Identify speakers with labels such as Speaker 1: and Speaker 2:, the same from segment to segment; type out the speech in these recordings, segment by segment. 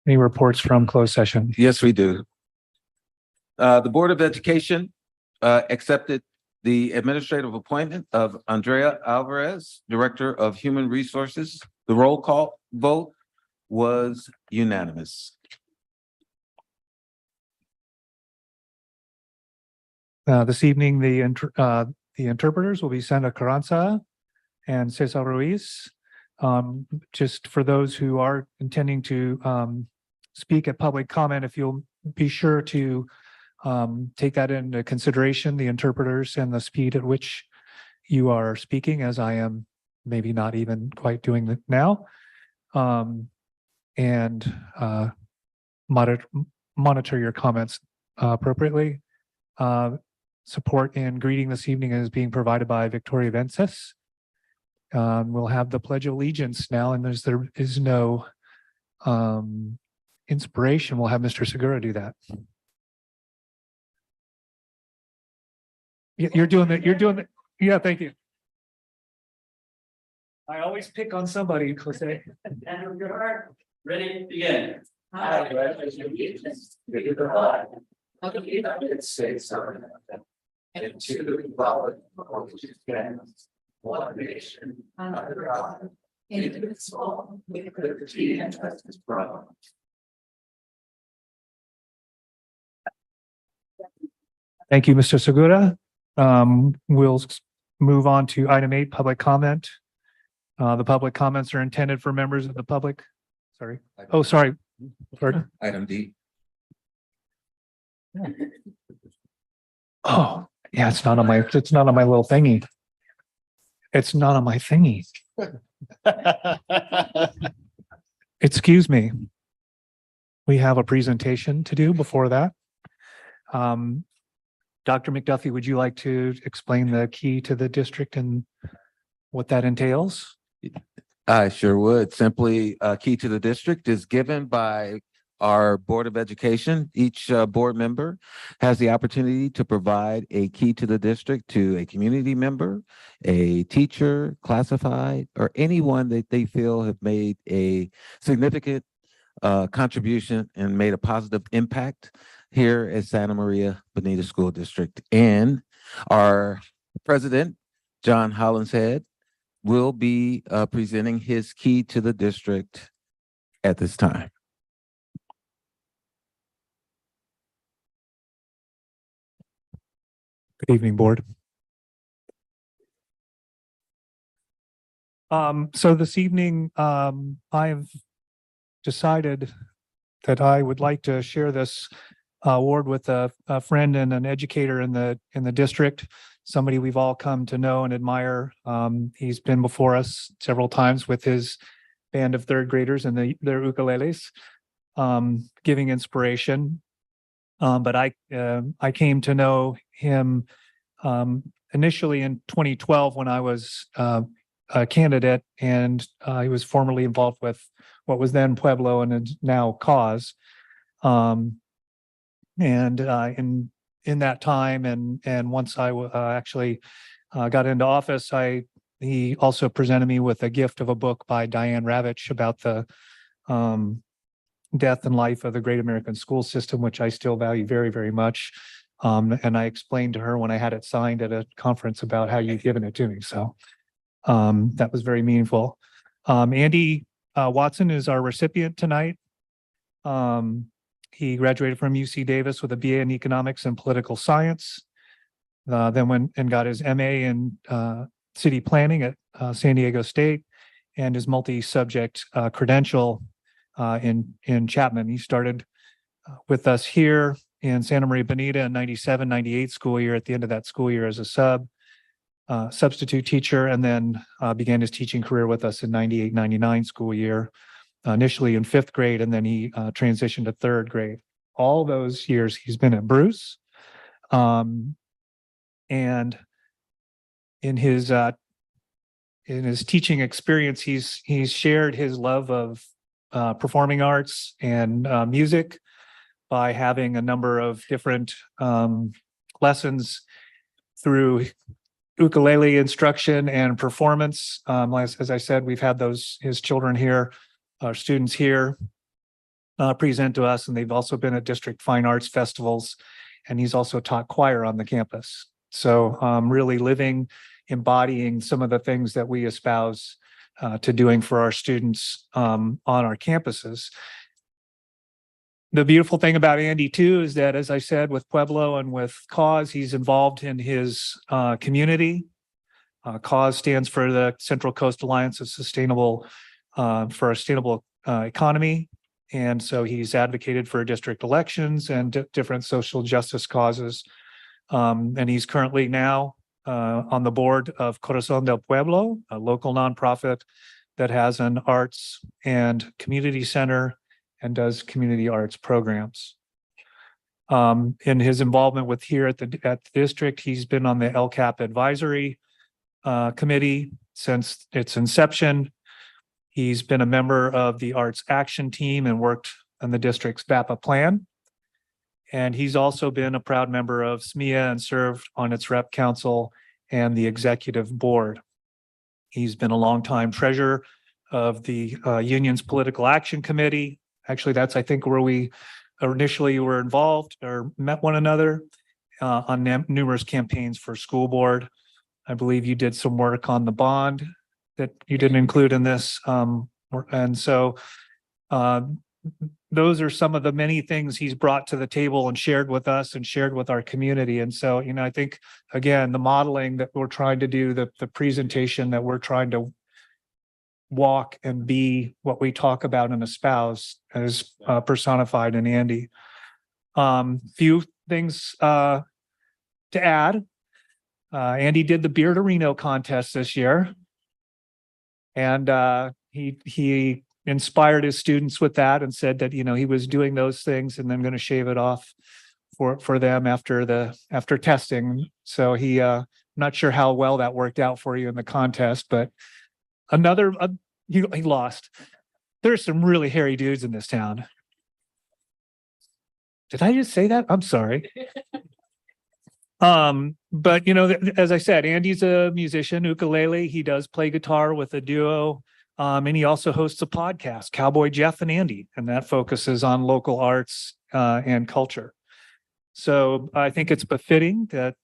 Speaker 1: Any reports from closed session?
Speaker 2: Yes, we do. The Board of Education accepted the administrative appointment of Andrea Alvarez, Director of Human Resources. The roll call vote was unanimous.
Speaker 1: This evening, the interpreters will be Sandra Carranza and Cesar Ruiz. Just for those who are intending to speak at public comment, if you'll be sure to take that into consideration, the interpreters and the speed at which you are speaking, as I am maybe not even quite doing it now. And monitor your comments appropriately. Support and greeting this evening is being provided by Victoria Vences. We'll have the Pledge of Allegiance now, and there is no inspiration. We'll have Mr. Segura do that. You're doing it. You're doing it. Yeah, thank you. I always pick on somebody, Jose.
Speaker 3: And of your heart, ready, begin. I pledge allegiance to the flag of the United States of America and to the republic for which it stands, one nation, under God, indivisible, with liberty and justice for all.
Speaker 1: Thank you, Mr. Segura. We'll move on to item 8, public comment. The public comments are intended for members of the public. Sorry. Oh, sorry. Pardon?
Speaker 2: Item D.
Speaker 1: Oh, yeah, it's not on my little thingy. It's not on my thingy. Excuse me. We have a presentation to do before that. Dr. McDuffie, would you like to explain the key to the district and what that entails?
Speaker 2: I sure would. Simply, key to the district is given by our Board of Education. Each board member has the opportunity to provide a key to the district to a community member, a teacher, classified, or anyone that they feel have made a significant contribution and made a positive impact here at Santa Maria Bonita School District. And our president, John Hollinshead, will be presenting his key to the district at this time.
Speaker 1: Good evening, board. So this evening, I've decided that I would like to share this award with a friend and an educator in the district, somebody we've all come to know and admire. He's been before us several times with his band of third graders and their ukuleles, giving inspiration. But I came to know him initially in 2012 when I was a candidate, and he was formerly involved with what was then Pueblo and is now Cause. And in that time, and once I actually got into office, he also presented me with a gift of a book by Diane Ravitch about the death and life of the Great American School System, which I still value very, very much. And I explained to her when I had it signed at a conference about how you'd given it to me. So that was very meaningful. Andy Watson is our recipient tonight. He graduated from UC Davis with a BA in economics and political science. Then went and got his MA in city planning at San Diego State, and his multi-subject credential in Chapman. He started with us here in Santa Maria Bonita in 97-98 school year, at the end of that school year as a substitute teacher, and then began his teaching career with us in 98-99 school year, initially in 5th grade, and then he transitioned to 3rd grade. All those years he's been at Bruce. And in his teaching experience, he's shared his love of performing arts and music by having a number of different lessons through ukulele instruction and performance. As I said, we've had his children here, our students here. present to us, and they've also been at district fine arts festivals, and he's also taught choir on the campus. So really living, embodying some of the things that we espouse to doing for our students on our campuses. The beautiful thing about Andy too is that, as I said, with Pueblo and with CAUSE, he's involved in his community. CAUSE stands for the Central Coast Alliance of Sustainable for a Sustainable Economy. And so he's advocated for district elections and different social justice causes. And he's currently now on the board of Corazón del Pueblo, a local nonprofit that has an arts and community center and does community arts programs. In his involvement with here at the district, he's been on the LCAP advisory committee since its inception. He's been a member of the Arts Action Team and worked on the district's BAPA plan. And he's also been a proud member of SMEA and served on its rep council and the executive board. He's been a longtime treasurer of the union's political action committee. Actually, that's, I think, where we initially were involved or met one another on numerous campaigns for school board. I believe you did some work on the bond that you didn't include in this. And so those are some of the many things he's brought to the table and shared with us and shared with our community. And so, you know, I think, again, the modeling that we're trying to do, the presentation that we're trying to walk and be what we talk about and espouse as personified in Andy. Few things to add. Andy did the Beer to Reno contest this year. And he inspired his students with that and said that, you know, he was doing those things and then going to shave it off for them after testing. So he not sure how well that worked out for you in the contest, but he lost. There's some really hairy dudes in this town. Did I just say that? I'm sorry. But you know, as I said, Andy's a musician, ukulele. He does play guitar with a duo. And he also hosts a podcast, Cowboy Jeff and Andy, and that focuses on local arts and culture. So I think it's befitting that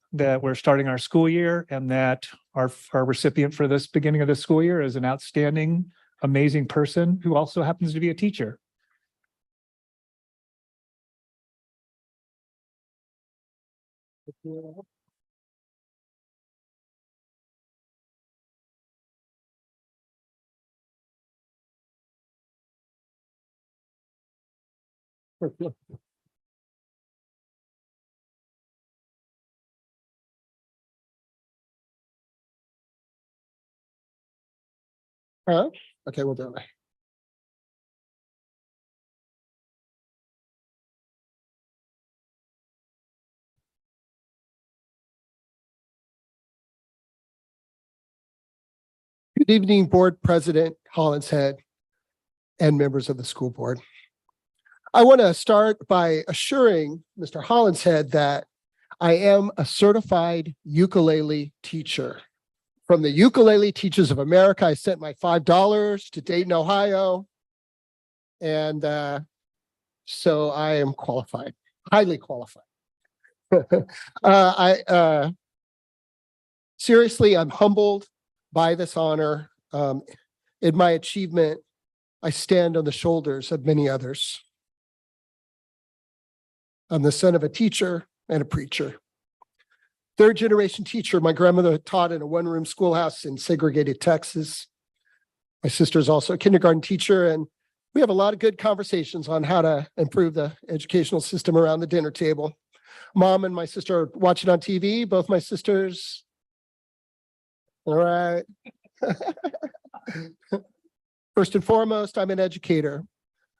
Speaker 1: we're starting our school year and that our recipient for this beginning of the school year is an outstanding, amazing person who also happens to be a teacher.
Speaker 4: Okay, we'll do it. Good evening, Board President Hollinshead and members of the school board. I want to start by assuring Mr. Hollinshead that I am a certified ukulele teacher. From the Ukulele Teachers of America, I sent my $5 to Dayton, Ohio. And so I am qualified, highly qualified. Seriously, I'm humbled by this honor. In my achievement, I stand on the shoulders of many others. I'm the son of a teacher and a preacher. Third generation teacher. My grandmother taught in a one-room schoolhouse in segregated Texas. My sister is also a kindergarten teacher, and we have a lot of good conversations on how to improve the educational system around the dinner table. Mom and my sister are watching on TV, both my sisters. All right. First and foremost, I'm an educator.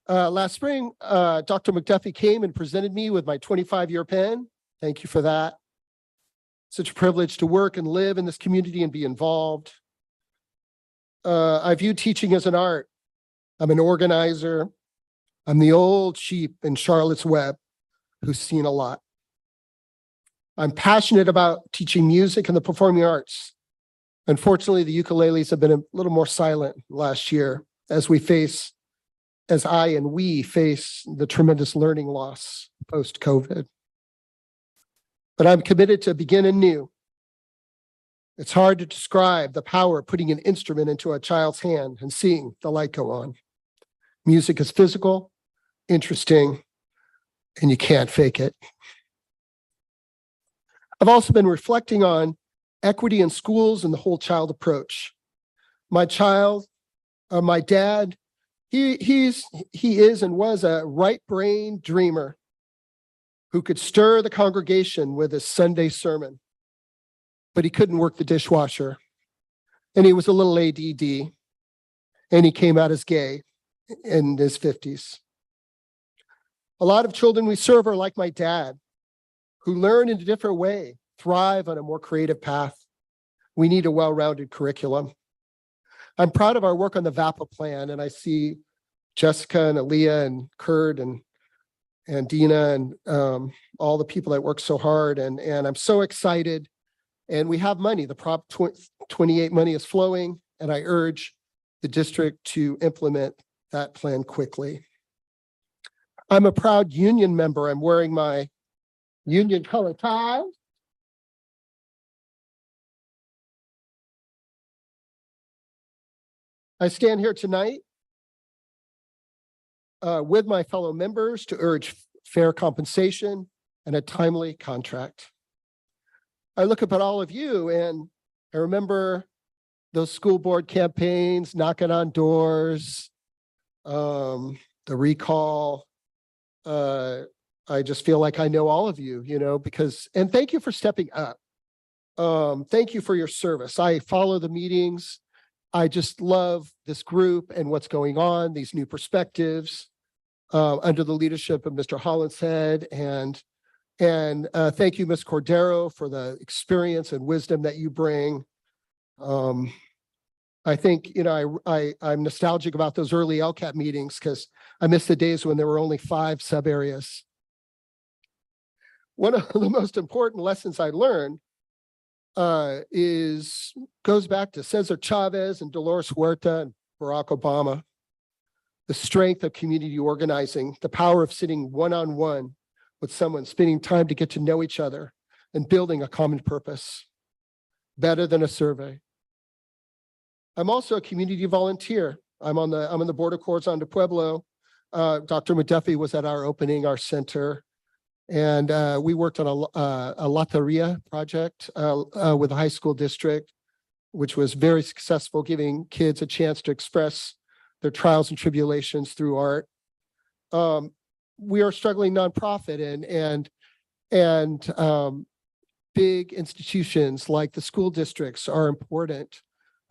Speaker 4: Last spring, Dr. McDuffie came and presented me with my 25-year pen. Thank you for that. Such a privilege to work and live in this community and be involved. I view teaching as an art. I'm an organizer. I'm the old sheep in Charlotte's Web who's seen a lot. I'm passionate about teaching music and the performing arts. Unfortunately, the ukuleles have been a little more silent last year as we face as I and we face the tremendous learning loss post-COVID. But I'm committed to begin anew. It's hard to describe the power of putting an instrument into a child's hand and seeing the light go on. Music is physical, interesting, and you can't fake it. I've also been reflecting on equity in schools and the whole child approach. My dad, he is and was a right-brained dreamer who could stir the congregation with his Sunday sermon, but he couldn't work the dishwasher. And he was a little ADD, and he came out as gay in his 50s. A lot of children we serve are like my dad, who learn in a different way, thrive on a more creative path. We need a well-rounded curriculum. I'm proud of our work on the VAPA plan, and I see Jessica and Aaliyah and Kurt and Dina and all the people that work so hard, and I'm so excited. And we have money. The Prop 28 money is flowing, and I urge the district to implement that plan quickly. I'm a proud union member. I'm wearing my union color tie. I stand here tonight with my fellow members to urge fair compensation and a timely contract. I look up at all of you and I remember those school board campaigns, knocking on doors, the recall. I just feel like I know all of you, and thank you for stepping up. Thank you for your service. I follow the meetings. I just love this group and what's going on, these new perspectives under the leadership of Mr. Hollinshead. And thank you, Ms. Cordero, for the experience and wisdom that you bring. I think, I'm nostalgic about those early LCAT meetings because I miss the days when there were only 5 sub areas. One of the most important lessons I learned goes back to Cesar Chavez and Dolores Huerta and Barack Obama. The strength of community organizing, the power of sitting one-on-one with someone, spending time to get to know each other and building a common purpose. Better than a survey. I'm also a community volunteer. I'm on the board of Corazon de Pueblo. Dr. McDuffie was at our opening, our center. And we worked on a Loteria project with the high school district, which was very successful, giving kids a chance to express their trials and tribulations through art. We are a struggling nonprofit, and big institutions like the school districts are important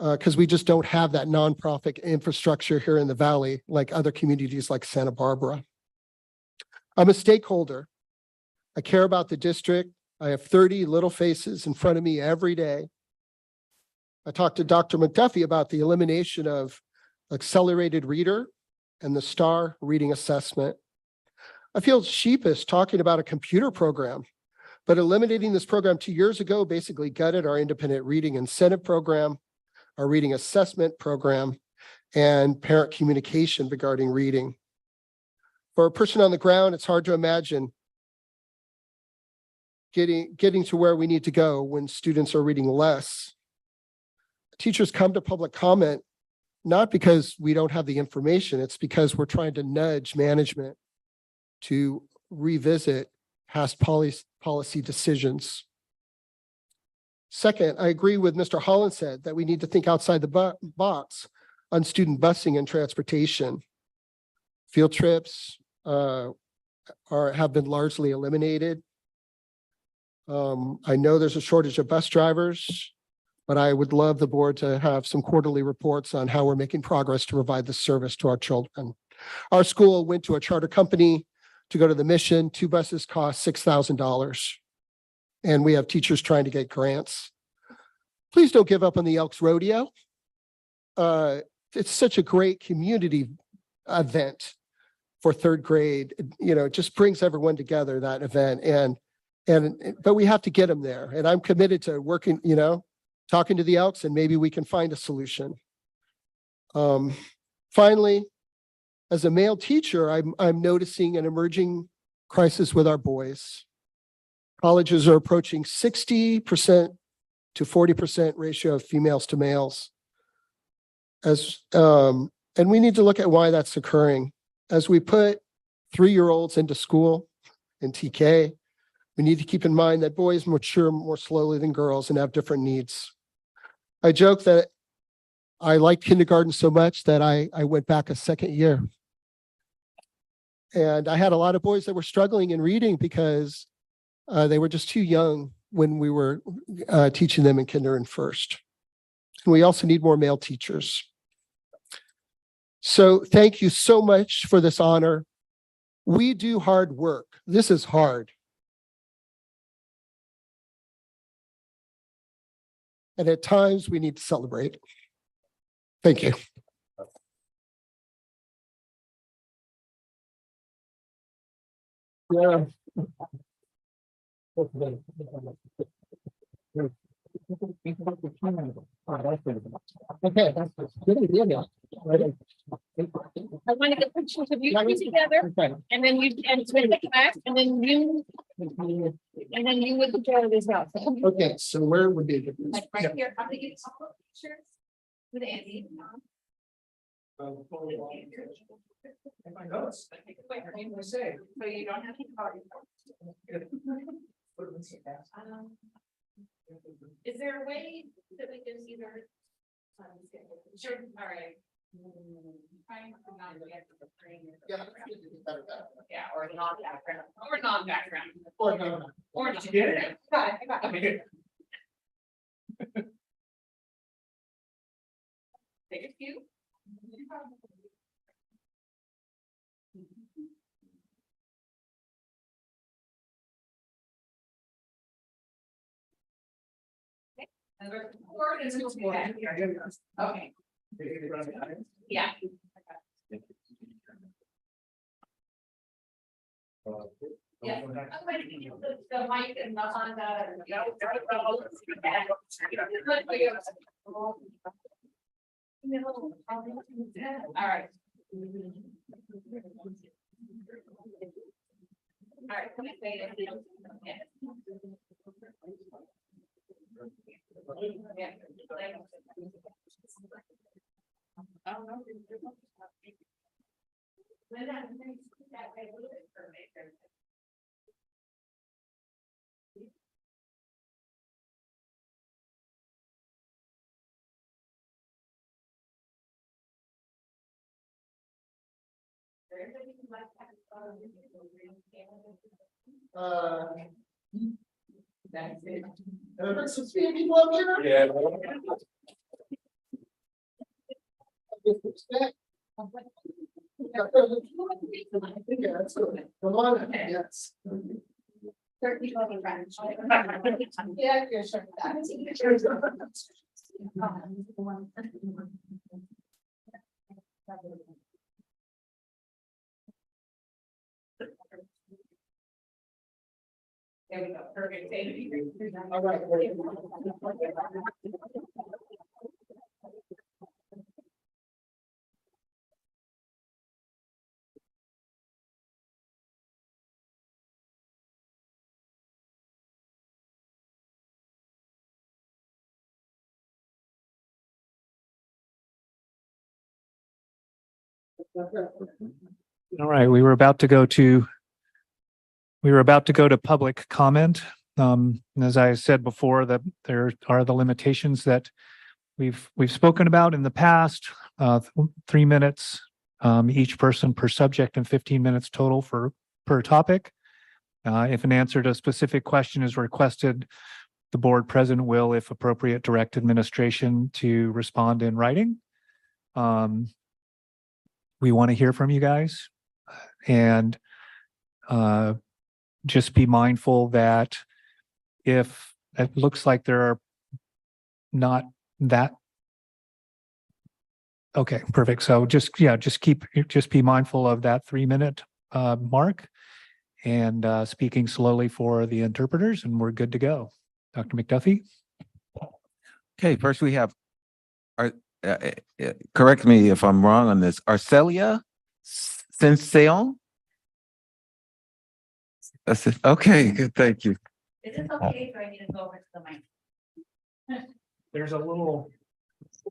Speaker 4: because we just don't have that nonprofit infrastructure here in the Valley like other communities like Santa Barbara. I'm a stakeholder. I care about the district. I have 30 little faces in front of me every day. I talked to Dr. McDuffie about the elimination of accelerated reader and the STAR reading assessment. I feel sheepish talking about a computer program, but eliminating this program 2 years ago basically gutted our independent reading incentive program, our reading assessment program, and parent communication regarding reading. For a person on the ground, it's hard to imagine getting to where we need to go when students are reading less. Teachers come to public comment, not because we don't have the information, it's because we're trying to nudge management to revisit past policy decisions. Second, I agree with Mr. Hollinshead that we need to think outside the box on student busing and transportation. Field trips have been largely eliminated. I know there's a shortage of bus drivers, but I would love the board to have some quarterly reports on how we're making progress to provide the service to our children. Our school went to a charter company to go to the mission. 2 buses cost $6,000. And we have teachers trying to get grants. Please don't give up on the Elks Rodeo. It's such a great community event for 3rd grade. It just brings everyone together, that event. But we have to get them there. And I'm committed to working, talking to the Elks, and maybe we can find a solution. Finally, As a male teacher, I'm noticing an emerging crisis with our boys. Colleges are approaching 60% to 40% ratio of females to males. And we need to look at why that's occurring. As we put 3-year-olds into school in TK, we need to keep in mind that boys mature more slowly than girls and have different needs. I joke that I liked kindergarten so much that I went back a second year. And I had a lot of boys that were struggling in reading because they were just too young when we were teaching them in kinder and first. And we also need more male teachers. So thank you so much for this honor. We do hard work. This is hard. And at times we need to celebrate. Thank you. Yeah. Okay.
Speaker 5: I want to get pictures of you three together, and then you, and switch it back, and then you with the Jared as well.
Speaker 4: Okay, so where would be a good place?
Speaker 5: Like right here, I'm gonna get a couple of pictures with Andy.
Speaker 3: My notes.
Speaker 5: So you don't have to call your. Is there a way that we can either? Sure, all right. Trying to not get to the screen. Yeah, or non-background, or non-background.
Speaker 4: Or no.
Speaker 5: Or not.
Speaker 3: Did you get it?
Speaker 5: Got it, I got it. Take a few. Okay, yeah. Yeah. I'm going to give you the mic and the Honda. All right. All right, can I say it? Yeah. That's it.
Speaker 4: There's some sweet people up here.
Speaker 3: Yeah.
Speaker 4: Yeah, that's good. Come on, yes.
Speaker 5: Yeah, you're sure There we go, perfect. Thank you.
Speaker 4: All right.
Speaker 1: All right, we were about to go to public comment. And as I said before, that there are the limitations that we've spoken about in the past, 3 minutes, each person per subject and 15 minutes total per topic. If an answer to a specific question is requested, the board president will, if appropriate, direct administration to respond in writing. We want to hear from you guys, and just be mindful that if it looks like there are not that. Okay, perfect. So just be mindful of that 3-minute mark, and speaking slowly for the interpreters, and we're good to go. Dr. McDuffie?
Speaker 2: Okay, first we have, correct me if I'm wrong on this, Arcelia Senseon? That's it. Okay, good. Thank you.
Speaker 5: Is it okay if I need to go over to the mic?
Speaker 1: There's a little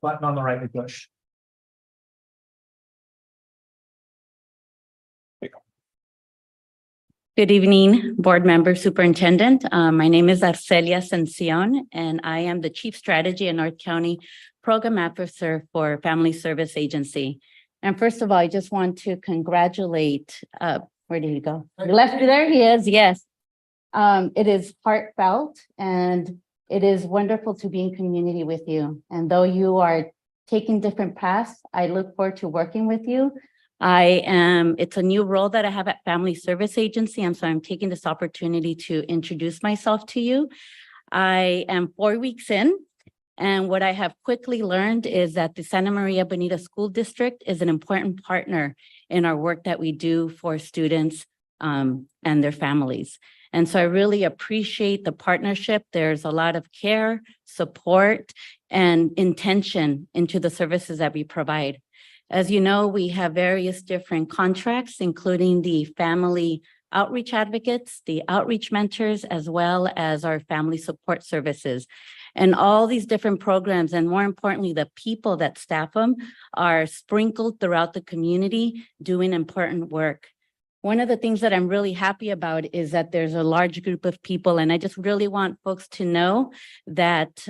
Speaker 1: button on the right to push.
Speaker 6: Good evening, board member, superintendent. My name is Arcelia Sención, and I am the Chief Strategy and North County Program Officer for Family Service Agency. And first of all, I just want to congratulate, where did he go? You left me there, he is, yes. It is heartfelt and it is wonderful to be in community with you. And though you are taking different paths, I look forward to working with you. It's a new role that I have at Family Service Agency, and so I'm taking this opportunity to introduce myself to you. I am 4 weeks in, and what I have quickly learned is that the Santa Maria Bonita School District is an important partner in our work that we do for students and their families. And so I really appreciate the partnership. There's a lot of care, support, and intention into the services that we provide. As you know, we have various different contracts, including the family outreach advocates, the outreach mentors, as well as our family support services. And all these different programs, and more importantly, the people that staff them, are sprinkled throughout the community doing important work. One of the things that I'm really happy about is that there's a large group of people, and I just really want folks to know that,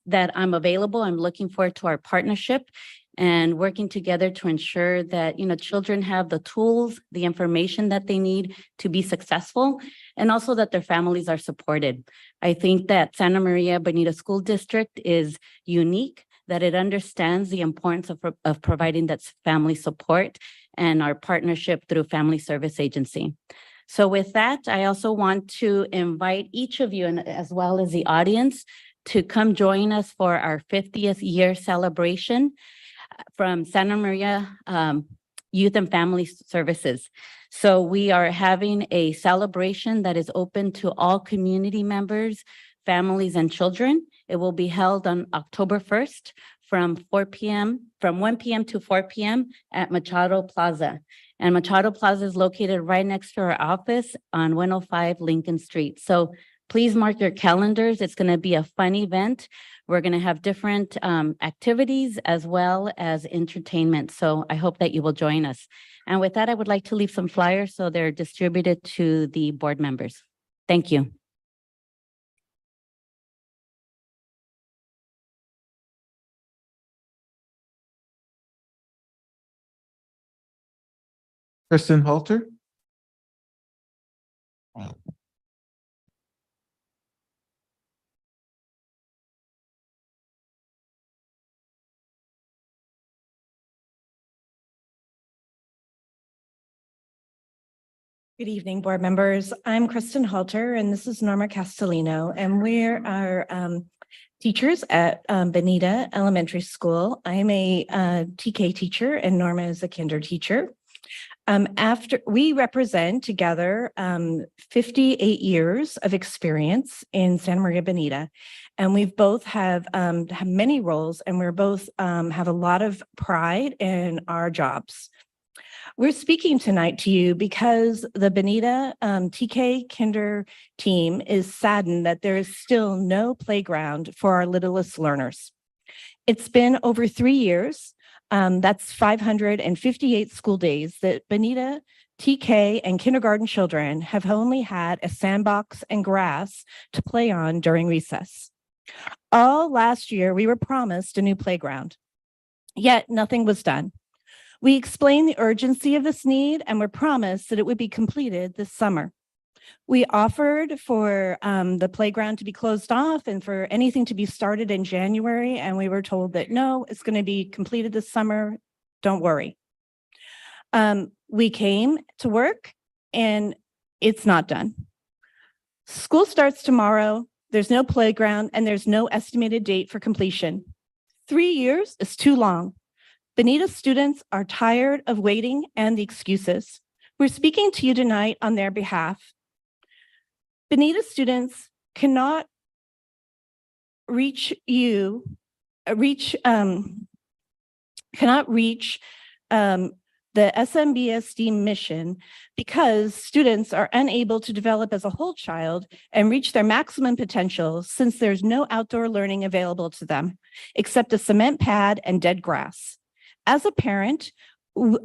Speaker 6: that I'm available. I'm looking forward to our partnership and working together to ensure that, children have the tools, the information that they need to be successful, and also that their families are supported. I think that Santa Maria Bonita School District is unique, that it understands the importance of providing that family support and our partnership through Family Service Agency. So with that, I also want to invite each of you, and as well as the audience, to come join us for our 50th year celebration from Santa Maria Youth and Family Services. So we are having a celebration that is open to all community members, families, and children. It will be held on October 1st from 1 p.m. to 4 p.m. at Machado Plaza. And Machado Plaza is located right next to our office on 105 Lincoln Street. So please mark your calendars. It's going to be a fun event. We're going to have different activities as well as entertainment. So I hope that you will join us. And with that, I would like to leave some flyers so they're distributed to the board members. Thank you.
Speaker 2: Kristen Halter?
Speaker 7: Good evening, board members. I'm Kristen Halter, and this is Norma Castellino, and we're our teachers at Bonita Elementary School. I'm a TK teacher, and Norma is a kinder teacher. After we represent together 58 years of experience in Santa Maria Bonita, and we've both have many roles, and we're both have a lot of pride in our jobs. We're speaking tonight to you because the Bonita TK Kinder team is saddened that there is still no playground for our littlest learners. It's been over 3 years. That's 558 school days that Bonita TK and kindergarten children have only had a sandbox and grass to play on during recess. All last year, we were promised a new playground, yet nothing was done. We explained the urgency of this need and were promised that it would be completed this summer. We offered for the playground to be closed off and for anything to be started in January, and we were told that no, it's going to be completed this summer. Don't worry. We came to work and it's not done. School starts tomorrow. There's no playground and there's no estimated date for completion. 3 years is too long. Bonita students are tired of waiting and the excuses. We're speaking to you tonight on their behalf. Bonita students cannot reach the the SMBSD mission because students are unable to develop as a whole child and reach their maximum potential since there's no outdoor learning available to them except a cement pad and dead grass. As a parent,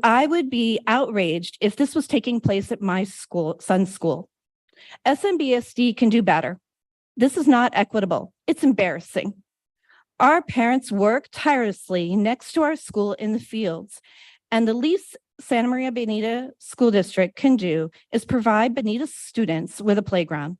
Speaker 7: I would be outraged if this was taking place at my son's school. SMBSD can do better. This is not equitable. It's embarrassing. Our parents work tirelessly next to our school in the fields, and the least Santa Maria Bonita School District can do is provide Bonita students with a playground.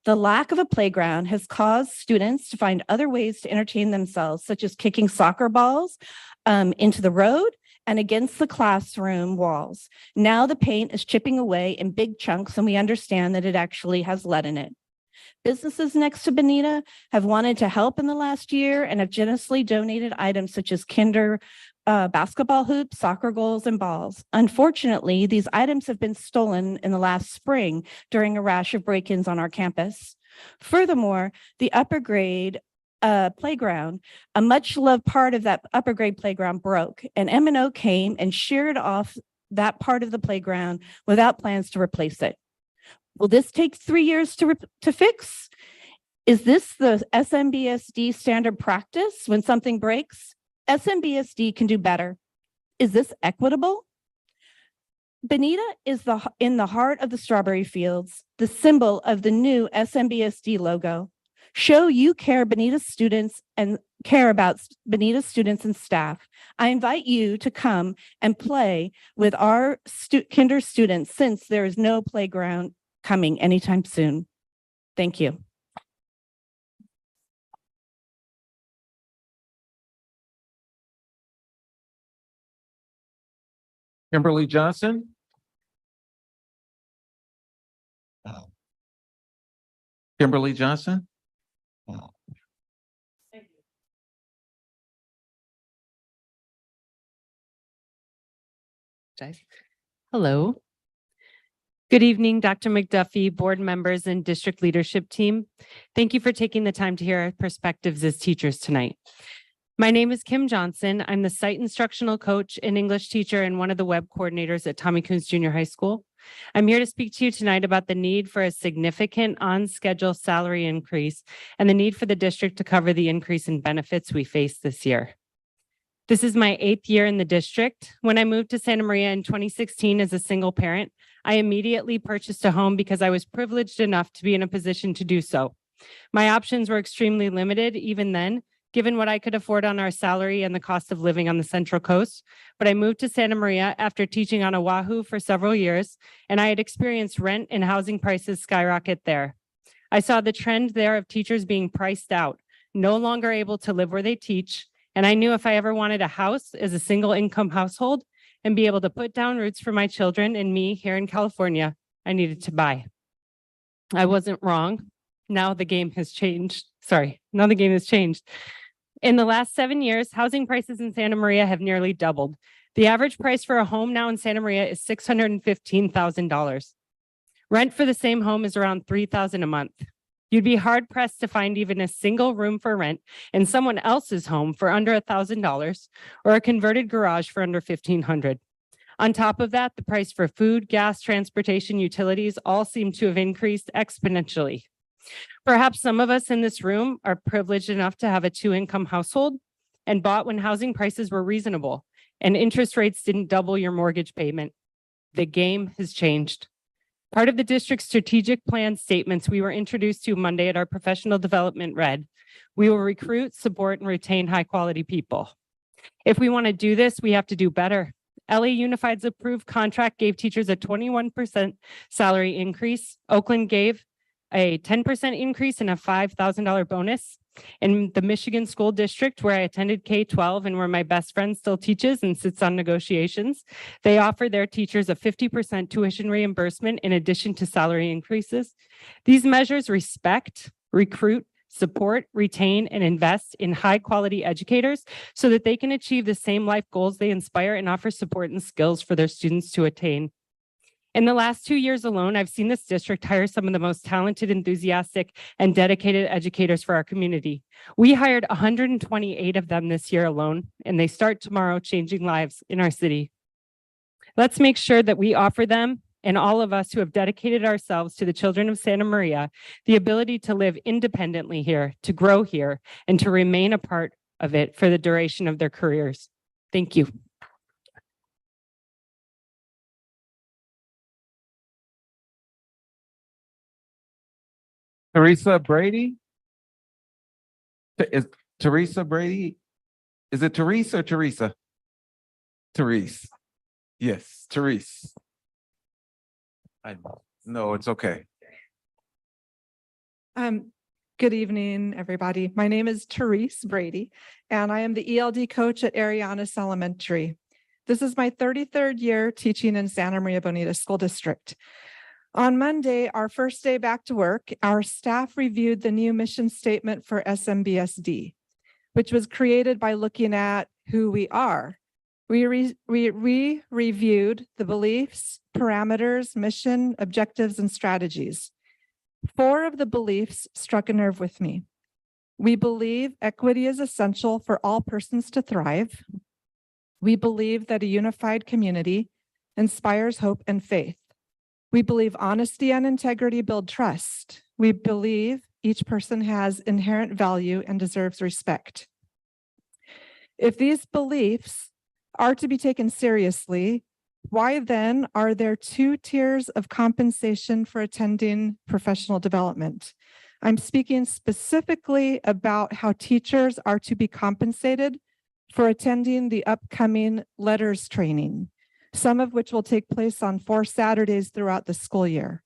Speaker 7: The lack of a playground has caused students to find other ways to entertain themselves, such as kicking soccer balls into the road and against the classroom walls. Now the paint is chipping away in big chunks, and we understand that it actually has lead in it. Businesses next to Bonita have wanted to help in the last year and have generously donated items such as kinder basketball hoops, soccer goals, and balls. Unfortunately, these items have been stolen in the last spring during a rash of break-ins on our campus. Furthermore, the upper grade playground, a much loved part of that upper grade playground broke, and M&O came and sheared off that part of the playground without plans to replace it. Will this take 3 years to fix? Is this the SMBSD standard practice when something breaks? SMBSD can do better. Is this equitable? Bonita is in the heart of the strawberry fields, the symbol of the new SMBSD logo. Show you care Bonita students and care about Bonita students and staff. I invite you to come and play with our kinder students since there is no playground coming anytime soon. Thank you.
Speaker 2: Kimberly Johnson. Kimberly Johnson.
Speaker 8: Hello. Good evening, Dr. McDuffie, board members, and district leadership team. Thank you for taking the time to hear our perspectives as teachers tonight. My name is Kim Johnson. I'm the site instructional coach and English teacher and one of the web coordinators at Tommy Kuhns Junior High School. I'm here to speak to you tonight about the need for a significant on-schedule salary increase and the need for the district to cover the increase in benefits we face this year. This is my 8th year in the district. When I moved to Santa Maria in 2016 as a single parent, I immediately purchased a home because I was privileged enough to be in a position to do so. My options were extremely limited even then, given what I could afford on our salary and the cost of living on the Central Coast. But I moved to Santa Maria after teaching on Oahu for several years, and I had experienced rent and housing prices skyrocket there. I saw the trend there of teachers being priced out, no longer able to live where they teach, and I knew if I ever wanted a house as a single income household and be able to put down roots for my children and me here in California, I needed to buy. I wasn't wrong. Now the game has changed. Now the game has changed. In the last 7 years, housing prices in Santa Maria have nearly doubled. The average price for a home now in Santa Maria is $615,000. Rent for the same home is around $3,000 a month. You'd be hard pressed to find even a single room for rent in someone else's home for under $1,000 or a converted garage for under $1,500. On top of that, the price for food, gas, transportation, utilities all seem to have increased exponentially. Perhaps some of us in this room are privileged enough to have a 2-income household and bought when housing prices were reasonable and interest rates didn't double your mortgage payment. The game has changed. Part of the district's strategic plan statements we were introduced to Monday at our professional development read, we will recruit, support, and retain high-quality people. If we want to do this, we have to do better. LA Unified's approved contract gave teachers a 21% salary increase. Oakland gave a 10% increase and a $5,000 bonus. In the Michigan School District, where I attended K-12 and where my best friend still teaches and sits on negotiations, they offer their teachers a 50% tuition reimbursement in addition to salary increases. These measures respect, recruit, support, retain, and invest in high-quality educators so that they can achieve the same life goals they inspire and offer support and skills for their students to attain. In the last 2 years alone, I've seen this district hire some of the most talented, enthusiastic, and dedicated educators for our community. We hired 128 of them this year alone, and they start tomorrow changing lives in our city. Let's make sure that we offer them and all of us who have dedicated ourselves to the children of Santa Maria the ability to live independently here, to grow here, and to remain a part of it for the duration of their careers. Thank you.
Speaker 2: Teresa Brady? Is Teresa Brady? Is it Teresa or Teresa? Therese. Yes, Therese. No, it's okay.
Speaker 9: Good evening, everybody. My name is Therese Brady, and I am the ELD coach at Arianas Elementary. This is my 33rd year teaching in Santa Maria Bonita School District. On Monday, our first day back to work, our staff reviewed the new mission statement for SMBSD, which was created by looking at who we are. We reviewed the beliefs, parameters, mission, objectives, and strategies. 4 of the beliefs struck a nerve with me. We believe equity is essential for all persons to thrive. We believe that a unified community inspires hope and faith. We believe honesty and integrity build trust. We believe each person has inherent value and deserves respect. If these beliefs are to be taken seriously, why then are there 2 tiers of compensation for attending professional development? I'm speaking specifically about how teachers are to be compensated for attending the upcoming letters training, some of which will take place on 4 Saturdays throughout the school year.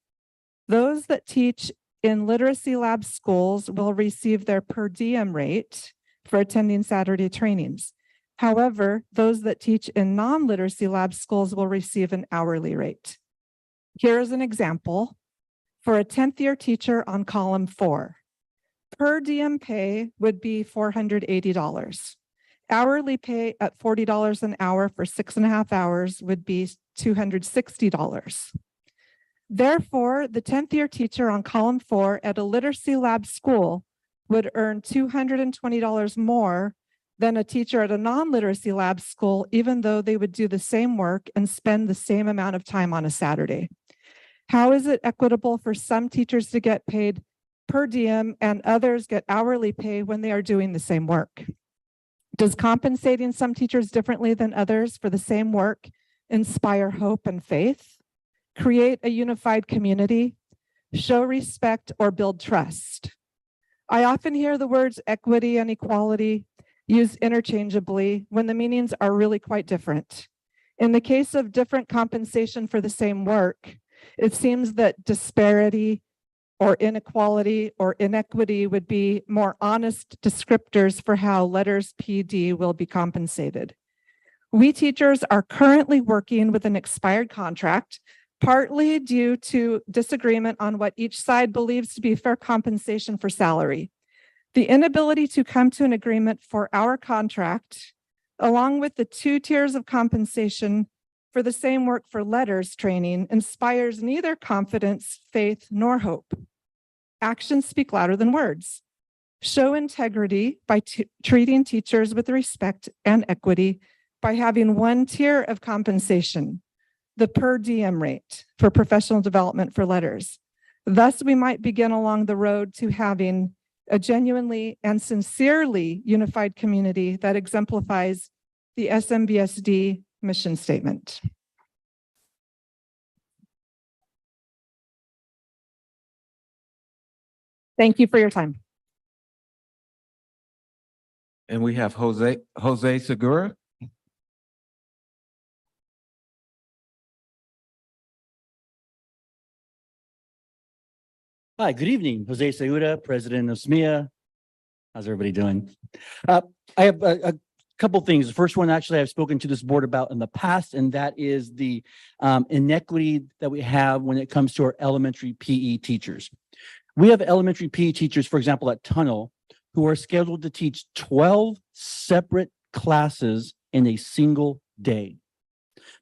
Speaker 9: Those that teach in literacy lab schools will receive their per diem rate for attending Saturday trainings. However, those that teach in non-literacy lab schools will receive an hourly rate. Here is an example. For a 10th year teacher on column 4, per diem pay would be $480. Hourly pay at $40 an hour for 6.5 hours would be $260. Therefore, the 10th year teacher on column 4 at a literacy lab school would earn $220 more than a teacher at a non-literacy lab school, even though they would do the same work and spend the same amount of time on a Saturday. How is it equitable for some teachers to get paid per diem and others get hourly pay when they are doing the same work? Does compensating some teachers differently than others for the same work inspire hope and faith, create a unified community, show respect, or build trust? I often hear the words equity and equality used interchangeably when the meanings are really quite different. In the case of different compensation for the same work, it seems that disparity or inequality or inequity would be more honest descriptors for how letters PD will be compensated. We teachers are currently working with an expired contract, partly due to disagreement on what each side believes to be fair compensation for salary. The inability to come to an agreement for our contract, along with the 2 tiers of compensation for the same work for letters training, inspires neither confidence, faith, nor hope. Actions speak louder than words. Show integrity by treating teachers with respect and equity by having 1 tier of compensation, the per diem rate for professional development for letters. Thus, we might begin along the road to having a genuinely and sincerely unified community that exemplifies the SMBSD mission statement. Thank you for your time.
Speaker 2: And we have Jose Segura.
Speaker 10: Hi, good evening. Jose Segura, president of SMEA. How's everybody doing? I have a couple things. The first one, actually, I've spoken to this board about in the past, and that is the inequity that we have when it comes to our elementary PE teachers. We have elementary PE teachers, for example, at Tunnel, who are scheduled to teach 12 separate classes in a single day.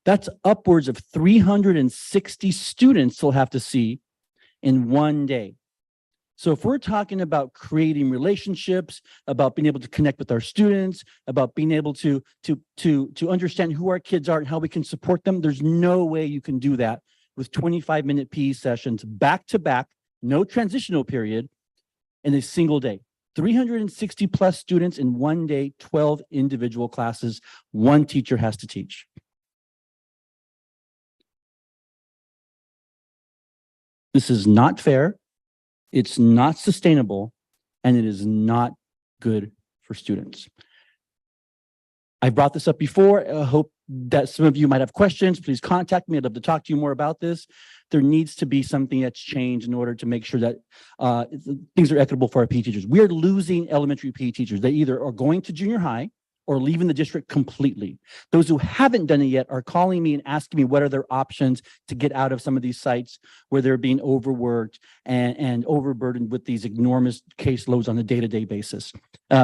Speaker 10: That's upwards of 360 students they'll have to see in one day. So if we're talking about creating relationships, about being able to connect with our students, about being able to understand who our kids are and how we can support them, there's no way you can do that with 25-minute PE sessions back to back, no transitional period, in a single day. 360 plus students in one day, 12 individual classes, one teacher has to teach. This is not fair. It's not sustainable, and it is not good for students. I brought this up before. I hope that some of you might have questions. Please contact me. I'd love to talk to you more about this. There needs to be something that's changed in order to make sure that things are equitable for our PE teachers. We are losing elementary PE teachers. They either are going to junior high or leaving the district completely. Those who haven't done it yet are calling me and asking me what are their options to get out of some of these sites where they're being overworked and overburdened with these enormous caseloads on a day-to-day basis.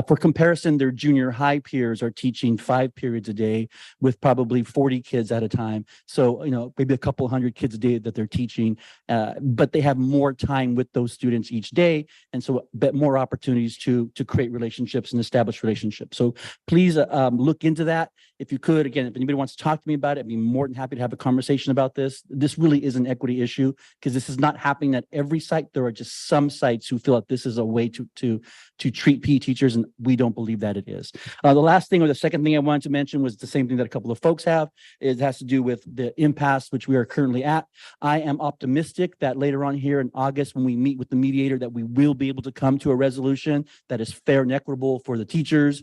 Speaker 10: For comparison, their junior high peers are teaching 5 periods a day with probably 40 kids at a time. So, maybe a couple hundred kids a day that they're teaching, but they have more time with those students each day. And so more opportunities to create relationships and establish relationships. So please look into that. If you could, again, if anybody wants to talk to me about it, I'd be more than happy to have a conversation about this. This really is an equity issue because this is not happening at every site. There are just some sites who feel like this is a way to treat PE teachers, and we don't believe that it is. The last thing, or the second thing I wanted to mention, was the same thing that a couple of folks have. It has to do with the impasse which we are currently at. I am optimistic that later on here in August, when we meet with the mediator, that we will be able to come to a resolution that is fair and equitable for the teachers.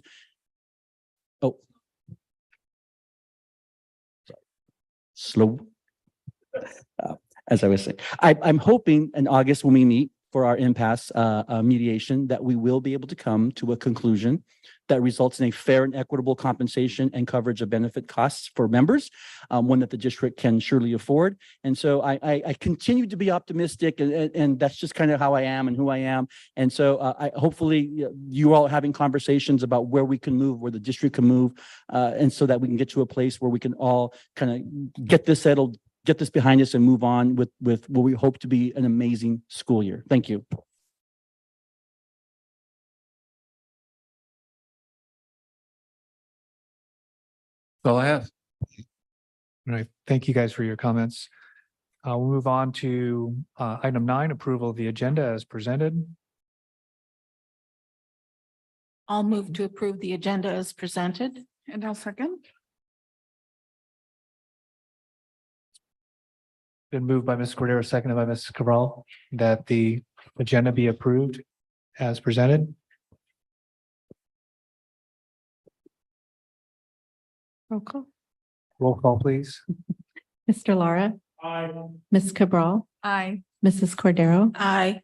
Speaker 10: Oh, sorry. Slow. As I was saying, I'm hoping in August when we meet for our impasse mediation that we will be able to come to a conclusion that results in a fair and equitable compensation and coverage of benefit costs for members, one that the district can surely afford. And so I continue to be optimistic, and that's just kind of how I am and who I am. And so I hopefully you all are having conversations about where we can move, where the district can move, and so that we can get to a place where we can all kind of get this settled, get this behind us, and move on with what we hope to be an amazing school year. Thank you.
Speaker 2: That's all I have.
Speaker 1: All right, thank you guys for your comments. We'll move on to item 9, approval of the agenda as presented.
Speaker 5: I'll move to approve the agenda as presented.
Speaker 9: And I'll second.
Speaker 1: Been moved by Ms. Cordero, seconded by Ms. Cabral, that the agenda be approved as presented.
Speaker 7: Roll call.
Speaker 1: Roll call, please.
Speaker 7: Mr. Lara,
Speaker 1: Aye.
Speaker 7: Ms. Cabral,
Speaker 9: Aye.
Speaker 7: Mrs. Cordero,
Speaker 5: Aye.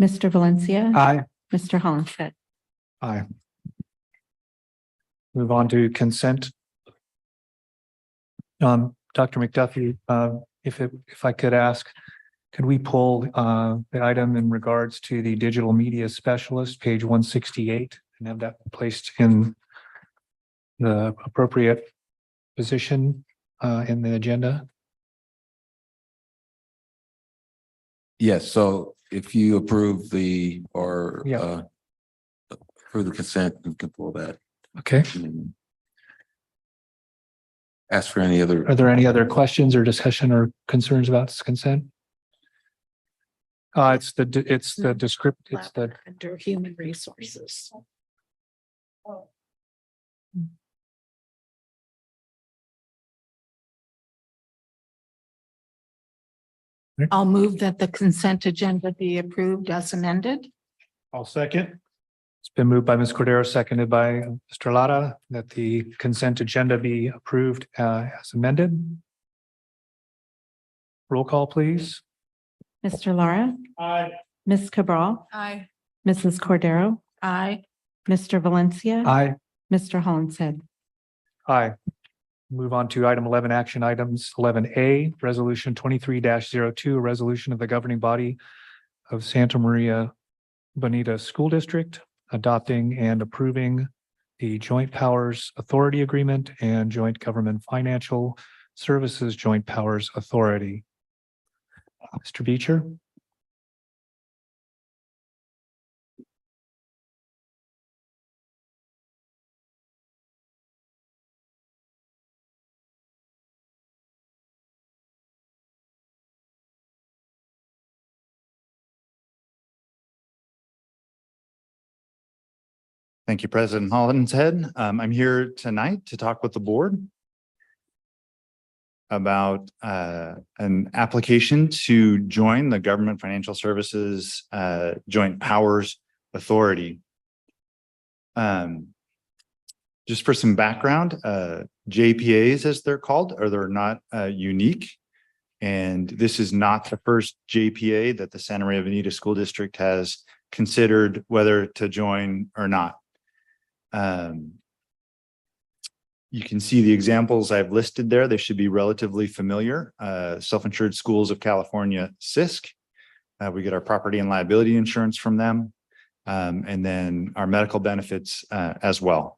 Speaker 7: Mr. Valencia,
Speaker 1: Aye.
Speaker 7: Mr. Holinstead.
Speaker 1: Aye. Move on to consent. Dr. McDuffie, if I could ask, could we pull the item in regards to the digital media specialist, page 168, and have that placed in the appropriate position in the agenda?
Speaker 2: Yes, so if you approve
Speaker 1: Yeah.
Speaker 2: approve the consent, you can pull that.
Speaker 1: Okay.
Speaker 2: Ask for any other.
Speaker 1: Are there any other questions or discussion or concerns about this consent? It's the
Speaker 5: Under human resources. I'll move that the consent agenda be approved as amended.
Speaker 1: I'll second. It's been moved by Ms. Cordero, seconded by Mr. Lara, that the consent agenda be approved as amended. Roll call, please.
Speaker 7: Mr. Lara,
Speaker 1: Aye.
Speaker 7: Ms. Cabral,
Speaker 5: Aye.
Speaker 7: Mrs. Cordero,
Speaker 5: Aye.
Speaker 7: Mr. Valencia,
Speaker 1: Aye.
Speaker 7: Mr. Holinstead.
Speaker 1: Aye. Move on to item 11, action items. 11A, resolution 23-02, a resolution of the governing body of Santa Maria Bonita School District, adopting and approving the Joint Powers Authority Agreement and Joint Government Financial Services Joint Powers Authority. Mr. Beecher.
Speaker 11: Thank you, President Hollinshead. I'm here tonight to talk with the board about an application to join the Government Financial Services Joint Powers Authority. Just for some background, JPAs, as they're called, they're not unique. And this is not the first JPA that the Santa Maria Bonita School District has considered whether to join or not. You can see the examples I've listed there. They should be relatively familiar. Self-Insured Schools of California, SISC. We get our property and liability insurance from them. And then our medical benefits as well.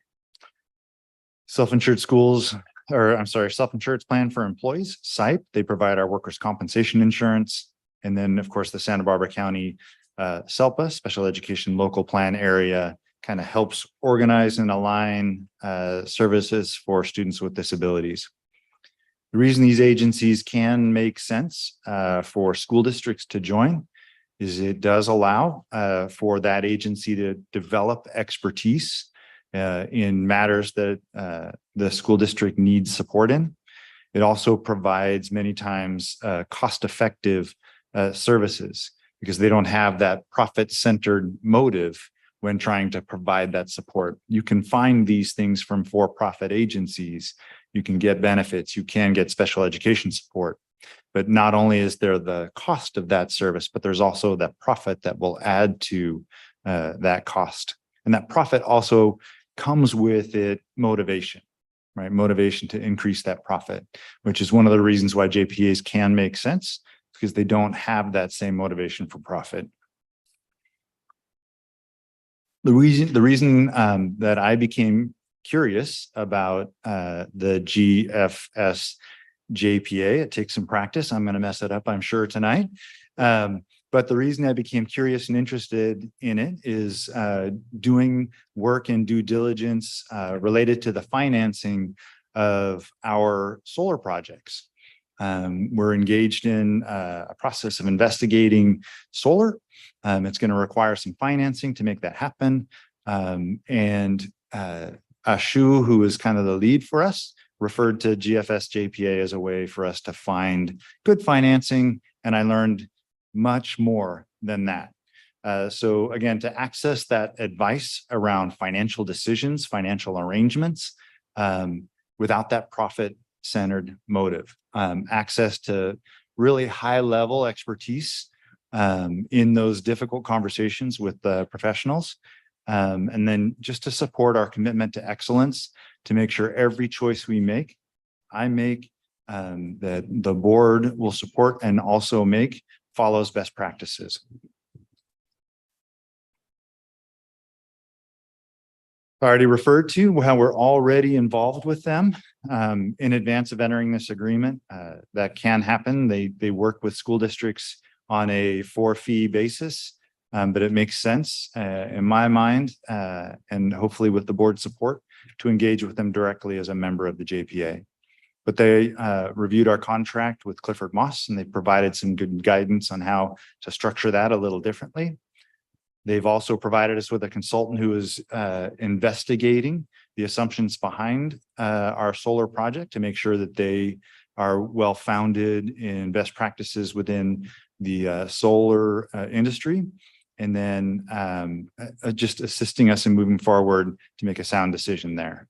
Speaker 11: Self-Insured Schools, Self-Insured Plan for Employees, SIPE. They provide our workers' compensation insurance. And then, of course, the Santa Barbara County SELPA, Special Education Local Plan Area, kind of helps organize and align services for students with disabilities. The reason these agencies can make sense for school districts to join is it does allow for that agency to develop expertise in matters that the school district needs support in. It also provides many times cost-effective services because they don't have that profit-centered motive when trying to provide that support. You can find these things from for-profit agencies. You can get benefits, you can get special education support. But not only is there the cost of that service, but there's also that profit that will add to that cost. And that profit also comes with it motivation, right? Motivation to increase that profit, which is one of the reasons why JPAs can make sense, because they don't have that same motivation for profit. The reason that I became curious about the GFS JPA, it takes some practice. I'm going to mess it up, I'm sure, tonight. But the reason I became curious and interested in it is doing work and due diligence related to the financing of our solar projects. We're engaged in a process of investigating solar. It's going to require some financing to make that happen. And Ashu, who is kind of the lead for us, referred to GFS JPA as a way for us to find good financing. And I learned much more than that. So again, to access that advice around financial decisions, financial arrangements, without that profit-centered motive, access to really high-level expertise in those difficult conversations with the professionals, and then just to support our commitment to excellence, to make sure every choice we make, that the board will support and also follows best practices. I already referred to how we're already involved with them in advance of entering this agreement. That can happen. They work with school districts on a for-fee basis, but it makes sense in my mind, and hopefully with the board support, to engage with them directly as a member of the JPA. But they reviewed our contract with Clifford Moss, and they provided some good guidance on how to structure that a little differently. They've also provided us with a consultant who is investigating the assumptions behind our solar project to make sure that they are well-founded in best practices within the solar industry, and then just assisting us in moving forward to make a sound decision there.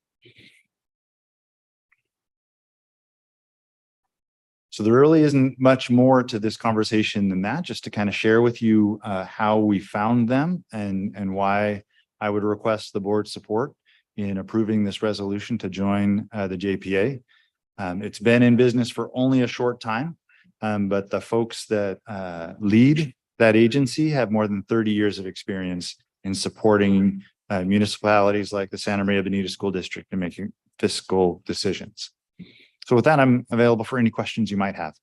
Speaker 11: So there really isn't much more to this conversation than that, just to kind of share with you how we found them and why I would request the board's support in approving this resolution to join the JPA. It's been in business for only a short time, but the folks that lead that agency have more than 30 years of experience in supporting municipalities like the Santa Maria Bonita School District in making fiscal decisions. So with that, I'm available for any questions you might have.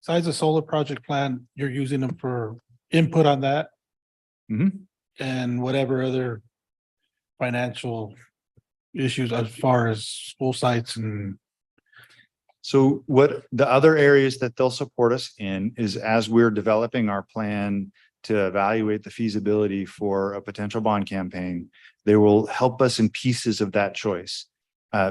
Speaker 12: Besides the solar project plan, you're using them for input on that?
Speaker 11: Mm-hmm.
Speaker 12: And whatever other financial issues as far as school sites and.
Speaker 11: So what the other areas that they'll support us in is as we're developing our plan to evaluate the feasibility for a potential bond campaign. They will help us in pieces of that choice,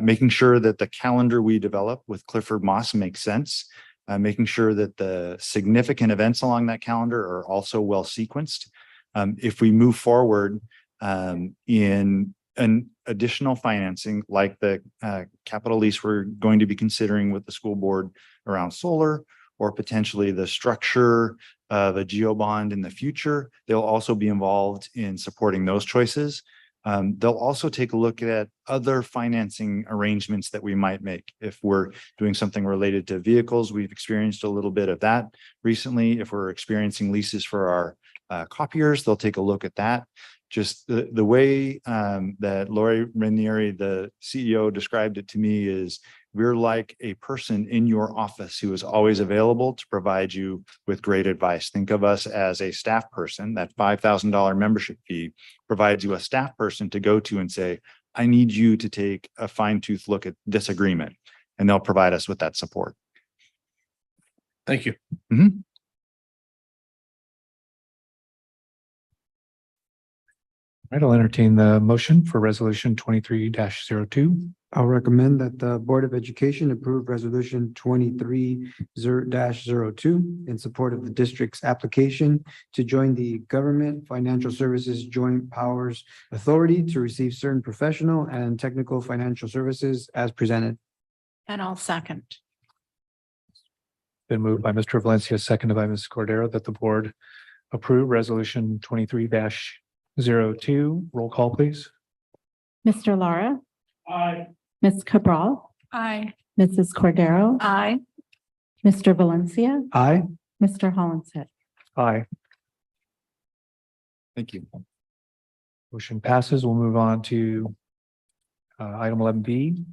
Speaker 11: making sure that the calendar we develop with Clifford Moss makes sense, making sure that the significant events along that calendar are also well sequenced. If we move forward in an additional financing like the capital lease we're going to be considering with the school board around solar, or potentially the structure of a geo bond in the future, they'll also be involved in supporting those choices. They'll also take a look at other financing arrangements that we might make. If we're doing something related to vehicles, we've experienced a little bit of that recently. If we're experiencing leases for our copiers, they'll take a look at that. Just the way that Lori Ranieri, the CEO, described it to me is we're like a person in your office who is always available to provide you with great advice. Think of us as a staff person. That $5,000 membership fee provides you a staff person to go to and say, I need you to take a fine-tooth look at this agreement, and they'll provide us with that support.
Speaker 12: Thank you.
Speaker 1: Right, I'll entertain the motion for resolution 23-02.
Speaker 13: I'll recommend that the Board of Education approve resolution 23-02 in support of the district's application to join the Government Financial Services Joint Powers Authority to receive certain professional and technical financial services as presented.
Speaker 5: And I'll second.
Speaker 1: Been moved by Mr. Valencia, seconded by Ms. Cordero, that the board approve resolution 23-02. Roll call, please.
Speaker 6: Mr. Lara,
Speaker 12: Aye.
Speaker 6: Ms. Cabral,
Speaker 5: Aye.
Speaker 6: Mrs. Cordero,
Speaker 5: Aye.
Speaker 6: Mr. Valencia,
Speaker 1: Aye.
Speaker 6: Mr. Hollenshead.
Speaker 1: Aye.
Speaker 11: Thank you.
Speaker 1: Motion passes. We'll move on to item 11B.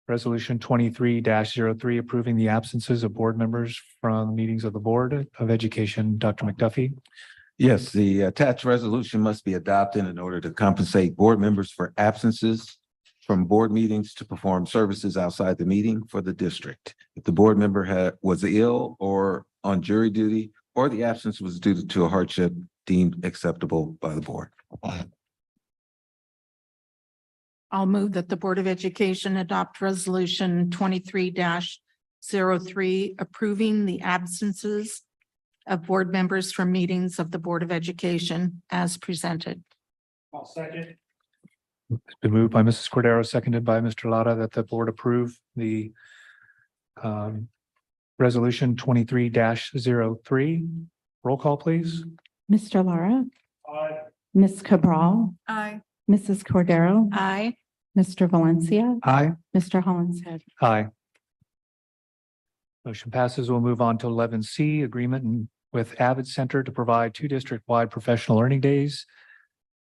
Speaker 1: Resolution 23-03, approving the absences of board members from meetings of the Board of Education. Dr. McDuffie.
Speaker 2: Yes, the attached resolution must be adopted in order to compensate board members for absences from board meetings to perform services outside the meeting for the district. If the board member was ill or on jury duty, or the absence was due to a hardship deemed acceptable by the board.
Speaker 5: I'll move that the Board of Education adopt resolution 23-03, approving the absences of board members from meetings of the Board of Education as presented.
Speaker 12: I'll second.
Speaker 1: It's been moved by Mrs. Cordero, seconded by Mr. Lara, that the board approve the resolution 23-03. Roll call, please.
Speaker 6: Mr. Lara,
Speaker 12: Aye.
Speaker 6: Ms. Cabral,
Speaker 5: Aye.
Speaker 6: Mrs. Cordero,
Speaker 5: Aye.
Speaker 6: Mr. Valencia,
Speaker 1: Aye.
Speaker 6: Mr. Hollenshead.
Speaker 1: Aye. Motion passes. We'll move on to 11C, agreement with Avid Center to provide 2 district-wide professional learning days.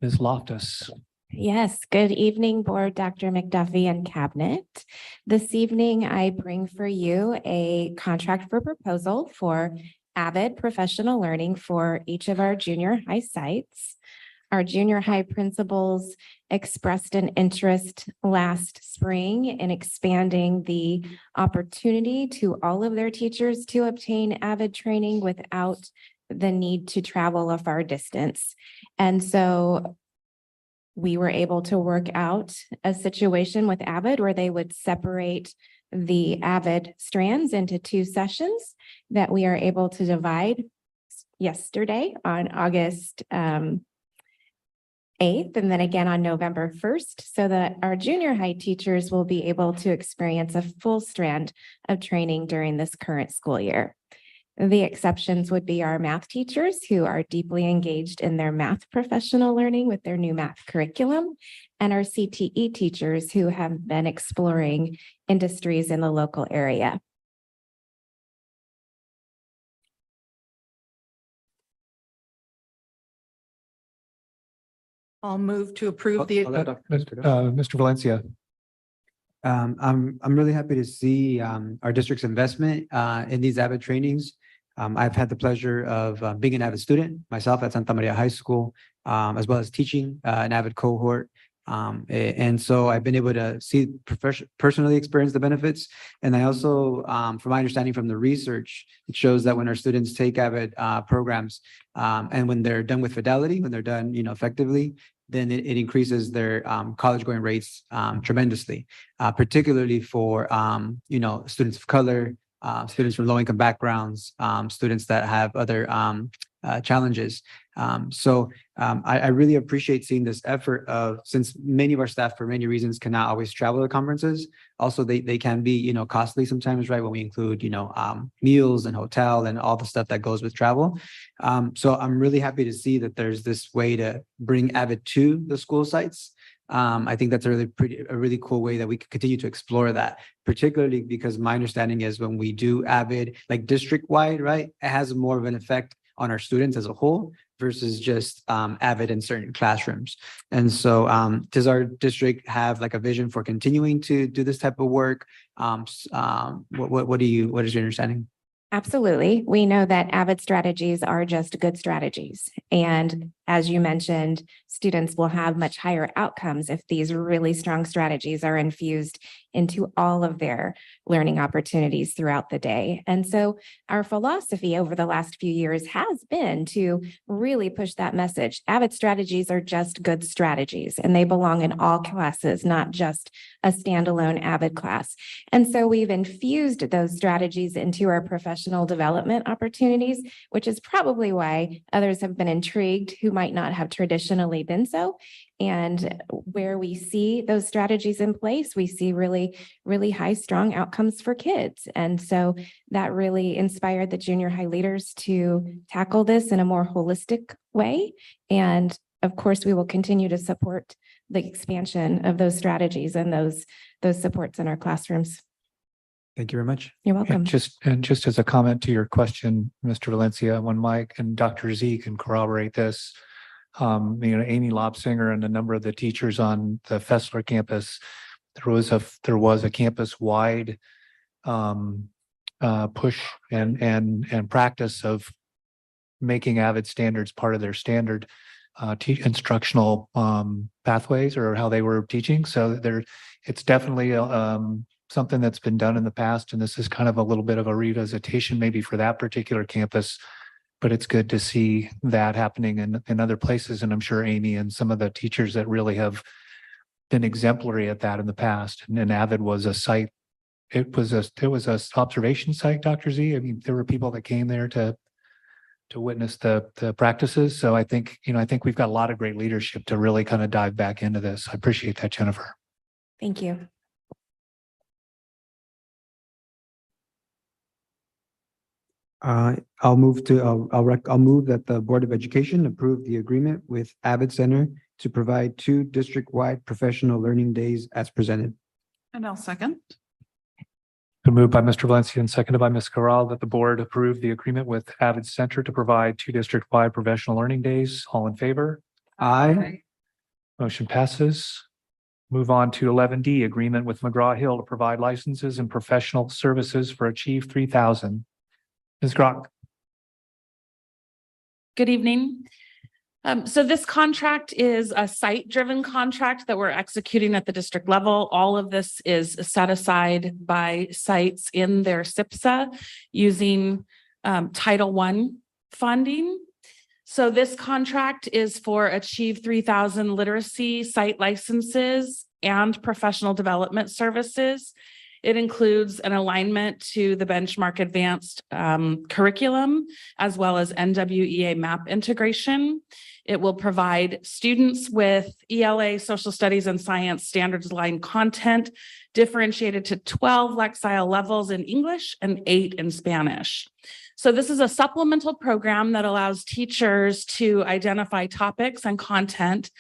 Speaker 1: Ms. Loftus.
Speaker 14: Yes, good evening, Board, Dr. McDuffie and Cabinet. This evening, I bring for you a contract for proposal for Avid Professional Learning for each of our junior high sites. Our junior high principals expressed an interest last spring in expanding the opportunity to all of their teachers to obtain Avid training without the need to travel a far distance. And so we were able to work out a situation with Avid where they would separate the Avid strands into 2 sessions that we are able to divide yesterday on August 8th, and then again on November 1st, so that our junior high teachers will be able to experience a full strand of training during this current school year. The exceptions would be our math teachers who are deeply engaged in their math professional learning with their new math curriculum, and our CTE teachers who have been exploring industries in the local area.
Speaker 5: I'll move to approve the.
Speaker 1: Mr. Valencia.
Speaker 13: I'm really happy to see our district's investment in these Avid trainings. I've had the pleasure of being an Avid student myself at Santa Maria High School, as well as teaching an Avid cohort. And so I've been able to see personally experience the benefits. And I also, from my understanding from the research, it shows that when our students take AVID programs, and when they're done with fidelity, when they're done, effectively, then it increases their college going rates tremendously, particularly for students of color, students from low income backgrounds, students that have other challenges. I really appreciate seeing this effort of, since many of our staff for many reasons cannot always travel to conferences. Also, they can be, costly sometimes, right? When we include, meals and hotel and all the stuff that goes with travel. So I'm really happy to see that there's this way to bring AVID to the school sites. I think that's a really cool way that we could continue to explore that, particularly because my understanding is when we do AVID, like district wide, right, it has more of an effect on our students as a whole versus just AVID in certain classrooms. And so does our district have like a vision for continuing to do this type of work? What is your understanding?
Speaker 14: Absolutely. We know that AVID strategies are just good strategies. And as you mentioned, students will have much higher outcomes if these really strong strategies are infused into all of their learning opportunities throughout the day. And so our philosophy over the last few years has been to really push that message. AVID strategies are just good strategies, and they belong in all classes, not just a standalone AVID class. And so we've infused those strategies into our professional development opportunities, which is probably why others have been intrigued who might not have traditionally been so. And where we see those strategies in place, we see really, really high, strong outcomes for kids. And so that really inspired the junior high leaders to tackle this in a more holistic way. And of course, we will continue to support the expansion of those strategies and those supports in our classrooms.
Speaker 13: Thank you very much.
Speaker 14: You're welcome.
Speaker 1: And just as a comment to your question, Mr. Valencia, when Mike and Dr. Z can corroborate this, Amy Lobsinger and a number of the teachers on the Fessler campus, there was a campus-wide push and practice of making AVID standards part of their standard instructional pathways or how they were teaching. So it's definitely something that's been done in the past, and this is kind of a little bit of a revisitation maybe for that particular campus, but it's good to see that happening in other places. And I'm sure Amy and some of the teachers that really have been exemplary at that in the past. And AVID was a site. It was a observation site, Dr. Z. I mean, there were people that came there to witness the practices. So I think we've got a lot of great leadership to really kind of dive back into this. I appreciate that, Jennifer.
Speaker 14: Thank you.
Speaker 13: I'll move that the Board of Education approve the agreement with AVID Center to provide 2 district-wide professional learning days as presented.
Speaker 9: And I'll second.
Speaker 1: Been moved by Mr. Valencia and seconded by Ms. Corral that the board approve the agreement with AVID Center to provide 2 district-wide professional learning days. All in favor?
Speaker 13: Aye.
Speaker 1: Motion passes. Move on to 11D, agreement with McGraw-Hill to provide licenses and professional services for Achieve 3000. Ms. Grock.
Speaker 15: Good evening. So this contract is a site-driven contract that we're executing at the district level. All of this is set aside by sites in their SIPSA using Title I funding. So this contract is for Achieve 3000 literacy site licenses and professional development services. It includes an alignment to the Benchmark Advanced curriculum, as well as NWEA MAP integration. It will provide students with ELA, social studies, and science standards aligned content differentiated to 12 Lexile levels in English and 8 in Spanish. So this is a supplemental program that allows teachers to identify topics and content,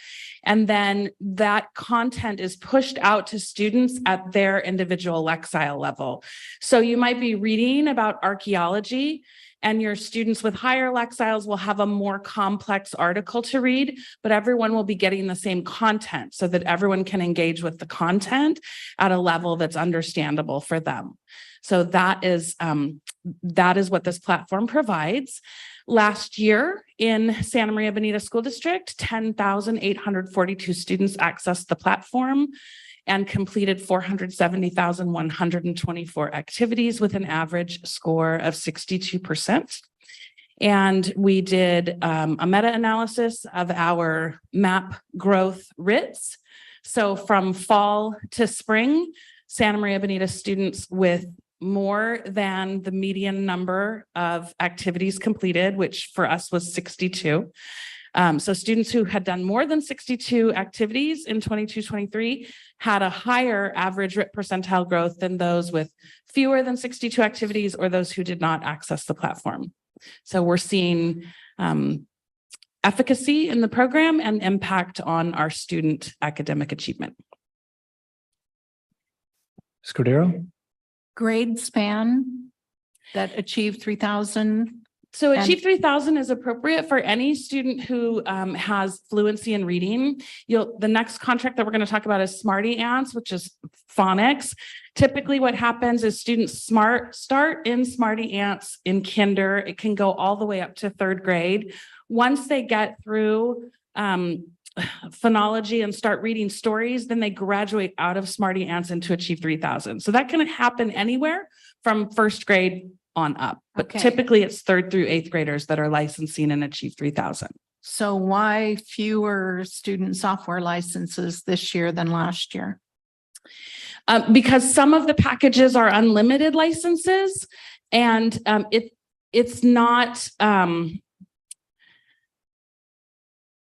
Speaker 15: and then that content is pushed out to students at their individual Lexile level. So you might be reading about archaeology, and your students with higher Lexiles will have a more complex article to read, but everyone will be getting the same content so that everyone can engage with the content at a level that's understandable for them. So that is what this platform provides. Last year in Santa Maria Bonita School District, 10,842 students accessed the platform and completed 470,124 activities with an average score of 62%. And we did a meta-analysis of our MAP growth RITs. So from fall to spring, Santa Maria Bonita students with more than the median number of activities completed, which for us was 62. So students who had done more than 62 activities in 22-23 had a higher average RIT percentile growth than those with fewer than 62 activities or those who did not access the platform. So we're seeing efficacy in the program and impact on our student academic achievement.
Speaker 1: Scudero?
Speaker 16: Grade span that achieved 3,000.
Speaker 15: So Achieve 3000 is appropriate for any student who has fluency in reading. The next contract that we're going to talk about is Smarty Ants, which is phonics. Typically what happens is students start in Smarty Ants in kinder. It can go all the way up to 3rd grade. Once they get through phonology and start reading stories, then they graduate out of Smarty Ants into Achieve 3000. So that can happen anywhere from 1st grade on up, but typically it's 3rd through 8th graders that are licensing in Achieve 3000.
Speaker 16: So why fewer student software licenses this year than last year?
Speaker 15: Because some of the packages are unlimited licenses, and it's not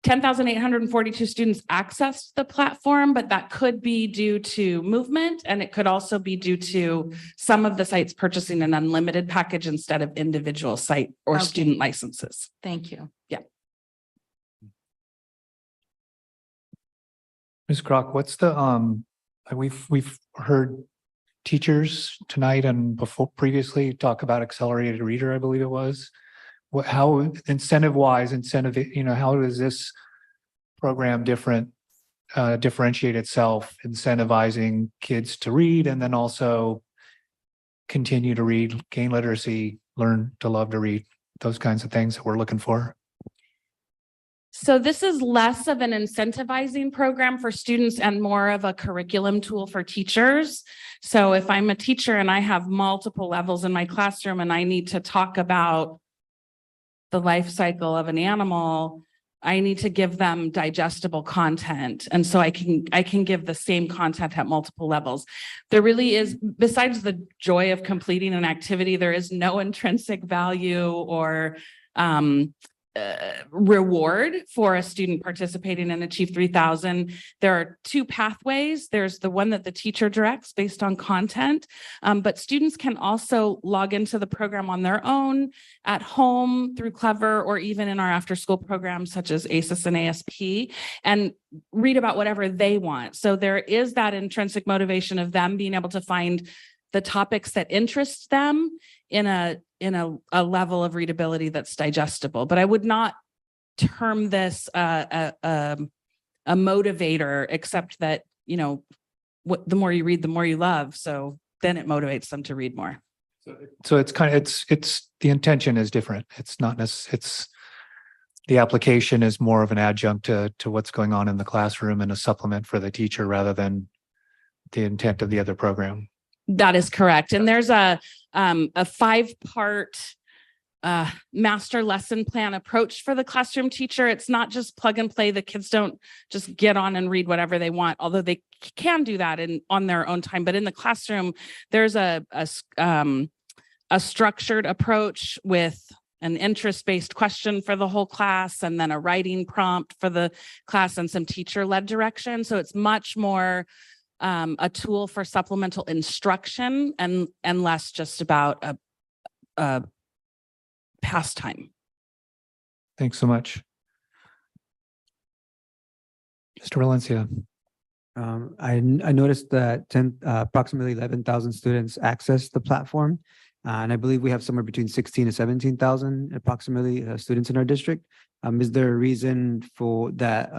Speaker 15: 10,842 students accessed the platform, but that could be due to movement, and it could also be due to some of the sites purchasing an unlimited package instead of individual site or student licenses.
Speaker 16: Thank you.
Speaker 15: Yeah.
Speaker 1: Ms. Kroc, what's the, we've heard teachers tonight and before previously talk about accelerated reader, I believe it was. How incentive-wise, how does this program differentiate itself, incentivizing kids to read and then also continue to read, gain literacy, learn to love to read, those kinds of things that we're looking for?
Speaker 15: So this is less of an incentivizing program for students and more of a curriculum tool for teachers. So if I'm a teacher and I have multiple levels in my classroom and I need to talk about the life cycle of an animal, I need to give them digestible content. And so I can give the same content at multiple levels. There really is, besides the joy of completing an activity, there is no intrinsic value or reward for a student participating in Achieve 3000. There are 2 pathways. There's the one that the teacher directs based on content, but students can also log into the program on their own, at home, through Clever, or even in our after-school programs such as ACES and ASP, and read about whatever they want. So there is that intrinsic motivation of them being able to find the topics that interest them in a level of readability that's digestible. But I would not term this a motivator, except that, the more you read, the more you love. So then it motivates them to read more.
Speaker 1: So it's the intention is different. It's not the application is more of an adjunct to what's going on in the classroom and a supplement for the teacher rather than the intent of the other program.
Speaker 15: That is correct. And there's a 5-part master lesson plan approach for the classroom teacher. It's not just plug and play. The kids don't just get on and read whatever they want, although they can do that on their own time. But in the classroom, there's a structured approach with an interest-based question for the whole class, and then a writing prompt for the class and some teacher-led direction. So it's much more a tool for supplemental instruction and less just about a pastime.
Speaker 1: Thanks so much. Mr. Valencia.
Speaker 13: I noticed that approximately 11,000 students access the platform, And I believe we have somewhere between 16 to 17,000 approximately students in our district. Is there a reason for that?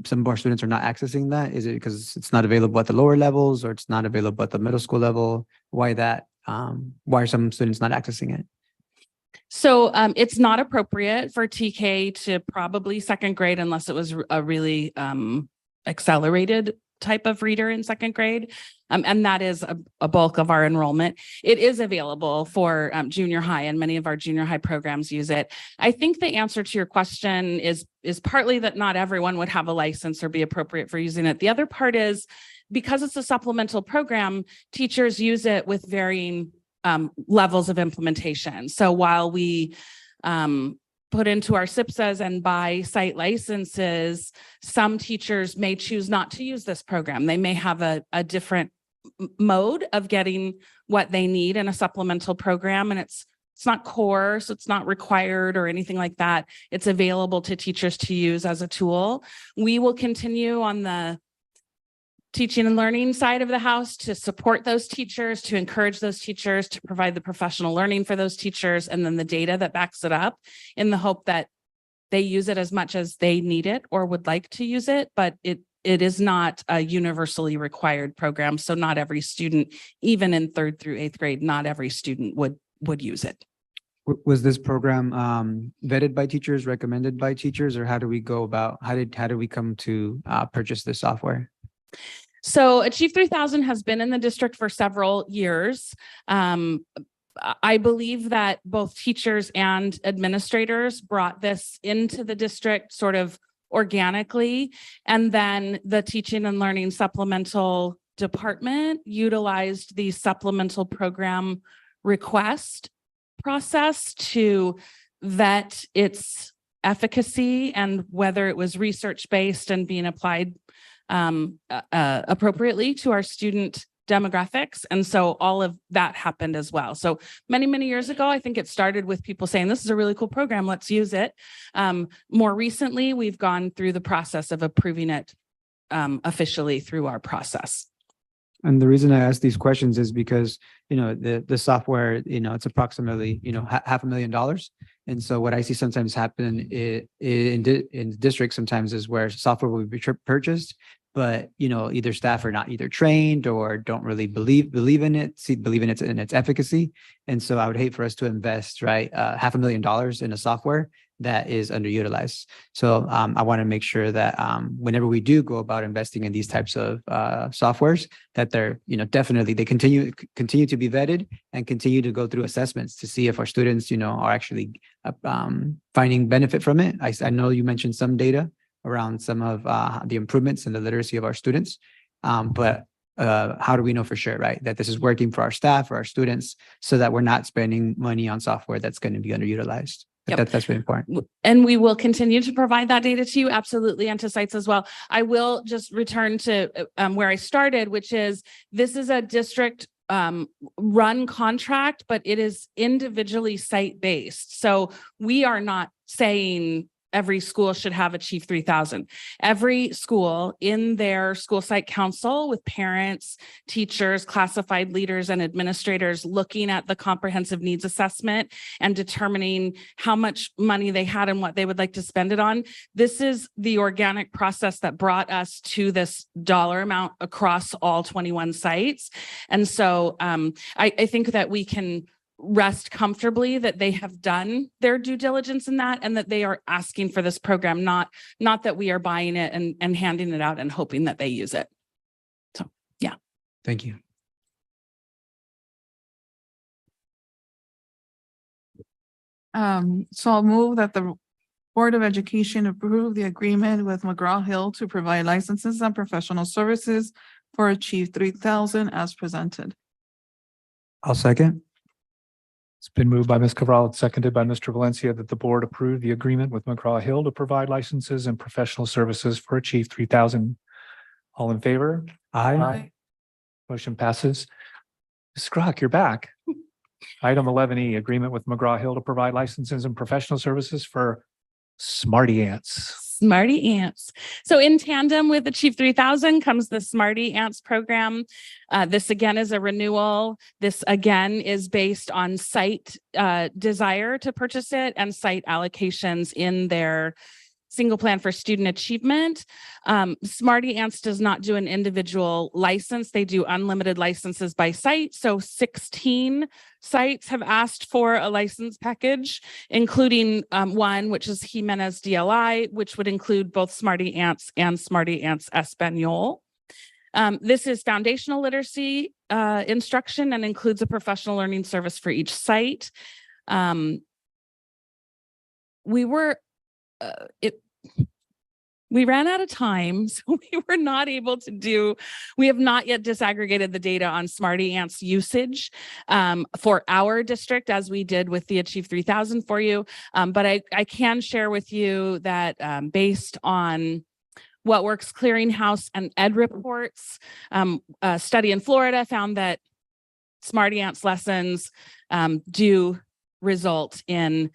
Speaker 13: Some of our students are not accessing that? Is it because it's not available at the lower levels or it's not available at the middle school level? Why that? Why are some students not accessing it?
Speaker 15: So it's not appropriate for TK to probably second grade unless it was a really accelerated type of reader in second grade. And that is a bulk of our enrollment. It is available for junior high, and many of our junior high programs use it. I think the answer to your question is partly that not everyone would have a license or be appropriate for using it. The other part is because it's a supplemental program, teachers use it with varying levels of implementation. So while we put into our SIPSAs and buy site licenses, some teachers may choose not to use this program. They may have a different mode of getting what they need in a supplemental program, and it's not core, so it's not required or anything like that. It's available to teachers to use as a tool. We will continue on the teaching and learning side of the house to support those teachers, to encourage those teachers, to provide the professional learning for those teachers, and then the data that backs it up, in the hope that they use it as much as they need it or would like to use it. But it is not a universally required program. So not every student, even in 3rd through 8th grade, not every student would use it.
Speaker 13: Was this program vetted by teachers, recommended by teachers, or how do we go about, how do we come to purchase this software?
Speaker 15: So Achieve 3000 has been in the district for several years. I believe that both teachers and administrators brought this into the district sort of organically, and then the teaching and learning supplemental department utilized the supplemental program request process to vet its efficacy and whether it was research-based and being applied appropriately to our student demographics. And so all of that happened as well. So many, many years ago, I think it started with people saying, this is a really cool program, let's use it. More recently, we've gone through the process of approving it officially through our process.
Speaker 13: And the reason I ask these questions is because, the software, it's approximately, $500,000. And so what I see sometimes happen in districts sometimes is where software will be purchased, but, either staff are not either trained or don't really believe in it, believe in its efficacy. And so I would hate for us to invest, right, $500,000 in a software that is underutilized. So I want to make sure that whenever we do go about investing in these types of softwares, that they're, definitely they continue to be vetted and continue to go through assessments to see if our students, are actually finding benefit from it. I know you mentioned some data around some of the improvements in the literacy of our students, but how do we know for sure, right, that this is working for our staff or our students, so that we're not spending money on software that's going to be underutilized?
Speaker 15: Yep.
Speaker 13: That's really important.
Speaker 15: And we will continue to provide that data to you, absolutely, and to sites as well. I will just return to where I started, which is this is a district run contract, but it is individually site-based. So we are not saying every school should have Achieve 3000. Every school in their school site council with parents, teachers, classified leaders, and administrators looking at the comprehensive needs assessment and determining how much money they had and what they would like to spend it on. This is the organic process that brought us to this dollar amount across all 21 sites. And so I think that we can rest comfortably that they have done their due diligence in that, and that they are asking for this program, not that we are buying it and handing it out and hoping that they use it. So, yeah.
Speaker 13: Thank you.
Speaker 17: So I'll move that the Board of Education approve the agreement with McGraw-Hill to provide licenses and professional services for Achieve 3000 as presented.
Speaker 13: I'll second.
Speaker 1: It's been moved by Ms. Cabral and seconded by Mr. Valencia that the board approve the agreement with McGraw-Hill to provide licenses and professional services for Achieve 3000. All in favor?
Speaker 13: Aye.
Speaker 1: Motion passes. Ms. Scrock, you're back. Item 11E, agreement with McGraw-Hill to provide licenses and professional services for Smarty Ants.
Speaker 15: Smarty Ants. So in tandem with Achieve 3000 comes the Smarty Ants program. This again is a renewal. This again is based on site desire to purchase it and site allocations in their single plan for student achievement. Smarty Ants does not do an individual license. They do unlimited licenses by site. So 16 sites have asked for a license package, including one, which is Jimenez DLI, which would include both Smarty Ants and Smarty Ants Espanol. This is foundational literacy instruction and includes a professional learning service for each site. We ran out of time, so we were not able to we have not yet disaggregated the data on Smarty Ants usage for our district as we did with the Achieve 3000 for you. But I can share with you that based on What Works Clearinghouse and Ed reports, a study in Florida found that Smarty Ants lessons do result in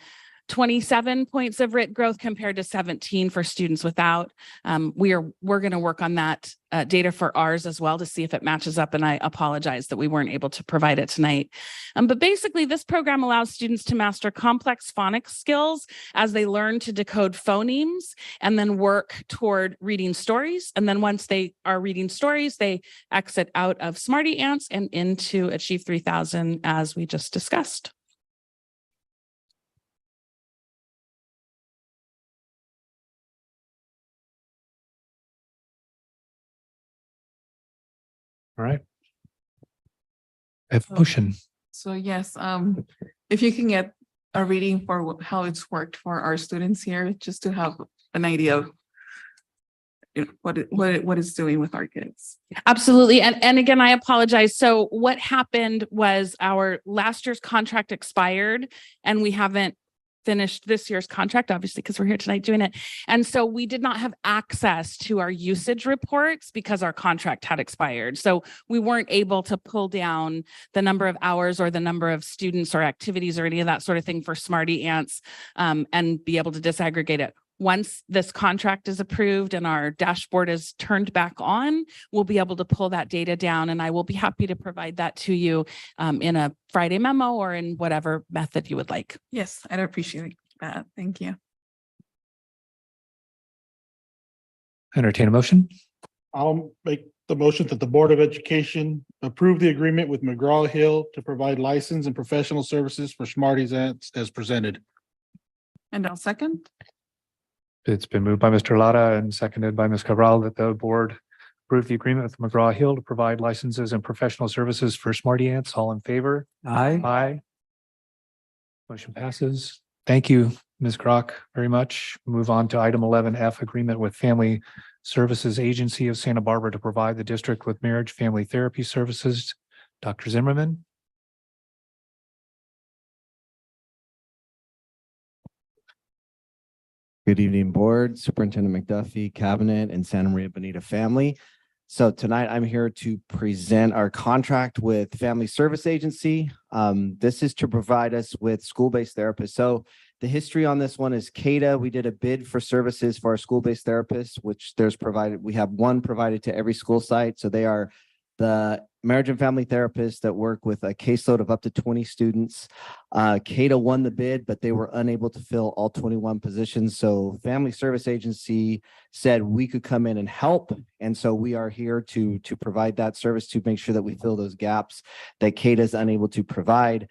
Speaker 15: 27 points of RIT growth compared to 17 for students without. We're going to work on that data for ours as well to see if it matches up. And I apologize that we weren't able to provide it tonight. But basically, this program allows students to master complex phonics skills as they learn to decode phonemes and then work toward reading stories. And then once they are reading stories, they exit out of Smarty Ants and into Achieve 3000 as we just discussed.
Speaker 1: All right. I have a motion.
Speaker 17: So yes, if you can get a reading for how it's worked for our students here, just to have an idea of what it's doing with our kids.
Speaker 15: Absolutely. And again, I apologize. So what happened was our last year's contract expired and we haven't finished this year's contract, obviously, because we're here tonight doing it. And so we did not have access to our usage reports because our contract had expired. So we weren't able to pull down the number of hours or the number of students or activities or any of that sort of thing for Smarty Ants and be able to disaggregate it. Once this contract is approved and our dashboard is turned back on, we'll be able to pull that data down, and I will be happy to provide that to you in a Friday memo or in whatever method you would like.
Speaker 17: Yes, I'd appreciate that. Thank you.
Speaker 1: Entertain a motion.
Speaker 12: I'll make the motion that the Board of Education approve the agreement with McGraw-Hill to provide license and professional services for Smarty Ants as presented.
Speaker 17: And I'll second.
Speaker 1: It's been moved by Mr. Lara and seconded by Ms. Cabral that the board approve the agreement with McGraw-Hill to provide licenses and professional services for Smarty Ants. All in favor?
Speaker 13: Aye.
Speaker 1: Aye. Motion passes. Thank you, Ms. Crock, very much. Move on to item 11F, agreement with Family Services Agency of Santa Barbara to provide the district with marriage family therapy services. Dr. Zimmerman.
Speaker 18: Good evening, Board, Superintendent McDuffie, Cabinet, and Santa Maria Bonita family. So tonight I'm here to present our contract with Family Service Agency. This is to provide us with school-based therapists. So the history on this one is CADA. We did a bid for services for our school-based therapists, which we have one provided to every school site. So they are the marriage and family therapists that work with a caseload of up to 20 students. CADA won the bid, but they were unable to fill all 21 positions. So Family Service Agency said we could come in and help. And so we are here to provide that service to make sure that we fill those gaps that CADA is unable to provide.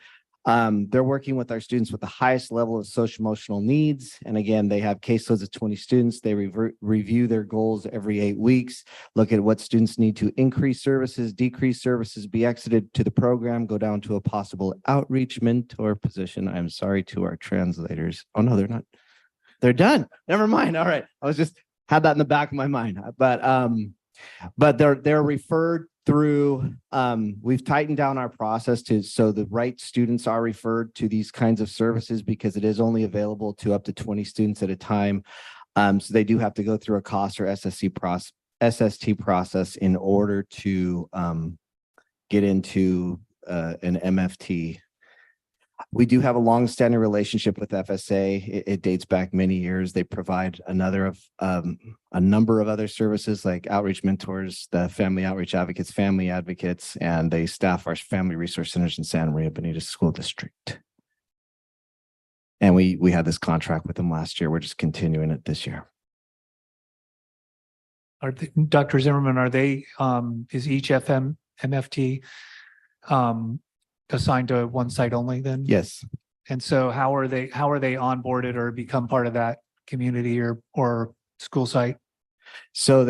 Speaker 18: They're working with our students with the highest level of social emotional needs. And again, they have caseloads of 20 students. They review their goals every 8 weeks, look at what students need to increase services, decrease services, be exited to the program, go down to a possible outreach mentor position. I'm sorry to our translators. Oh, no, they're not. They're done. Never mind. All right. I was just had that in the back of my mind, but they're referred through. We've tightened down our process so the right students are referred to these kinds of services because it is only available to up to 20 students at a time. So they do have to go through a COS or SST process in order to get into an MFT. We do have a long-standing relationship with FSA. It dates back many years. They provide a number of other services like outreach mentors, the family outreach advocates, family advocates, and they staff our family resource centers in Santa Maria Bonita School District. And we had this contract with them last year. We're just continuing it this year.
Speaker 1: Dr. Zimmerman, are they, is each MFT assigned to one site only then?
Speaker 18: Yes.
Speaker 1: And so how are they onboarded or become part of that community or school site?
Speaker 18: So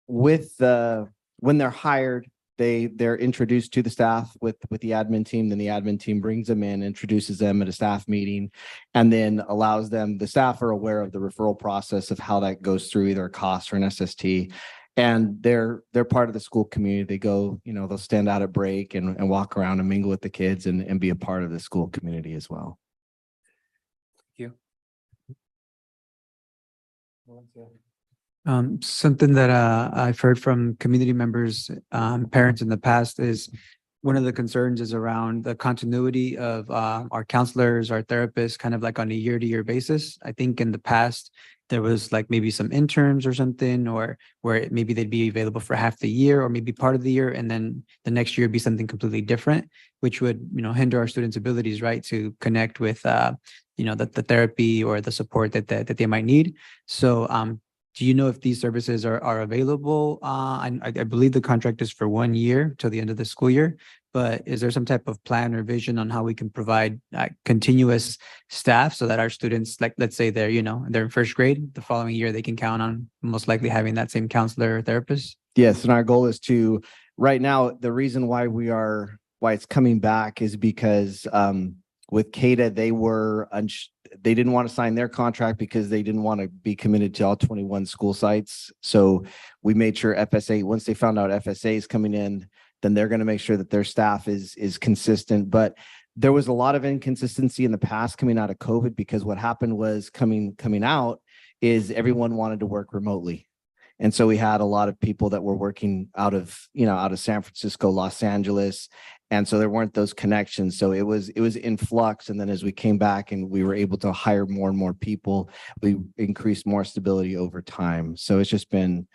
Speaker 18: when they're hired, they're introduced to the staff with the admin team. Then the admin team brings them in, introduces them at a staff meeting, and then allows them, the staff are aware of the referral process of how that goes through either a COS or an SST. And they're part of the school community. They go, they'll stand out at break and walk around and mingle with the kids and be a part of the school community as well.
Speaker 1: Thank
Speaker 13: you. Something that I've heard from community members, parents in the past is one of the concerns is around the continuity of our counselors, our therapists, kind of like on a year-to-year basis. I think in the past, there was like maybe some interns or something, or where maybe they'd be available for half the year or maybe part of the year, and then the next year be something completely different, which would, hinder our students' abilities, right, to connect with, the therapy or the support that they might need. So, do you know if these services are available? I believe the contract is for 1 year till the end of the school year, but is there some type of plan or vision on how we can provide continuous staff so that our students, like, let's say they're in first grade, the following year they can count on most likely having that same counselor or therapist? Yes, and our goal is to, right now, the reason why it's coming back is because with CADA, they didn't want to sign their contract because they didn't want to be committed to all 21 school sites. So we made sure FSA, once they found out FSA is coming in, then they're going to make sure that their staff is consistent. But there was a lot of inconsistency in the past coming out of COVID, because what happened was coming out is everyone wanted to work remotely. And so we had a lot of people that were working out of San Francisco, Los Angeles. And so there weren't those connections. So it was in flux. And then as we came back and we were able to hire more and more people, we increased more stability over time. So it's just been,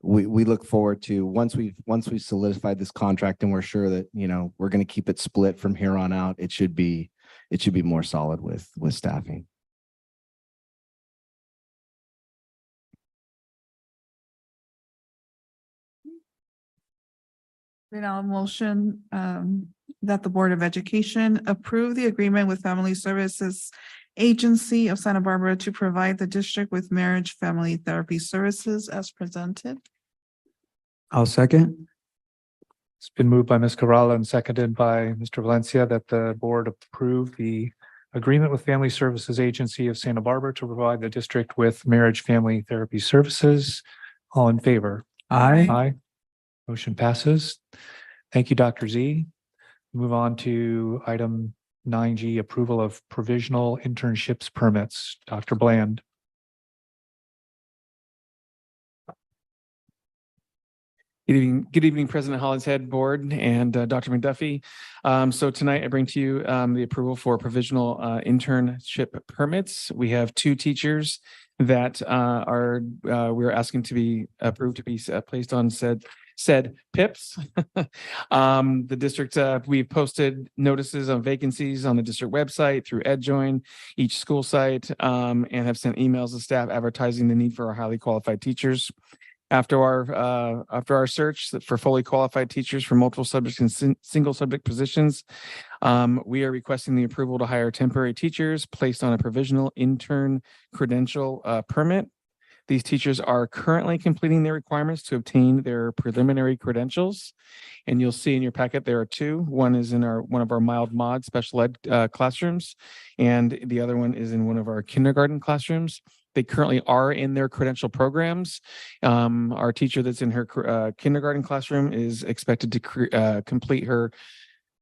Speaker 13: we look forward to once we've solidified this contract and we're sure that, we're going to keep it split from here on out, it should be more solid with staffing.
Speaker 17: We now motion that the Board of Education approve the agreement with Family Services Agency of Santa Barbara to provide the district with marriage family therapy services as presented.
Speaker 13: I'll second.
Speaker 1: It's been moved by Ms. Corrala and seconded by Mr. Valencia that the board approve the agreement with Family Services Agency of Santa Barbara to provide the district with marriage family therapy services. All in favor?
Speaker 13: Aye.
Speaker 1: Aye. Motion passes. Thank you, Dr. Z. Move on to item 9G, approval of provisional internships permits. Dr. Bland.
Speaker 19: Good evening, President Hollingshead, Board, and Dr. McDuffie. So tonight I bring to you the approval for provisional internship permits. We have 2 teachers that we're asking to be approved to be placed on said PIPs. The district, we've posted notices on vacancies on the district website through EdJoin, each school site, and have sent emails to staff advertising the need for our highly qualified teachers. After our search for fully qualified teachers for multiple subjects and single subject positions, we are requesting the approval to hire temporary teachers placed on a provisional intern credential permit. These teachers are currently completing their requirements to obtain their preliminary credentials. And you'll see in your packet, there are 2. One is in one of our mild mod special ed classrooms, and the other one is in one of our kindergarten classrooms. They currently are in their credential programs. Our teacher that's in her kindergarten classroom is expected to complete her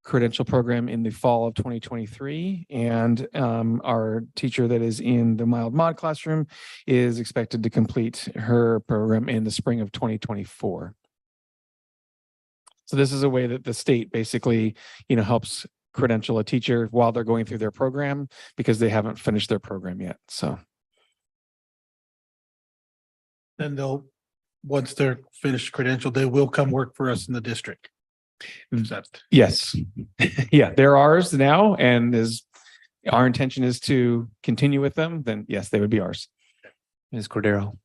Speaker 19: credential program in the fall of 2023. And our teacher that is in the mild mod classroom is expected to complete her program in the spring of 2024. So this is a way that the state basically, helps credential a teacher while they're going through their program because they haven't finished their program yet. So
Speaker 12: Then once they're finished credential, they will come work for us in the district. Is that?
Speaker 19: yes, yeah, they're ours now, and our intention is to continue with them. Then yes, they would be ours. Ms. Cordero.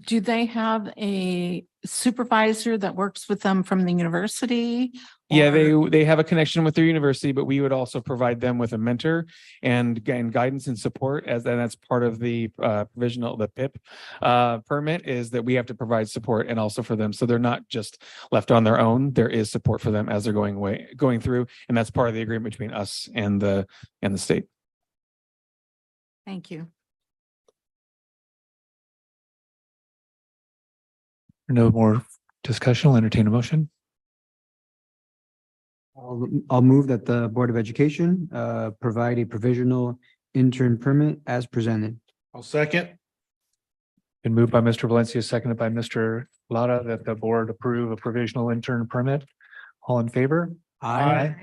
Speaker 16: Do they have a supervisor that works with them from the university?
Speaker 19: Yeah,
Speaker 16: or-
Speaker 19: they have a connection with their university, but we would also provide them with a mentor and guidance and support and that's part of the the PIP permit is that we have to provide support and also for them. So they're not just left on their own. There is support for them as they're going through, and that's part of the agreement between us and the state.
Speaker 16: Thank you.
Speaker 1: No more discussion. I'll entertain a motion.
Speaker 13: I'll move that the Board of Education provide a provisional intern permit as presented.
Speaker 12: I'll second.
Speaker 1: Been moved by Mr. Valencia, seconded by Mr. Lara, that the board approve a provisional intern permit. All in favor?
Speaker 12: Aye.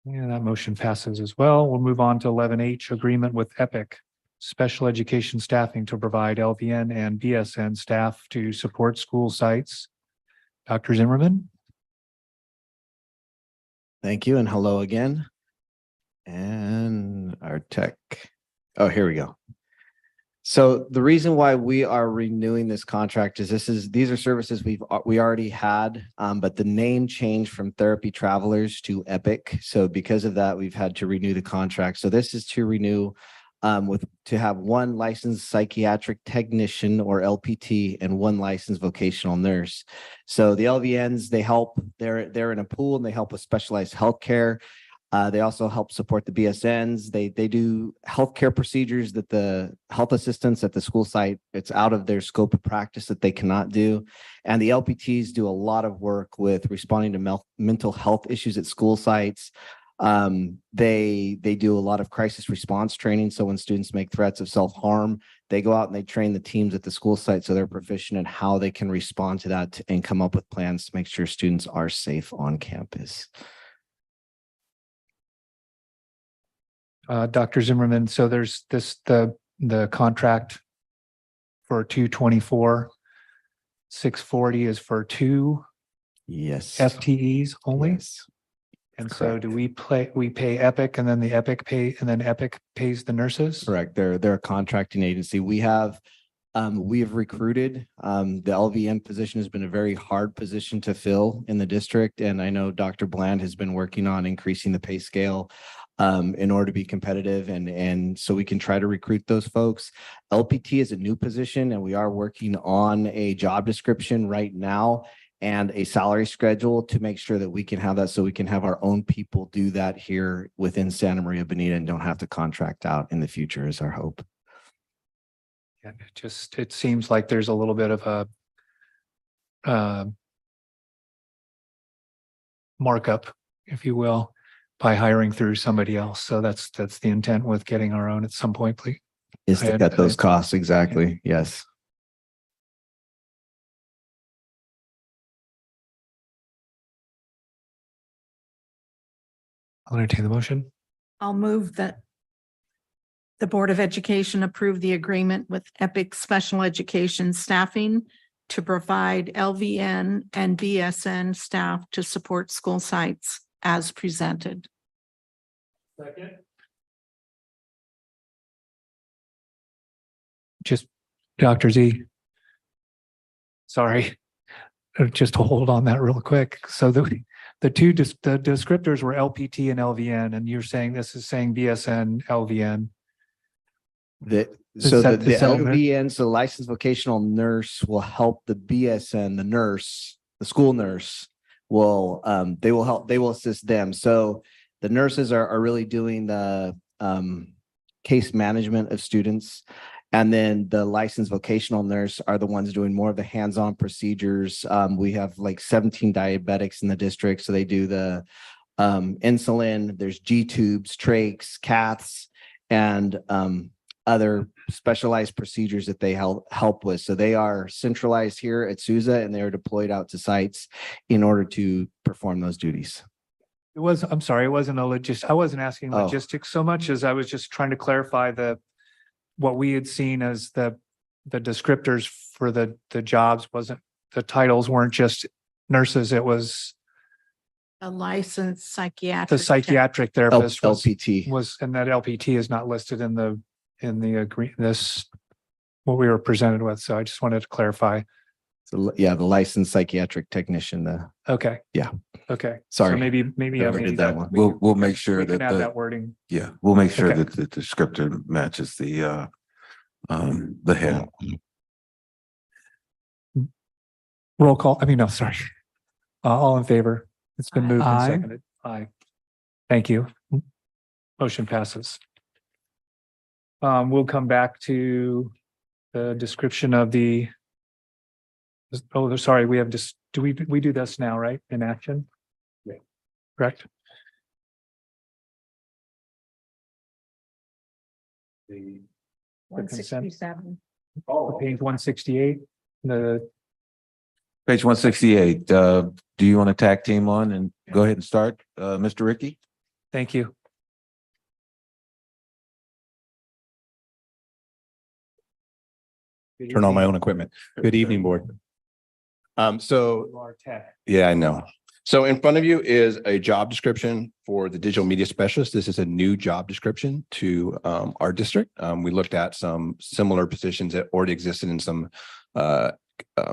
Speaker 1: And that motion passes as well. We'll move on to 11H, agreement with Epic Special Education Staffing to provide LVN and BSN staff to support school sites. Dr. Zimmerman?
Speaker 18: Thank you and hello again. And our tech. Oh, here we go. So the reason why we are renewing this contract is these are services we already had, but the name changed from Therapy Travelers to Epic. So because of that, we've had to renew the contract. So this is to renew to have one licensed psychiatric technician or LPT and one licensed vocational nurse. So the LVNs, they're in a pool and they help with specialized healthcare. They also help support the BSNs. They do healthcare procedures that the health assistants at the school site, it's out of their scope of practice that they cannot do. And the LPTs do a lot of work with responding to mental health issues at school sites. They do a lot of crisis response training. So when students make threats of self-harm, they go out and they train the teams at the school site so they're proficient in how they can respond to that and come up with plans to make sure students are safe on campus.
Speaker 1: Dr. Zimmerman, so there's the contract for 224, 640 is for 2
Speaker 18: Yes.
Speaker 1: FTEs only?
Speaker 18: Yes.
Speaker 1: And so do we pay Epic and then the Epic Epic pays the nurses?
Speaker 18: Correct. They're a contracting agency. We have recruited. The LVN position has been a very hard position to fill in the district. And I know Dr. Bland has been working on increasing the pay scale in order to be competitive. And so we can try to recruit those folks. LPT is a new position and we are working on a job description right now and a salary schedule to make sure that we can have that so we can have our own people do that here within Santa Maria Bonita and don't have to contract out in the future is our hope.
Speaker 1: Yeah, it seems like there's a little bit of a markup, if you will, by hiring through somebody else. So that's the intent with getting our own at some point, please.
Speaker 18: Is to cut those costs. Exactly. Yes.
Speaker 1: I'll entertain the motion.
Speaker 16: I'll move that the Board of Education approve the agreement with Epic Special Education Staffing to provide LVN and BSN staff to support school sites as presented.
Speaker 12: Second.
Speaker 1: Just Dr. Z. Sorry, just to hold on that real quick. So the descriptors were LPT and LVN, and you're saying this is saying BSN, LVN.
Speaker 18: The LVN, so licensed vocational nurse will help the BSN, the nurse, the school nurse will, they will assist them. So the nurses are really doing the case management of students. And then the licensed vocational nurse are the ones doing more of the hands-on procedures. We have like 17 diabetics in the district. So they do the insulin, there's G tubes, trachs, caths, and other specialized procedures that they help with. So they are centralized here at Sousa and they are deployed out to sites in order to perform those duties.
Speaker 1: I'm sorry, it wasn't I wasn't asking
Speaker 18: Oh.
Speaker 1: logistics so much as I was just trying to clarify what we had seen as the descriptors for the jobs the titles weren't just nurses, it was
Speaker 16: A licensed psychiatric.
Speaker 1: the psychiatric therapist
Speaker 18: LPT.
Speaker 1: and that LPT is not listed in the what we were presented with. So I just wanted to clarify.
Speaker 18: So yeah, the licensed psychiatric technician,
Speaker 1: Okay.
Speaker 18: Yeah. Sorry.
Speaker 1: So maybe
Speaker 18: Never did that one.
Speaker 2: We'll make sure
Speaker 1: we can
Speaker 2: that
Speaker 1: add
Speaker 2: the,
Speaker 1: that wording.
Speaker 2: yeah, we'll make sure
Speaker 1: Okay.
Speaker 2: that the descriptor matches the head.
Speaker 1: Roll call. No, sorry. All in favor? It's been moved and
Speaker 13: Aye.
Speaker 1: seconded. Aye. Thank you. Motion passes. We'll come back to the description of sorry, we have just, do we do this now, right? In action? Yeah. Correct? The consent.
Speaker 16: 167.
Speaker 1: Page 168,
Speaker 2: Page 168, do you want to tag team on and go ahead and start, Mr. Ricky?
Speaker 1: thank you.
Speaker 20: Turn on my own equipment. Good evening, board. So,
Speaker 1: You are tech.
Speaker 20: yeah, I know. So in front of you is a job description for the digital media specialist. This is a new job description to our district. We looked at some similar positions that already existed in some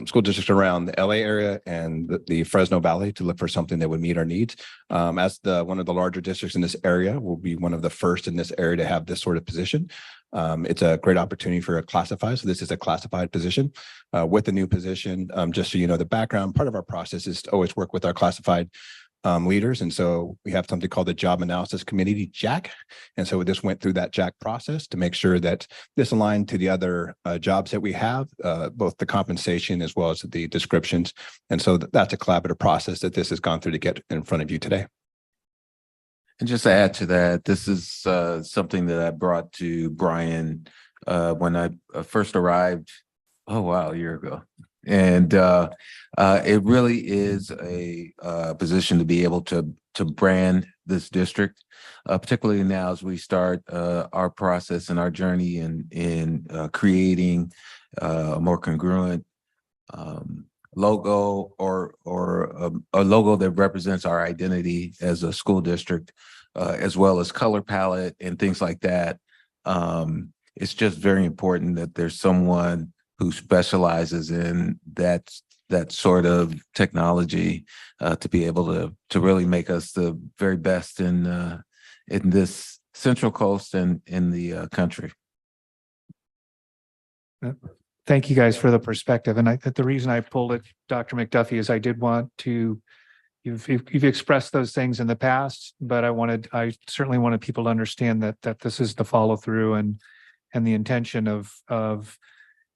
Speaker 20: school districts around the LA area and the Fresno Valley to look for something that would meet our needs. As one of the larger districts in this area, will be one of the first in this area to have this sort of position. It's a great opportunity for a classified. So this is a classified position. With the new position, just so you know, the background part of our process is to always work with our classified leaders. And so we have something called the Job Analysis Committee, JAC. And so this went through that JAC process to make sure that this aligned to the other jobs that we have, both the compensation as well as the descriptions. And so that's a collaborative process that this has gone through to get in front of you today.
Speaker 2: And just to add to that, this is something that I brought to Brian when I first arrived. Oh, wow, a year ago. And it really is a position to be able to brand this district, particularly now as we start our process and our journey in creating a more congruent logo or a logo that represents our identity as a school district, as well as color palette and things like that. It's just very important that there's someone who specializes in that sort of technology to be able to really make us the very best in this Central Coast and in the country.
Speaker 1: Thank you guys for the perspective. And the reason I pulled it, Dr. McDuffie, is I did want to, you've expressed those things in the past, but I certainly wanted people to understand that this is the follow through and the intention of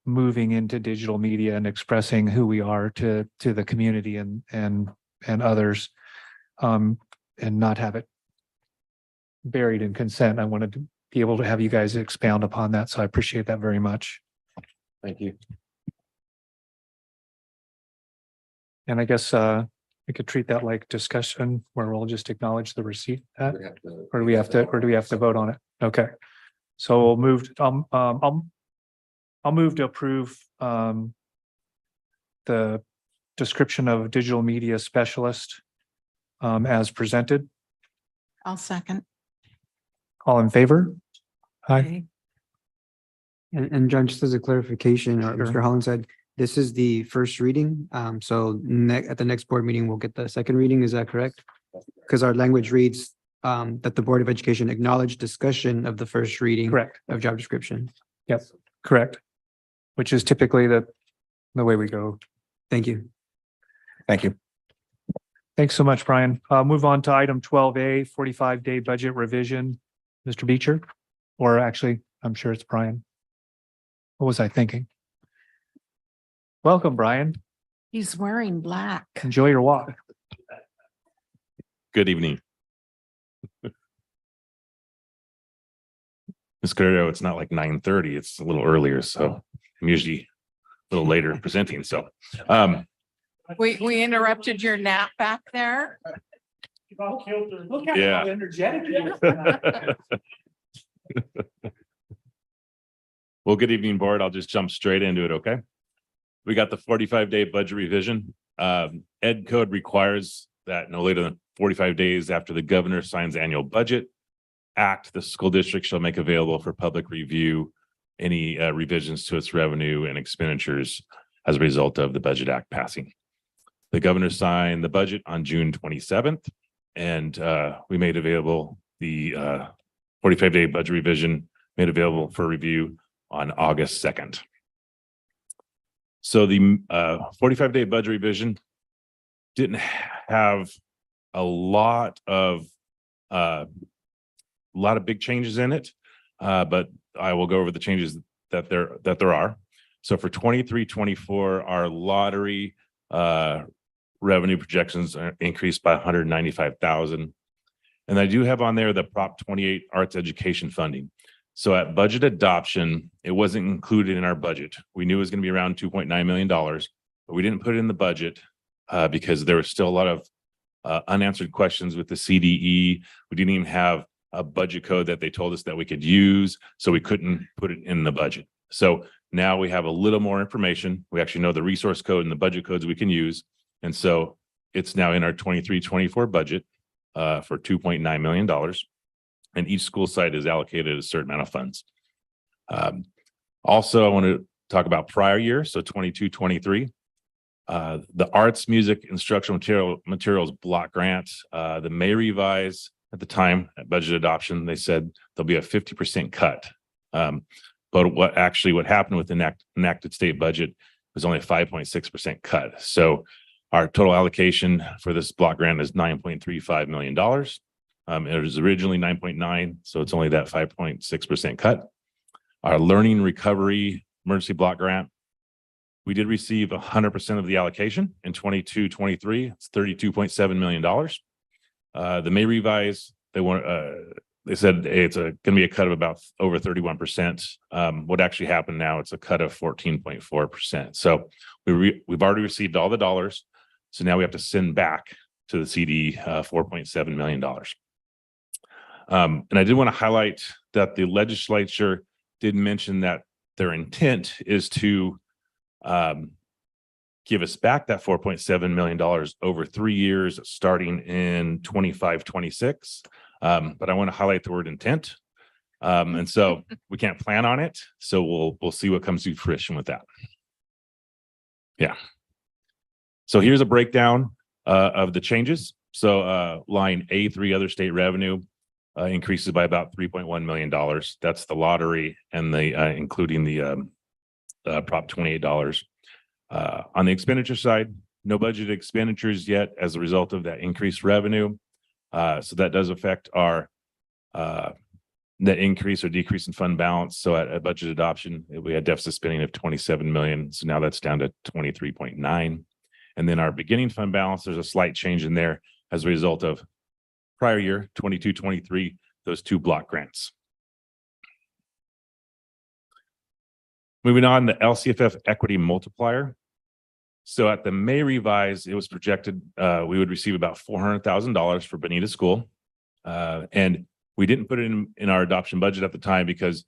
Speaker 1: moving into digital media and expressing who we are to the community and others, and not have it buried in consent. I wanted to be able to have you guys expound upon that. So I appreciate that very much.
Speaker 20: Thank you.
Speaker 1: And I guess we could treat that like discussion where we'll just acknowledge the receipt of that, or do we have to vote on it? Okay. So we'll move, I'll move to approve the description of digital media specialist as presented.
Speaker 16: I'll second.
Speaker 1: All in favor? Aye.
Speaker 13: And John, just as a clarification, or
Speaker 1: Sure.
Speaker 13: Mr. Holland said, this is the first reading. So at the next board meeting, we'll get the second reading. Is that correct? Because our language reads that the Board of Education acknowledged discussion of the first reading
Speaker 1: Correct.
Speaker 13: of job description.
Speaker 1: Yep, correct. Which is typically the way we go.
Speaker 13: Thank you.
Speaker 20: Thank you.
Speaker 1: Thanks so much, Brian. Move on to item 12A, 45-day budget revision. Mr. Beecher, or actually, I'm sure it's Brian. What was I thinking? Welcome, Brian.
Speaker 16: He's wearing black.
Speaker 1: Enjoy your walk.
Speaker 21: Good evening. Ms. Guerrero, it's not like 9:30, it's a little earlier, so I'm usually a little later presenting, so.
Speaker 16: We interrupted your nap back there.
Speaker 21: Look at how
Speaker 3: energetic
Speaker 21: Well, good evening, board. I'll just jump straight into it, okay? We got the 45-day budget revision. Ed code requires that no later than 45 days after the governor signs annual budget act, the school district shall make available for public review any revisions to its revenue and expenditures as a result of the Budget Act passing. The governor signed the budget on June 27th, and we made available the 45-day budget revision made available for review on August 2nd. So the 45-day budget revision didn't have a lot of big changes in it, but I will go over the changes that there are. So for 23-24, our lottery revenue projections are increased by 195,000. And I do have on there the Prop 28 arts education funding. So at budget adoption, it wasn't included in our budget. We knew it was going to be around $2.9 million, but we didn't put it in the budget because there was still a lot of unanswered questions with the CDE. We didn't even have a budget code that they told us that we could use, so we couldn't put it in the budget. So now we have a little more information. We actually know the resource code and the budget codes we can use. And so it's now in our 23-24 budget for $2.9 million. And each school site is allocated a certain amount of funds. Also, I want to talk about prior year, so 22-23. The arts, music, instructional materials block grant, the May revise at the time at budget adoption, they said there'll be a 50% cut. But what happened with the enacted state budget was only a 5.6% cut. So our total allocation for this block grant is $9.35 million. It was originally 9.9, so it's only that 5.6% cut. Our learning recovery emergency block grant, we did receive 100% of the allocation in 22-23. It's $32.7 million. The May revise, they said it's going to be a cut of about over 31%. What actually happened now, it's a cut of 14.4%. So we've already received all the dollars. So now we have to send back to the CD $4.7 million. And I did want to highlight that the legislature did mention that their intent is to give us back that $4.7 million over 3 years, starting in 25-26. But I want to highlight the word intent. And so we can't plan on it. So we'll see what comes to fruition with that. Yeah. So here's a breakdown of the changes. So line A3, other state revenue, increases by about $3.1 million. That's the lottery and the including the Prop 28 dollars. On the expenditure side, no budget expenditures yet as a result of that increased revenue. So that does affect our net increase or decrease in fund balance. So at budget adoption, we had deficit spending of 27 million. So now that's down to 23.9. And then our beginning fund balance, there's a slight change in there as a result of prior year, 22-23, those two block grants. Moving on, the LCFF equity multiplier. So at the May revise, it was projected we would receive about $400,000 for Bonita School. And we didn't put it in our adoption budget at the time because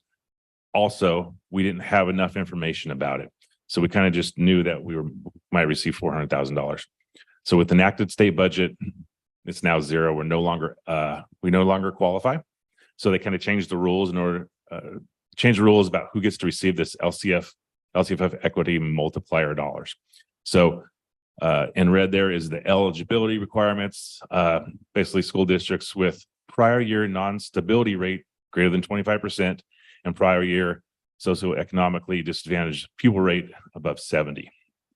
Speaker 21: also we didn't have enough information about it. So we kind of just knew that we might receive $400,000. So with enacted state budget, it's now zero. We no longer qualify. So they kind of changed the rules in order change the rules about who gets to receive this LCFF equity multiplier dollars. So in red there is the eligibility requirements. Basically school districts with prior year non-stability rate greater than 25% and prior year socioeconomically disadvantaged pupil rate above 70.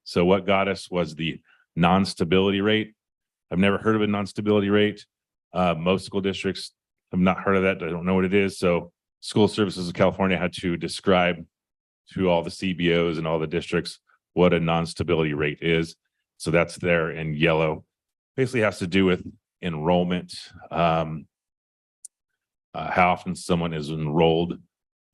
Speaker 21: So what got us was the non-stability rate. I've never heard of a non-stability rate. Most school districts have not heard of that. I don't know what it is. So School Services of California had to describe to all the CBOs and all the districts what a non-stability rate is. So that's there in yellow. Basically has to do with enrollment, how often someone is enrolled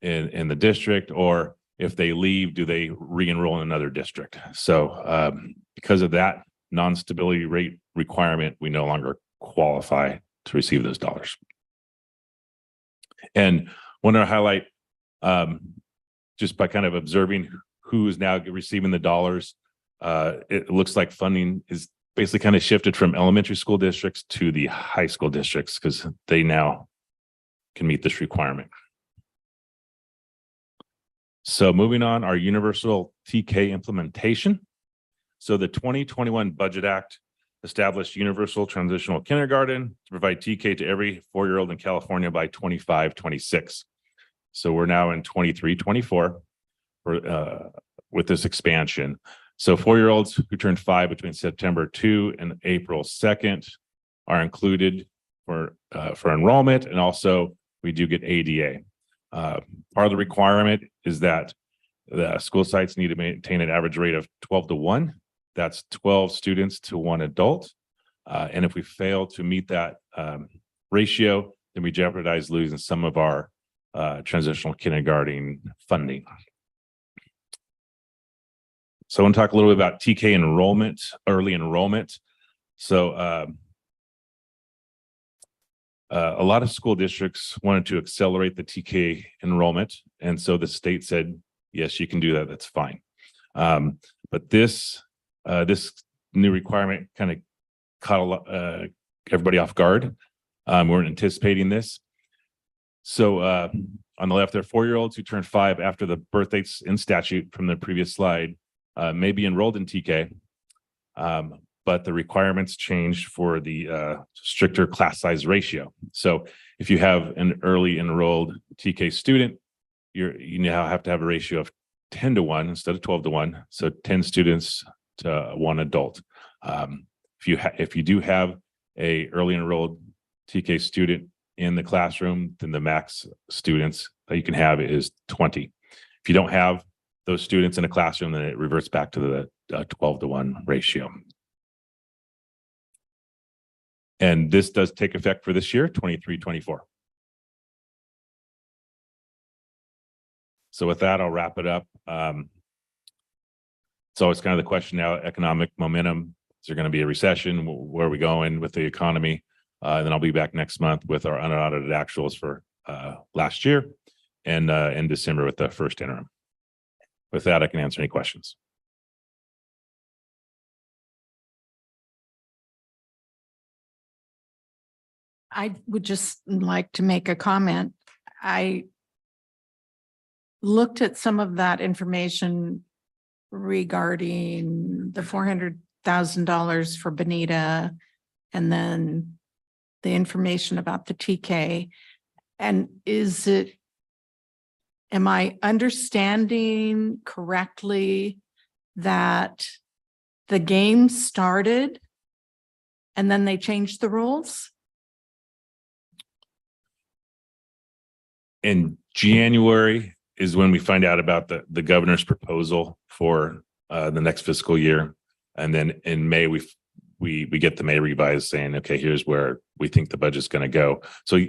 Speaker 21: in the district, or if they leave, do they re-enroll in another district? So because of that non-stability rate requirement, we no longer qualify to receive those dollars. And want to highlight, just by kind of observing who is now receiving the dollars, it looks like funding is basically kind of shifted from elementary school districts to the high school districts because they now can meet this requirement. So moving on, our universal TK implementation. So the 2021 Budget Act established universal transitional kindergarten to provide TK to every 4-year-old in California by 25-26. So we're now in 23-24 with this expansion. So 4-year-olds who turned 5 between September 2 and April 2nd are included for enrollment, and also we do get ADA. Part of the requirement is that the school sites need to maintain an average rate of 12-1. That's 12 students to 1 adult. And if we fail to meet that ratio, then we jeopardize losing some of our transitional kindergarten funding. So I want to talk a little bit about TK enrollment, early enrollment. So a lot of school districts wanted to accelerate the TK enrollment. And so the state said, yes, you can do that. That's fine. But this new requirement kind of caught everybody off guard. We weren't anticipating this. So on the left, there are 4-year-olds who turned 5 after the birth dates in statute from the previous slide may be enrolled in TK. But the requirements changed for the stricter class size ratio. So if you have an early enrolled TK student, you now have to have a ratio of 10-1 instead of 12-1. So 10 students to 1 adult. If you do have a early enrolled TK student in the classroom, then the max students that you can have is 20. If you don't have those students in a classroom, then it reverts back to the 12-1 ratio. And this does take effect for this year, 23-24. So with that, I'll wrap it up. It's always kind of the question now, economic momentum. Is there going to be a recession? Where are we going with the economy? And then I'll be back next month with our unaudited actuals for last year, and in December with the first interim. With that, I can answer any questions.
Speaker 16: I would just like to make a comment. I looked at some of that information regarding the $400,000 for Bonita, and then the information about the TK. And am I understanding correctly that the game started and then they changed the rules?
Speaker 21: In January is when we find out about the governor's proposal for the next fiscal year. And then in May, we get the May revise saying, okay, here's where we think the budget's going to go. So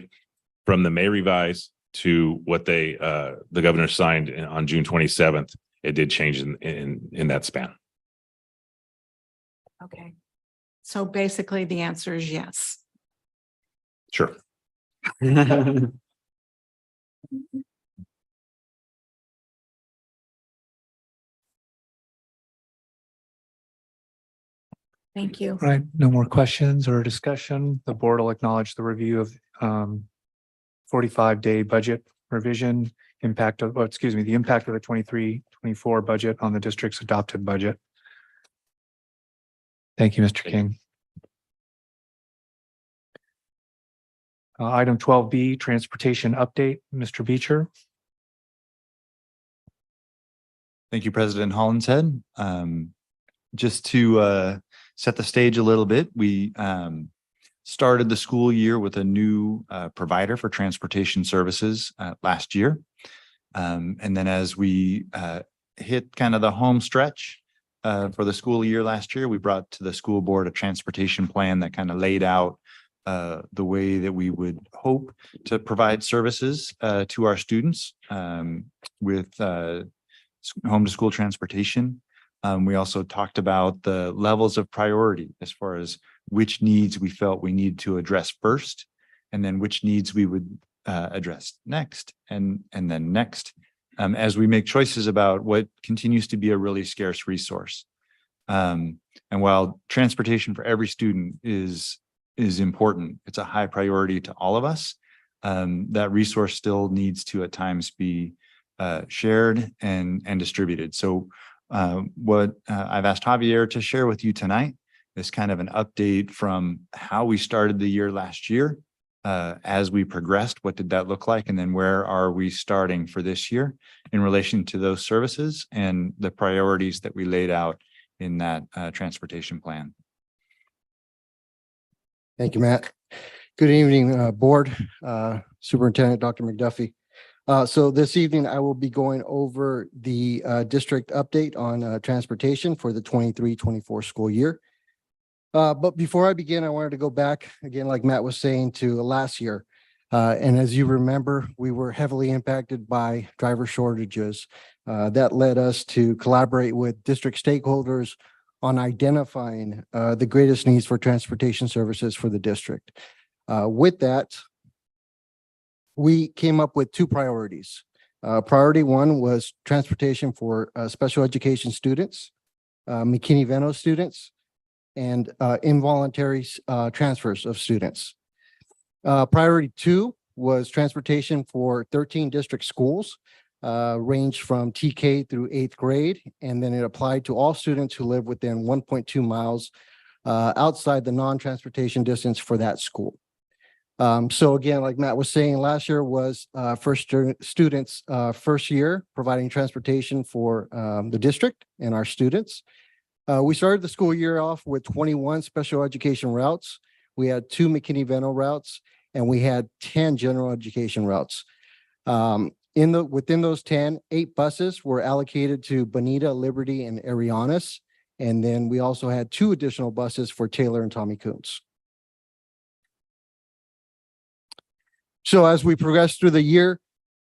Speaker 21: from the May revise to what the governor signed on June 27th, it did change in that span.
Speaker 16: Okay. So basically the answer is yes.
Speaker 21: Sure.
Speaker 16: Thank you.
Speaker 1: All right, no more questions or discussion. The board will acknowledge the review of 45-day budget revision impact of, the impact of the 23-24 budget on the district's adopted budget. Thank you, Mr. King. Item 12B, transportation update, Mr. Beecher.
Speaker 11: Thank you, President Hollinshead. Just to set the stage a little bit, we started the school year with a new provider for transportation services last year. And then as we hit kind of the home stretch for the school year last year, we brought to the school board a transportation plan that kind of laid out the way that we would hope to provide services to our students with home to school transportation. We also talked about the levels of priority as far as which needs we felt we needed to address first, and then which needs we would address next, and then next, as we make choices about what continues to be a really scarce resource. And while transportation for every student is important, it's a high priority to all of us. That resource still needs to at times be shared and distributed. So what I've asked Javier to share with you tonight is kind of an update from how we started the year last year. As we progressed, what did that look like? And then where are we starting for this year in relation to those services and the priorities that we laid out in that transportation plan?
Speaker 4: Thank you, Matt. Good evening, Board, Superintendent Dr. McDuffie. So this evening, I will be going over the district update on transportation for the 23-24 school year. But before I begin, I wanted to go back again, like Matt was saying, to last year. And as you remember, we were heavily impacted by driver shortages. That led us to collaborate with district stakeholders on identifying the greatest needs for transportation services for the district. With that, we came up with two priorities. Priority one was transportation for special education students, McKinney-Veno students, and involuntary transfers of students. Priority two was transportation for 13 district schools, ranged from TK through 8th grade, and then it applied to all students who live within 1.2 miles outside the non-transportation distance for that school. So again, like Matt was saying, last year was students' first year providing transportation for the district and our students. We started the school year off with 21 special education routes. We had 2 McKinney-Veno routes, and we had 10 general education routes. Within those 10, 8 buses were allocated to Bonita, Liberty, and Arianes. And then we also had 2 additional buses for Taylor and Tommy Kuntz. So as we progressed through the year,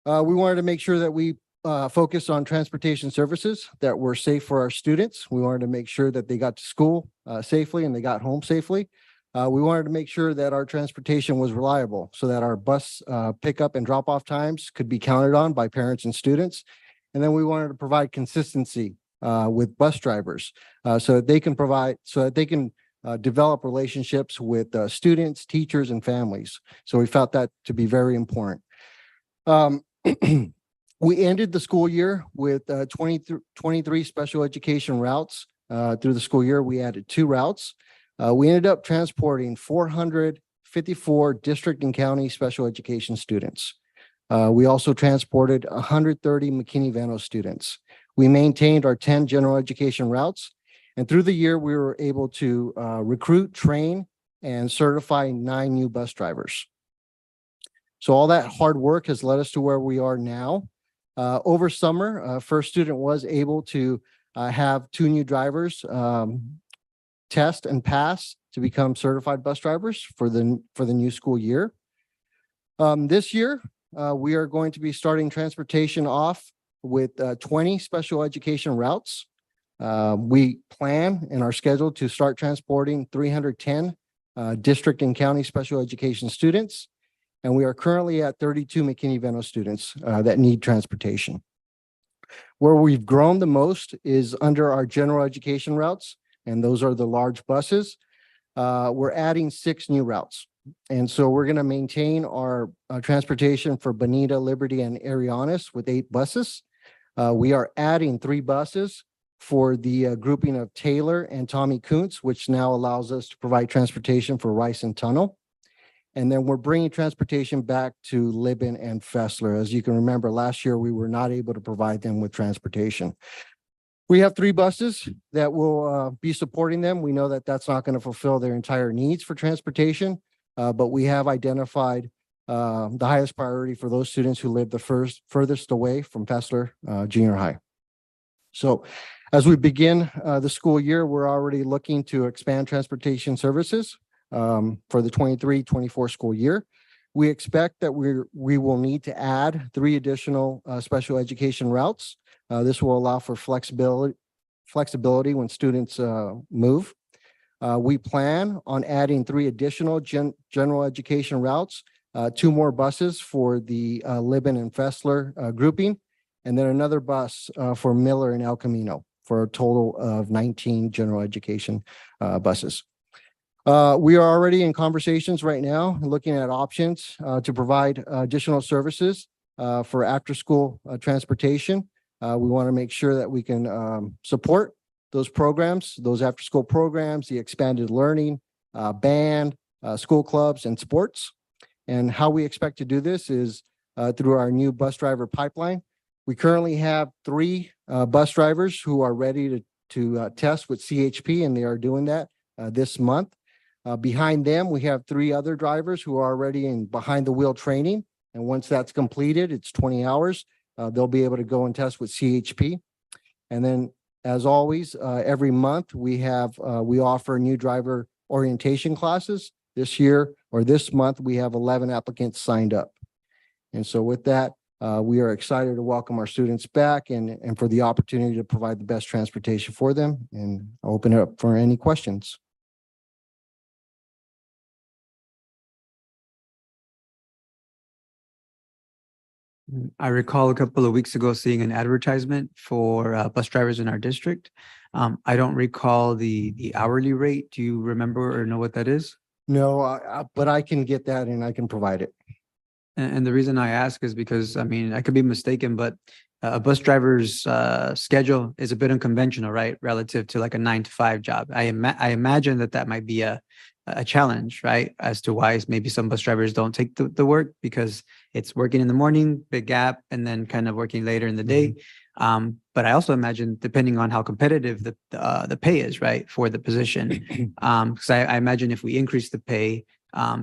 Speaker 4: we wanted to make sure that we focus on transportation services that were safe for our students. We wanted to make sure that they got to school safely and they got home safely. We wanted to make sure that our transportation was reliable so that our bus pickup and drop off times could be counted on by parents and students. And then we wanted to provide consistency with bus drivers so that they can develop relationships with students, teachers, and families. So we felt that to be very important. We ended the school year with 23 special education routes. Through the school year, we added 2 routes. We ended up transporting 454 district and county special education students. We also transported 130 McKinney-Veno students. We maintained our 10 general education routes. And through the year, we were able to recruit, train, and certify 9 new bus drivers. So all that hard work has led us to where we are now. Over summer, First Student was able to have 2 new drivers test and pass to become certified bus drivers for the new school year. This year, we are going to be starting transportation off with 20 special education routes. We plan and are scheduled to start transporting 310 district and county special education students. And we are currently at 32 McKinney-Veno students that need transportation. Where we've grown the most is under our general education routes, and those are the large buses. We're adding 6 new routes. And so we're going to maintain our transportation for Bonita, Liberty, and Arianes with 8 buses. We are adding 3 buses for the grouping of Taylor and Tommy Kuntz, which now allows us to provide transportation for Rice and Tunnel. And then we're bringing transportation back to Libin and Fessler. As you can remember, last year, we were not able to provide them with transportation. We have 3 buses that will be supporting them. We know that that's not going to fulfill their entire needs for transportation, but we have identified the highest priority for those students who live the furthest away from Fessler Junior High. So as we begin the school year, we're already looking to expand transportation services for the 23-24 school year. We expect that we will need to add 3 additional special education routes. This will allow for flexibility when students move. We plan on adding 3 additional general education routes, 2 more buses for the Libben and Fessler grouping, and then another bus for Miller and El Camino for a total of 19 general education buses. We are already in conversations right now, looking at options to provide additional services for after-school transportation. We want to make sure that we can support those programs, those after-school programs, the expanded learning, band, school clubs, and sports. And how we expect to do this is through our new bus driver pipeline. We currently have 3 bus drivers who are ready to test with CHP, and they are doing that this month. Behind them, we have 3 other drivers who are already in behind the wheel training. And once that's completed, it's 20 hours. They'll be able to go and test with CHP. And then, as always, every month we offer new driver orientation classes. This year or this month, we have 11 applicants signed up. And so with that, we are excited to welcome our students back and for the opportunity to provide the best transportation for them. And I'll open it up for any questions.
Speaker 13: I recall a couple of weeks ago seeing an advertisement for bus drivers in our district. I don't recall the hourly rate. Do you remember or know what that is?
Speaker 4: No, but I can get that and I can provide it.
Speaker 13: And the reason I ask is because, I mean, I could be mistaken, but a bus driver's schedule is a bit unconventional, right? Relative to like a 9-to-5 job. I imagine that might be a challenge, right? As to why maybe some bus drivers don't take the work because it's working in the morning, big gap, and then kind of working later in the day. But I also imagine, depending on how competitive the pay is, right, for the position, because I imagine if we increase the pay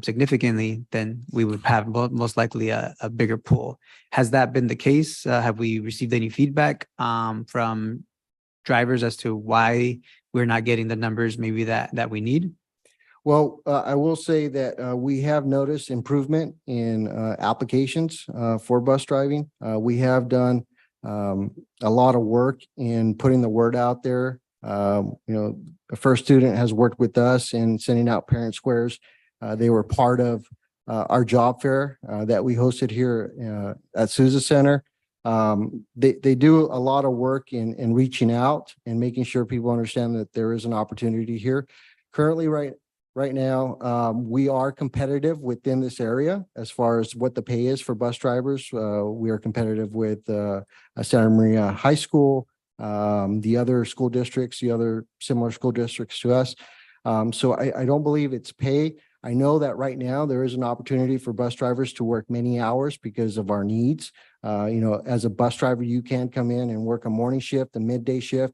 Speaker 13: significantly, then we would have most likely a bigger pool. Has that been the case? Have we received any feedback from drivers as to why we're not getting the numbers maybe that we need?
Speaker 4: Well, I will say that we have noticed improvement in applications for bus driving. We have done a lot of work in putting the word out there. The first student has worked with us in sending out parent squares. They were part of our job fair that we hosted here at Sousa Center. They do a lot of work in reaching out and making sure people understand that there is an opportunity here. Currently, right now, we are competitive within this area as far as what the pay is for bus drivers. We are competitive with Santa Maria High School, the other school districts, the other similar school districts to us. So I don't believe it's pay. I know that right now there is an opportunity for bus drivers to work many hours because of our needs. As a bus driver, you can come in and work a morning shift, a midday shift,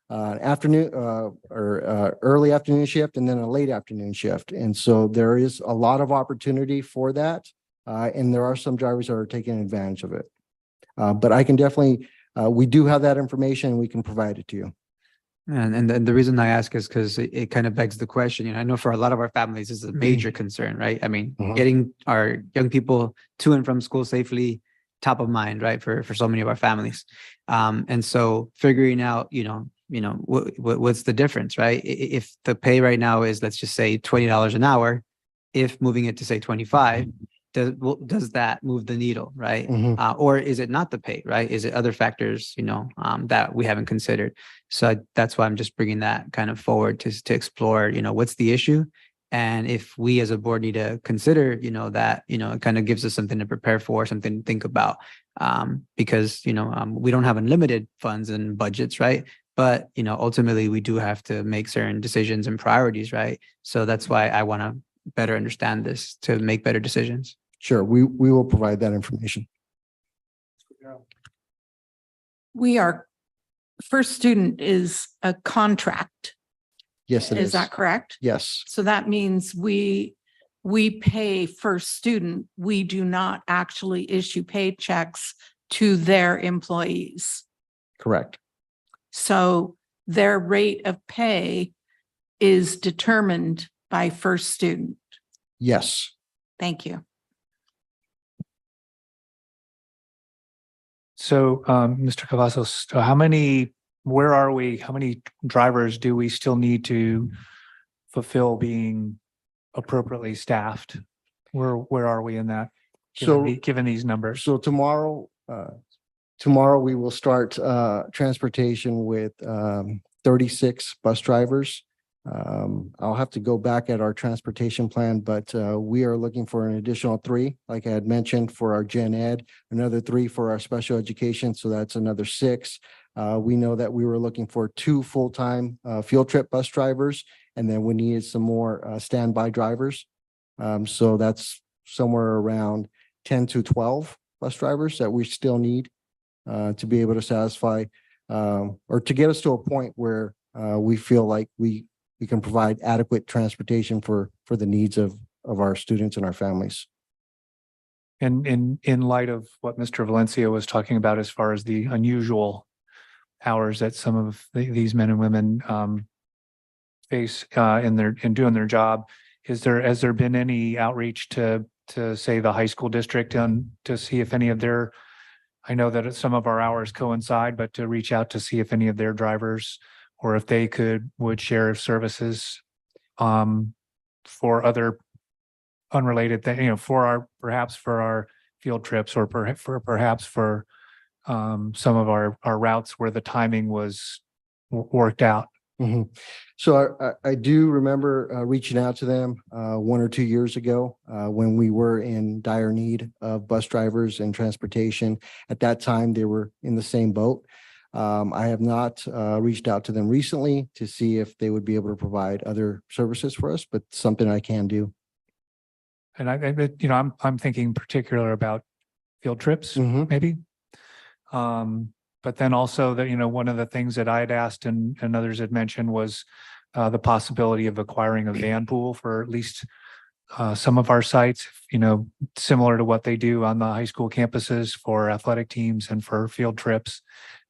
Speaker 4: afternoon or early afternoon shift, and then a late afternoon shift. And so there is a lot of opportunity for that. And there are some drivers that are taking advantage of it. But I can definitely, we do have that information and we can provide it to you.
Speaker 13: And the reason I ask is because it kind of begs the question. I know for a lot of our families, this is a major concern, right? I mean, getting our young people to and from school safely, top of mind, right? For so many of our families. And so figuring out, what's the difference, right? If the pay right now is, let's just say $20 an hour, if moving it to say 25, does that move the needle, right? Or is it not the pay, right? Is it other factors, that we haven't considered? So that's why I'm just bringing that kind of forward to explore, what's the issue? And if we as a board need to consider, that, it kind of gives us something to prepare for, something to think about, because, we don't have unlimited funds and budgets, right? But, ultimately we do have to make certain decisions and priorities, right? So that's why I want to better understand this to make better decisions.
Speaker 4: Sure, we will provide that information.
Speaker 16: First student is a contract.
Speaker 4: Yes, it is.
Speaker 16: Is that correct?
Speaker 4: Yes.
Speaker 16: So that means we pay first student. We do not actually issue paychecks to their employees.
Speaker 4: Correct.
Speaker 16: So their rate of pay is determined by first student?
Speaker 4: Yes.
Speaker 16: Thank you.
Speaker 1: So, Mr. Cavazos, where are we? How many drivers do we still need to fulfill being appropriately staffed? Where are we in that? Given these numbers?
Speaker 4: So tomorrow we will start transportation with 36 bus drivers. I'll have to go back at our transportation plan, but we are looking for an additional 3, like I had mentioned, for our gen ed, another 3 for our special education. So that's another 6. We know that we were looking for 2 full-time field trip bus drivers, and then we needed some more standby drivers. So that's somewhere around 10 to 12 bus drivers that we still need to be able to satisfy or to get us to a point where we feel like we can provide adequate transportation for the needs of our students and our families.
Speaker 1: And in light of what Mr. Valencia was talking about, as far as the unusual hours that some of these men and women face in doing their job, has there been any outreach to say the high school district and to see if any of their, I know that some of our hours coincide, but to reach out to see if any of their drivers, or if they would share services for other unrelated things, perhaps for our field trips, or perhaps for some of our routes where the timing was worked out.
Speaker 4: Mhm. So I do remember reaching out to them 1 or 2 years ago when we were in dire need of bus drivers and transportation. At that time, they were in the same boat. I have not reached out to them recently to see if they would be able to provide other services for us, but something I can do.
Speaker 1: And I'm thinking particular about field trips, maybe. But then also that, one of the things that I had asked and others had mentioned was the possibility of acquiring a van pool for at least some of our sites, similar to what they do on the high school campuses for athletic teams and for field trips.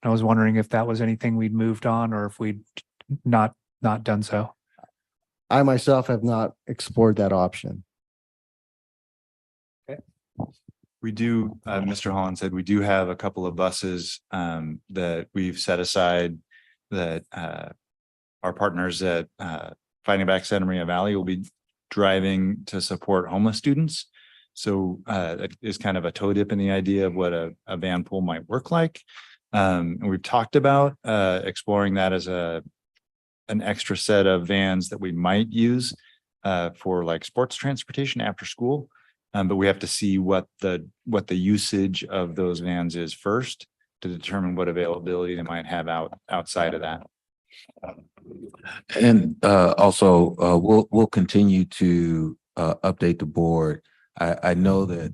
Speaker 1: And I was wondering if that was anything we'd moved on, or if we'd not done so.
Speaker 4: I myself have not explored that option.
Speaker 11: We do, Mr. Holland said, we do have a couple of buses that we've set aside that our partners at Fighting Back Santa Maria Valley will be driving to support homeless students. So it is kind of a toe dip in the idea of what a van pool might work like. And we've talked about exploring that as an extra set of vans that we might use for like sports transportation after school. But we have to see what the usage of those vans is first to determine what availability they might have outside of that.
Speaker 2: And also, we'll continue to update the board. I know that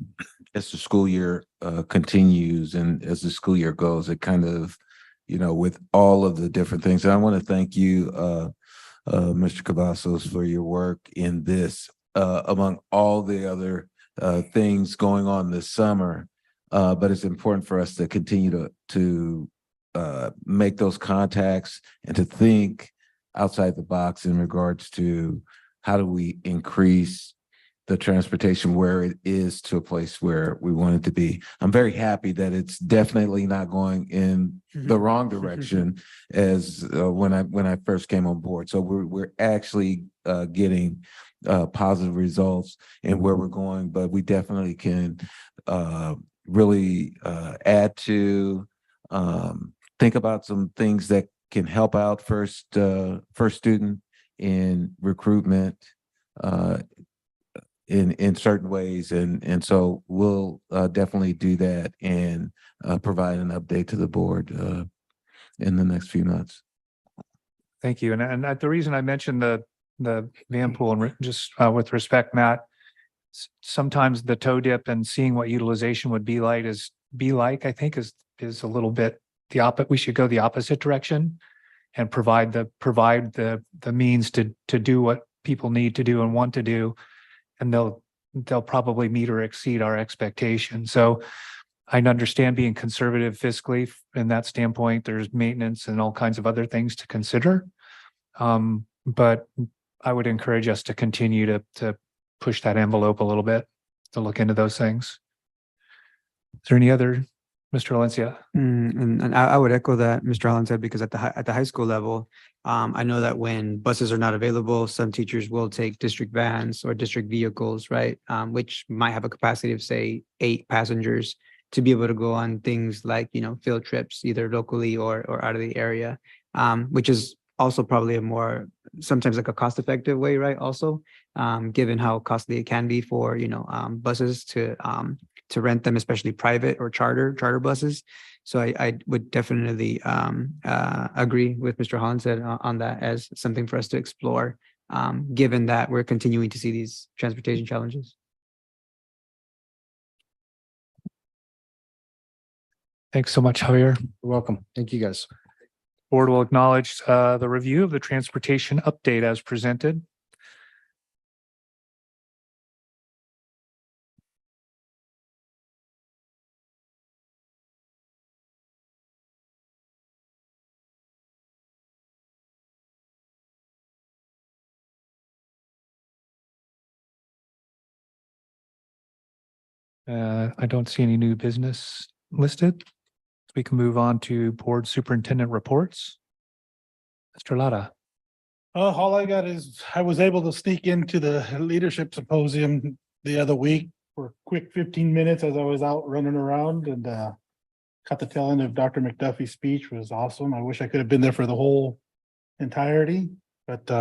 Speaker 2: as the school year continues and as the school year goes, it kind of, with all of the different things. And I want to thank you, Mr. Cavazos, for your work in this, among all the other things going on this summer. But it's important for us to continue to make those contacts and to think outside the box in regards to how do we increase the transportation where it is to a place where we want it to be. I'm very happy that it's definitely not going in the wrong direction as when I first came on board. So we're actually getting positive results in where we're going, but we definitely can really add to, think about some things that can help out first student in recruitment in certain ways. And so we'll definitely do that and provide an update to the board in the next few months.
Speaker 1: Thank you. And the reason I mentioned the van pool, and just with respect, Matt, sometimes the toe dip and seeing what utilization would be like, I think is a little bit the opposite. We should go the opposite direction and provide the means to do what people need to do and want to do, and they'll probably meet or exceed our expectations. So I understand being conservative fiscally in that standpoint. There's maintenance and all kinds of other things to consider. But I would encourage us to continue to push that envelope a little bit, to look into those things. Is there any other, Mr. Valencia?
Speaker 13: And I would echo that Mr. Holland said, because at the high school level, I know that when buses are not available, some teachers will take district vans or district vehicles, right? Which might have a capacity of, say, 8 passengers to be able to go on things like, field trips, either locally or out of the area, which is also probably a more, sometimes like a cost-effective way, right? Also, given how costly it can be for, buses to rent them, especially private or charter buses. So I would definitely agree with Mr. Holland said on that as something for us to explore, given that we're continuing to see these transportation challenges.
Speaker 1: Thanks so much, Javier.
Speaker 4: You're welcome. Thank you, guys.
Speaker 1: Board will acknowledge the review of the transportation update as presented. I don't see any new business listed. We can move on to board superintendent reports. Mr. Lara.
Speaker 12: All I got is, I was able to sneak into the leadership symposium the other week for a quick 15 minutes as I was out running around, and caught the tail end of Dr. McDuffie's speech. Was awesome. I wish I could have been there for the whole entirety, but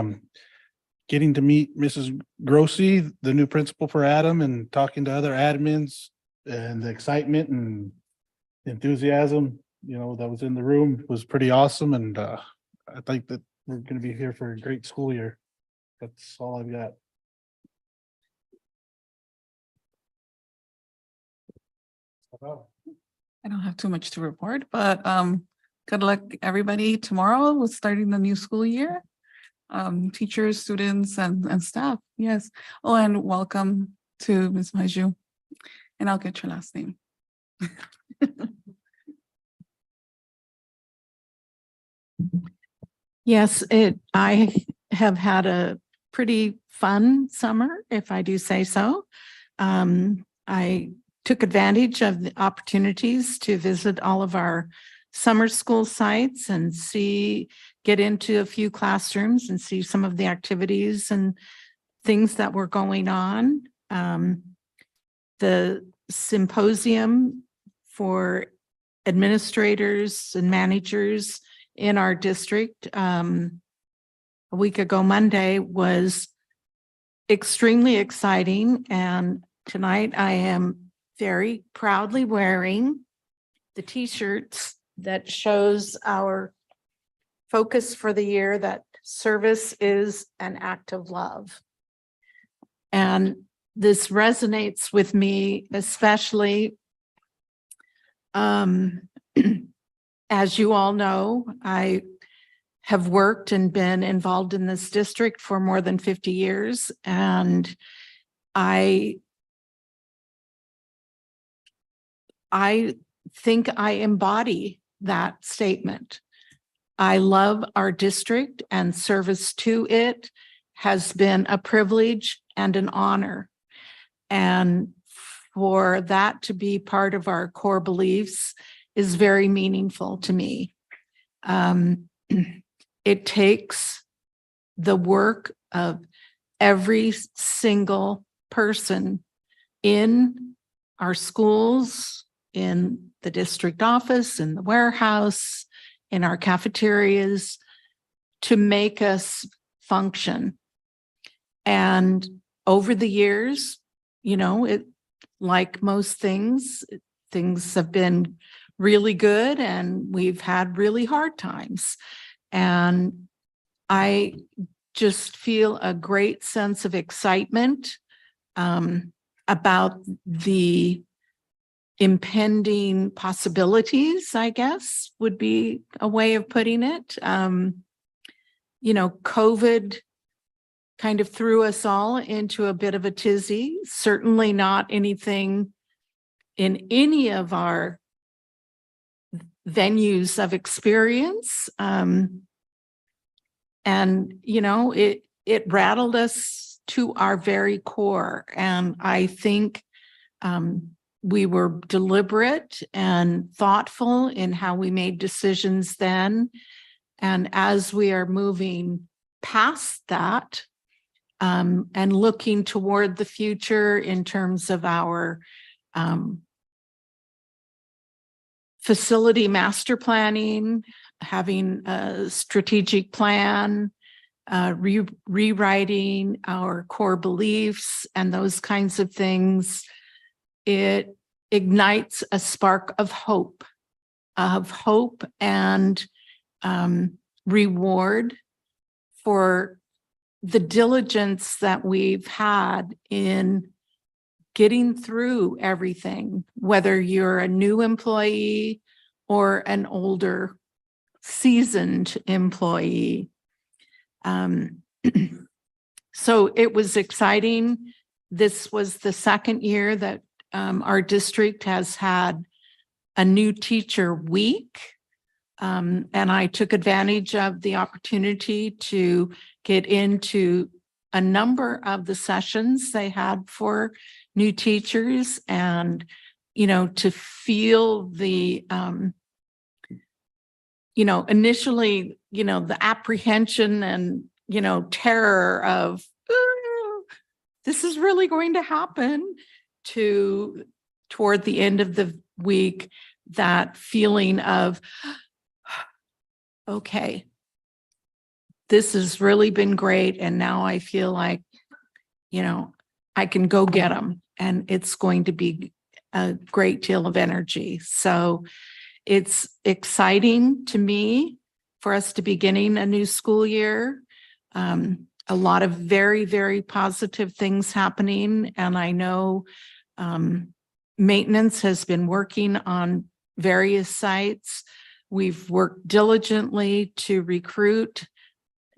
Speaker 12: getting to meet Mrs. Grossi, the new principal for Adam, and talking to other admins, and the excitement and enthusiasm, that was in the room was pretty awesome. And I think that we're going to be here for a great school year. That's all I've got.
Speaker 17: I don't have too much to report, but good luck everybody tomorrow with starting the new school year. Teachers, students, and staff. Yes. Oh, and welcome to Ms. Maju. And I'll get your last name.
Speaker 16: Yes, I have had a pretty fun summer, if I do say so. I took advantage of the opportunities to visit all of our summer school sites and get into a few classrooms and see some of the activities and things that were going on. The symposium for administrators and managers in our district a week ago Monday was extremely exciting, and tonight I am very proudly wearing the t-shirts that shows our focus for the year, that service is an act of love. And this resonates with me, especially as you all know, I have worked and been involved in this district for more than 50 years, and I think I embody that statement. I love our district, and service to it has been a privilege and an honor. And for that to be part of our core beliefs is very meaningful to me. It takes the work of every single person in our schools, in the district office, in the warehouse, in our cafeterias, to make us function. And over the years, like most things have been really good, and we've had really hard times. And I just feel a great sense of excitement about the impending possibilities, I guess, would be a way of putting it. COVID kind of threw us all into a bit of a tizzy, certainly not anything in any of our venues of experience. it rattled us to our very core. And I think we were deliberate and thoughtful in how we made decisions then. And as we are moving past that, and looking toward the future in terms of our facility master planning, having a strategic plan, rewriting our core beliefs and those kinds of things, it ignites a spark of hope and reward for the diligence that we've had in getting through everything, whether you're a new employee or an older, seasoned employee. So it was exciting. This was the second year that our district has had a new teacher week. And I took advantage of the opportunity to get into a number of the sessions they had for new teachers and, to feel the, initially, the apprehension and, terror of, this is really going to happen, to toward the end of the week, that feeling of, okay, this has really been great. And now I feel like, I can go get them and it's going to be a great deal of energy. So it's exciting to me for us to be beginning a new school year. A lot of very, very positive things happening. And I know maintenance has been working on various sites. We've worked diligently to recruit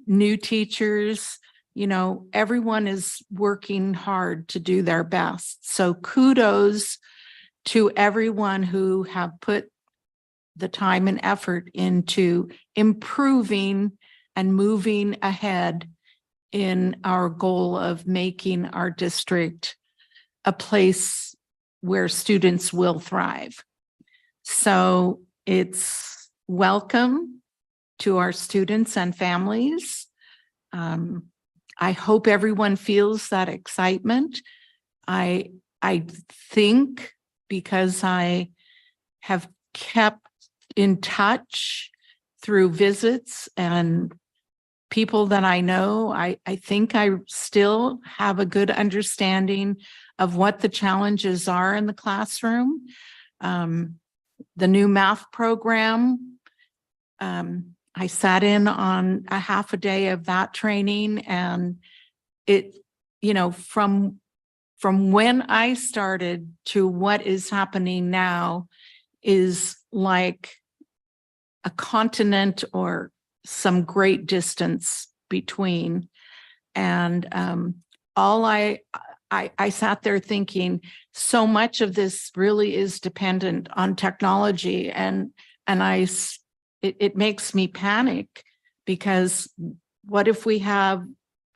Speaker 16: new teachers. Everyone is working hard to do their best. So kudos to everyone who have put the time and effort into improving and moving ahead in our goal of making our district a place where students will thrive. So it's welcome to our students and families. I hope everyone feels that excitement. I think because I have kept in touch through visits and people that I know, I think I still have a good understanding of what the challenges are in the classroom. The new math program, I sat in on a half a day of that training, and it, from when I started to what is happening now is like a continent or some great distance between. And all I sat there thinking, so much of this really is dependent on technology, and it makes me panic, because what if we have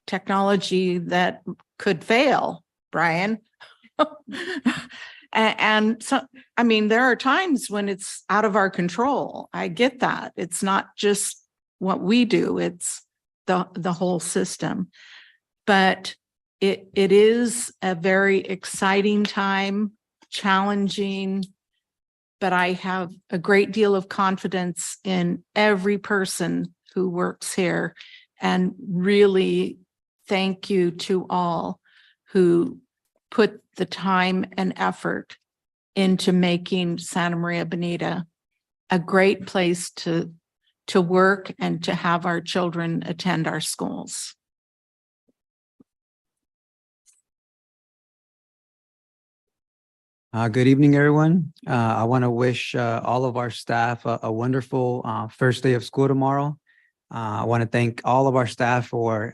Speaker 16: technology that could fail, Brian? And so, there are times when it's out of our control. I get that. It's not just what we do, it's the whole system. But it is a very exciting time, challenging, but I have a great deal of confidence in every person who works here. And really thank you to all who put the time and effort into making Santa Maria Bonita a great place to work and to have our children attend our schools.
Speaker 13: Good evening, everyone. I want to wish all of our staff a wonderful first day of school tomorrow. I want to thank all of our staff for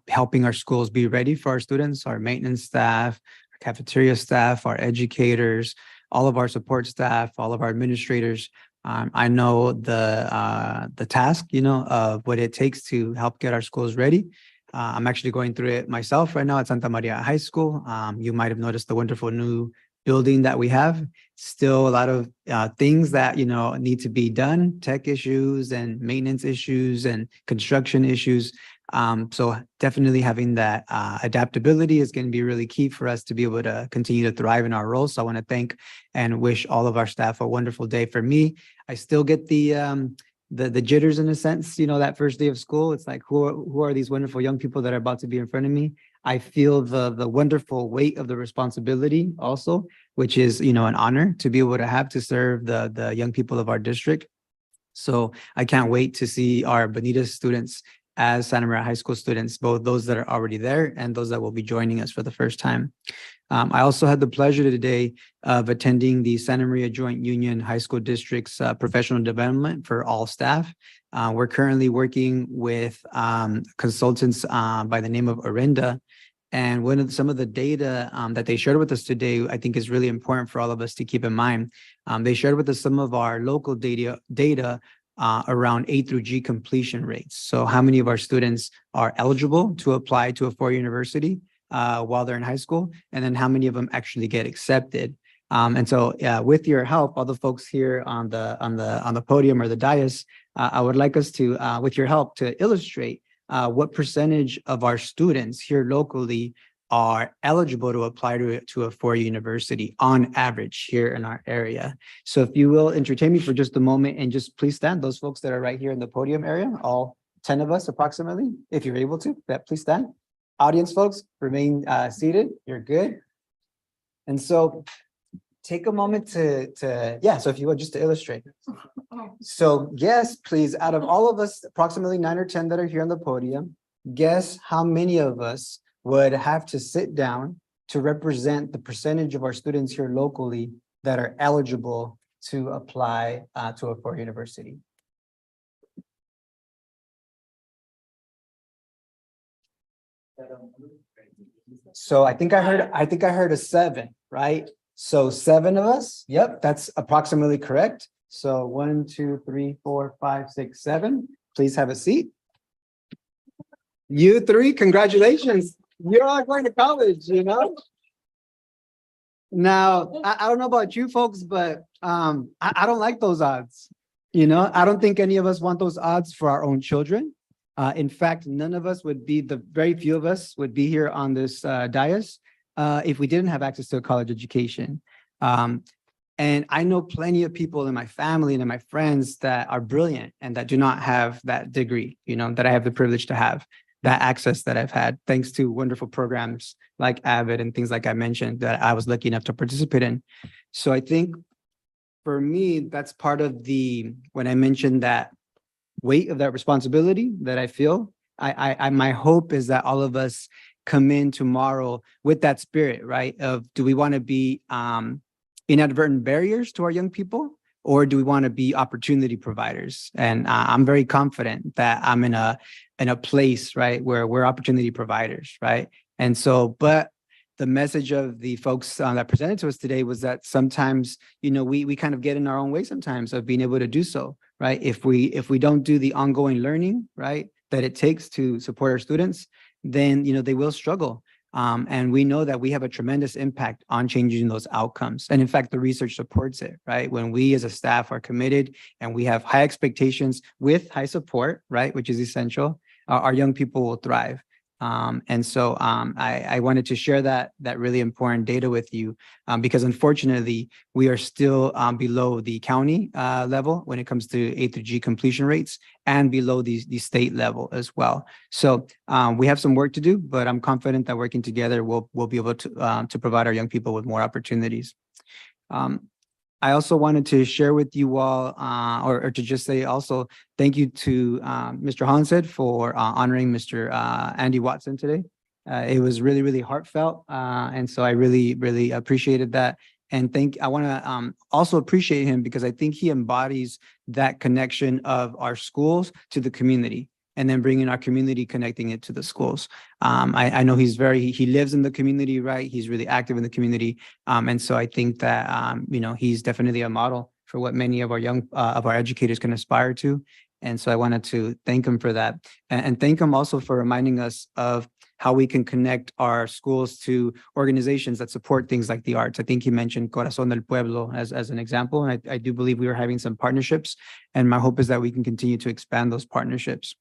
Speaker 13: helping our schools be ready for our students, our maintenance staff, our cafeteria staff, our educators, all of our support staff, all of our administrators. I know the task, of what it takes to help get our schools ready. I'm actually going through it myself right now at Santa Maria High School. You might have noticed the wonderful new building that we have. Still a lot of things that, you know, need to be done, tech issues and maintenance issues and construction issues. So definitely having that adaptability is going to be really key for us to be able to continue to thrive in our roles. So I want to thank and wish all of our staff a wonderful day. For me, I still get the jitters in a sense, you know, that first day of school. It's like, who are these wonderful young people that are about to be in front of me? I feel the wonderful weight of the responsibility also, which is, you know, an honor to be able to have to serve the young people of our district. So I can't wait to see our Bonita students as Santa Maria High School students, both those that are already there and those that will be joining us for the first time. I also had the pleasure today of attending the Santa Maria Joint Union High School District's professional development for all staff. We're currently working with consultants by the name of Orinda. And some of the data that they shared with us today, I think is really important for all of us to keep in mind. They shared with us some of our local data around A through G completion rates. So how many of our students are eligible to apply to a four-year university while they're in high school, and then how many of them actually get accepted. And so with your help, all the folks here on the podium or the dais, I would like us to, with your help, to illustrate what percentage of our students here locally are eligible to apply to a four-year university on average here in our area. So if you will entertain me for just a moment and just please stand, those folks that are right here in the podium area, all 10 of us approximately, if you're able to, please stand. Audience folks, remain seated, you're good. And so take a moment so if you would, just to illustrate. So yes, please, out of all of us, approximately 9 or 10 that are here on the podium, guess how many of us would have to sit down to represent the percentage of our students here locally that are eligible to apply to a four-year university. So I think I heard a 7, right? So 7 of us, yep, that's approximately correct. So 1, 2, 3, 4, 5, 6, 7. Please have a seat. You 3, congratulations. You're all going to college, you know? Now, I don't know about you folks, but I don't like those odds. You know, I don't think any of us want those odds for our own children. In fact, none of us would be, very few of us would be here on this dais if we didn't have access to a college education. And I know plenty of people in my family and in my friends that are brilliant and that do not have that degree, you know, that I have the privilege to have, that access that I've had, thanks to wonderful programs like Avid and things like I mentioned that I was lucky enough to participate in. So I think for me, that's part of when I mentioned that weight of that responsibility that I feel, my hope is that all of us come in tomorrow with that spirit, right? Of, do we want to be inadvertent barriers to our young people, or do we want to be opportunity providers? And I'm very confident that I'm in a place, right, where we're opportunity providers, right? And so, but the message of the folks that presented to us today was that sometimes, you know, we kind of get in our own way sometimes of being able to do so, right? If we don't do the ongoing learning, right, that it takes to support our students, then, you know, they will struggle. And we know that we have a tremendous impact on changing those outcomes. And in fact, the research supports it, right? When we as a staff are committed and we have high expectations with high support, right, which is essential, our young people will thrive. And so I wanted to share that really important data with you because unfortunately, we are still below the county level when it comes to A through G completion rates and below the state level as well. So we have some work to do, but I'm confident that working together, we'll be able to provide our young people with more opportunities. I also wanted to share with you all, or to just say also, thank you to Mr. Hollinshead for honoring Mr. Andy Watson today. It was really, really heartfelt. And so I really, really appreciated that. And I want to also appreciate him because I think he embodies that connection of our schools to the community, and then bringing our community, connecting it to the schools. I know he lives in the community, right? He's really active in the community. And so I think that, you know, he's definitely a model for what many of our of our educators can aspire to. And so I wanted to thank him for that and thank him also for reminding us of how we can connect our schools to organizations that support things like the arts. I think he mentioned Corazón del Pueblo as an example, and I do believe we are having some partnerships, and my hope is that we can continue to expand those partnerships.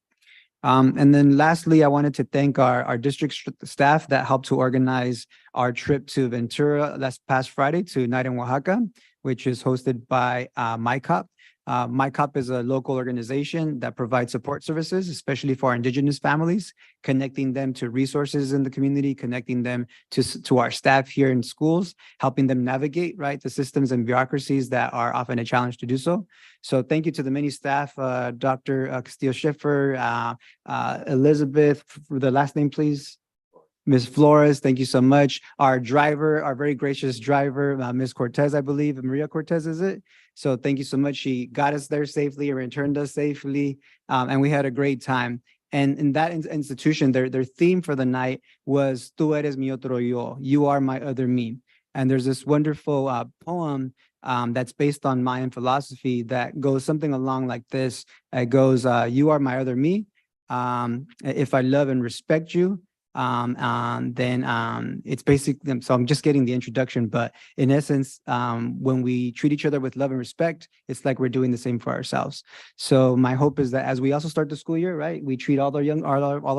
Speaker 13: And then lastly, I wanted to thank our district staff that helped to organize our trip to Ventura last past Friday to Night in Oaxaca, which is hosted by MyCop. MyCop is a local organization that provides support services, especially for our indigenous families, connecting them to resources in the community, connecting them to our staff here in schools, helping them navigate, right, the systems and bureaucracies that are often a challenge to do so. So thank you to the many staff, Dr. Castillo-Schiffer, Elizabeth, for the last name, please. Ms. Flores, thank you so much. Our driver, our very gracious driver, Ms. Cortez, I believe, Maria Cortez, is it? So thank you so much. She got us there safely and returned us safely, and we had a great time. And in that institution, their theme for the night was "Tú eres mi otro yo," you are my other me. And there's this wonderful poem that's based on Mayan philosophy that goes something along like this. It goes, "You are my other me. If I love and respect you, then it's basically," so I'm just getting the introduction, but in essence, when we treat each other with love and respect, it's like we're doing the same for ourselves. So my hope is that as we also start the school year, right, we treat all of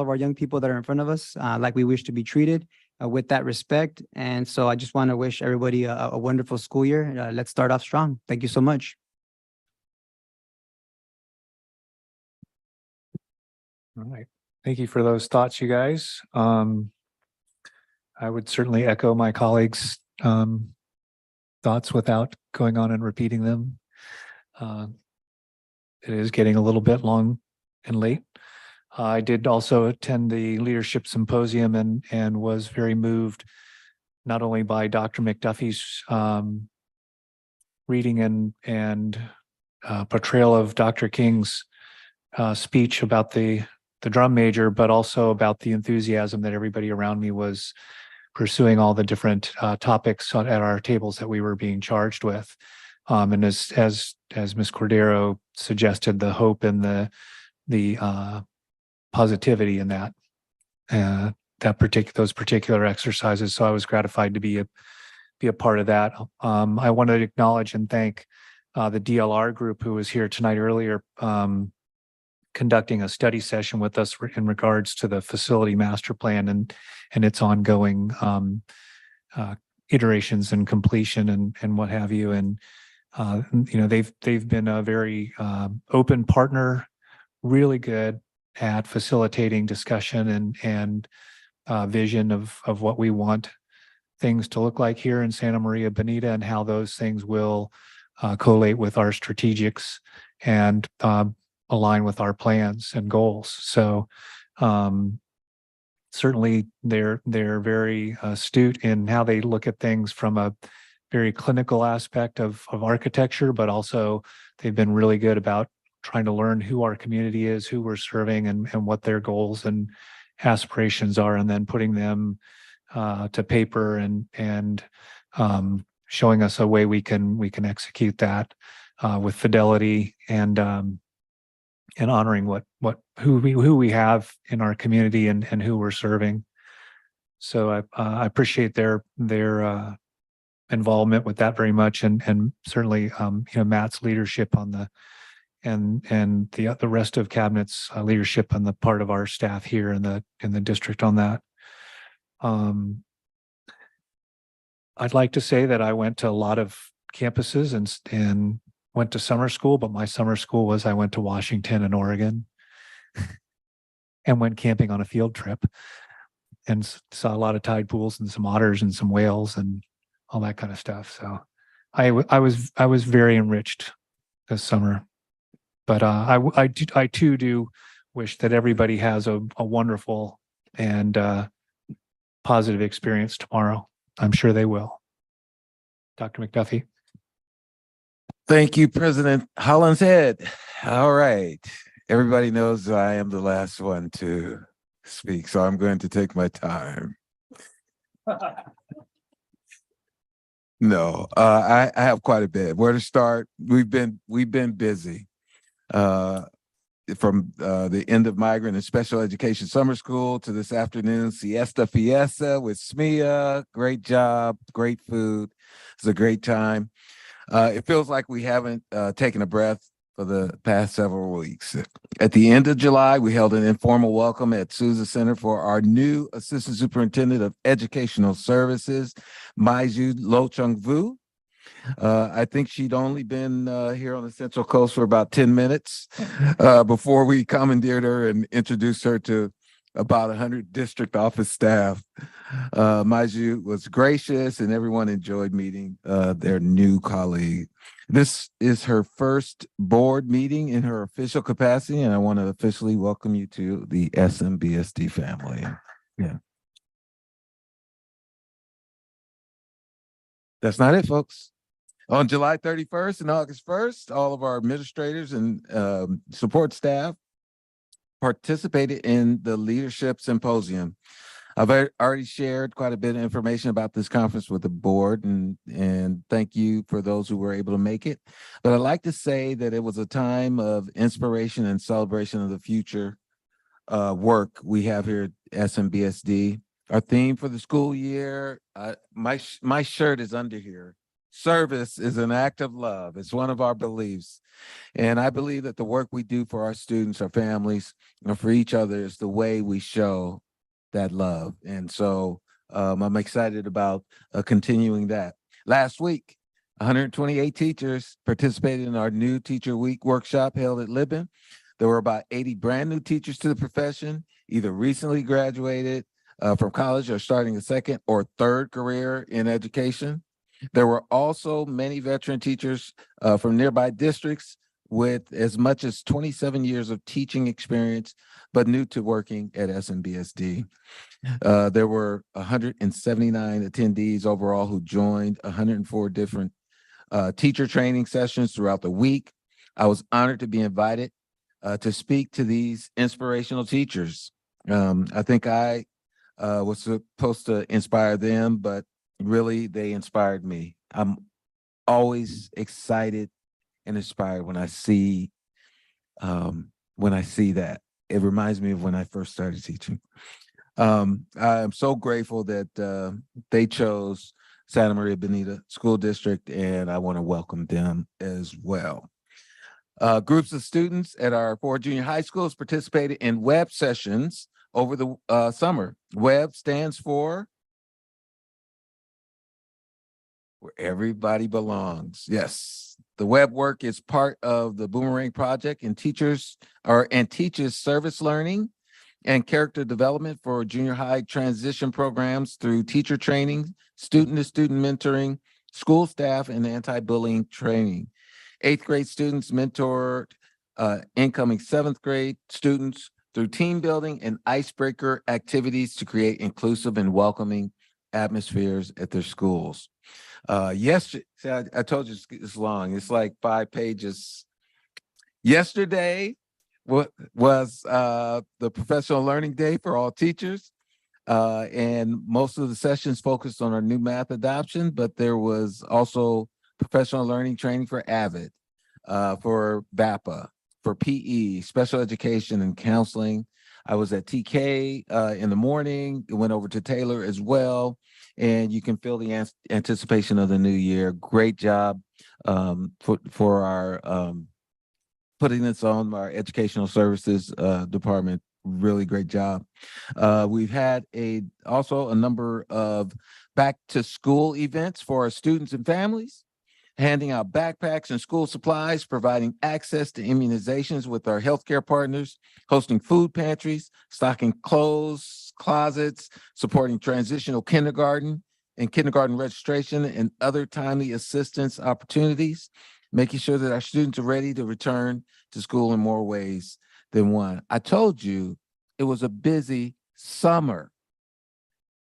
Speaker 13: our young people that are in front of us like we wish to be treated with that respect. And so I just want to wish everybody a wonderful school year. Let's start off strong. Thank you so much.
Speaker 1: All right. Thank you for those thoughts, you guys. I would certainly echo my colleagues' thoughts without going on and repeating them. It is getting a little bit long and late. I did also attend the leadership symposium and was very moved not only by Dr. McDuffie's reading and portrayal of Dr. King's speech about the drum major, but also about the enthusiasm that everybody around me was pursuing all the different topics at our tables that we were being charged with. And as Ms. Cordero suggested, the hope and the positivity in those particular exercises. So I was gratified to be a part of that. I wanted to acknowledge and thank the DLR group who was here tonight earlier, conducting a study session with us in regards to the facility master plan and its ongoing iterations and completion and what have you. And they've been a very open partner, really good at facilitating discussion and vision of what we want things to look like here in Santa Maria Bonita and how those things will collate with our strategics and align with our plans and goals. So certainly they're very astute in how they look at things from a very clinical aspect of architecture, but also they've been really good about trying to learn who our community is, who we're serving, and what their goals and aspirations are, and then putting them to paper and showing us a way we can execute that with fidelity and honoring who we have in our community and who we're serving. So I appreciate their involvement with that very much, and certainly Matt's leadership on the and the rest of cabinet's leadership on the part of our staff here in the district on that. I'd like to say that I went to a lot of campuses and went to summer school, but my summer school was I went to Washington and Oregon and went camping on a field trip and saw a lot of tide pools and some otters and some whales and all that kind of stuff. So I was very enriched this summer. But I too do wish that everybody has a wonderful and positive experience tomorrow. I'm sure they will. Dr. McDuffie.
Speaker 2: Thank you, President Hollinshead. All right. Everybody knows I am the last one to speak, so I'm going to take my time. No, I have quite a bit. Where to start? We've been busy. from the end of migrant and special education summer school to this afternoon siesta fiesta with SMEA. Great job, great food. It's a great time. It feels like we haven't taken a breath for the past several weeks. At the end of July, we held an informal welcome at Sousa Center for our new Assistant Superintendent of Educational Services, Maiju Lo Chung Vu. I think she'd only been here on the Central Coast for about 10 minutes before we commandeered her and introduced her to about 100 district office staff. Maiju was gracious and everyone enjoyed meeting their new colleague. This is her first board meeting in her official capacity, and I want to officially welcome you to the SMBSD family. Yeah. That's not it, folks. On July 31st and August 1st, all of our administrators and support staff participated in the Leadership Symposium. I've already shared quite a bit of information about this conference with the board, and thank you for those who were able to make it. But I'd like to say that it was a time of inspiration and celebration of the future work we have here at SMBSD. Our theme for the school year, my shirt is under here. Service is an act of love. It's one of our beliefs. And I believe that the work we do for our students, our families, and for each other is the way we show that love. And so I'm excited about continuing that. Last week, 128 teachers participated in our new Teacher Week workshop held at Libin. There were about 80 brand new teachers to the profession, either recently graduated from college or starting a second or third career in education. There were also many veteran teachers from nearby districts with as much as 27 years of teaching experience, but new to working at SMBSD. There were 179 attendees overall who joined 104 different teacher training sessions throughout the week. I was honored to be invited to speak to these inspirational teachers. I think I was supposed to inspire them, but really they inspired me. I'm always excited and inspired when I see that. It reminds me of when I first started teaching. I'm so grateful that they chose Santa Maria Bonita School District, and I want to welcome them as well. Groups of students at our 4 junior high schools participated in web sessions over the summer. WEB stands for Where Everybody Belongs. Yes, the web work is part of the Boomerang Project and teaches service learning and character development for junior high transition programs through teacher training, student-to-student mentoring, school staff, and anti-bullying training. 8th grade students mentored incoming 7th grade students through team building and icebreaker activities to create inclusive and welcoming atmospheres at their schools. Yesterday, I told you it's long. It's like 5 pages. Yesterday was the Professional Learning Day for all teachers. And most of the sessions focused on our new math adoption, but there was also professional learning training for AVID, for VAPA, for PE, special education and counseling. I was at TK in the morning. It went over to Taylor as well. And you can feel the anticipation of the new year. Great job for our putting this on our educational services department. Really great job. We've had also a number of back to school events for our students and families, handing out backpacks and school supplies, providing access to immunizations with our healthcare partners, hosting food pantries, stocking clothes, closets, supporting transitional kindergarten and kindergarten registration and other timely assistance opportunities, making sure that our students are ready to return to school in more ways than one. I told you it was a busy summer.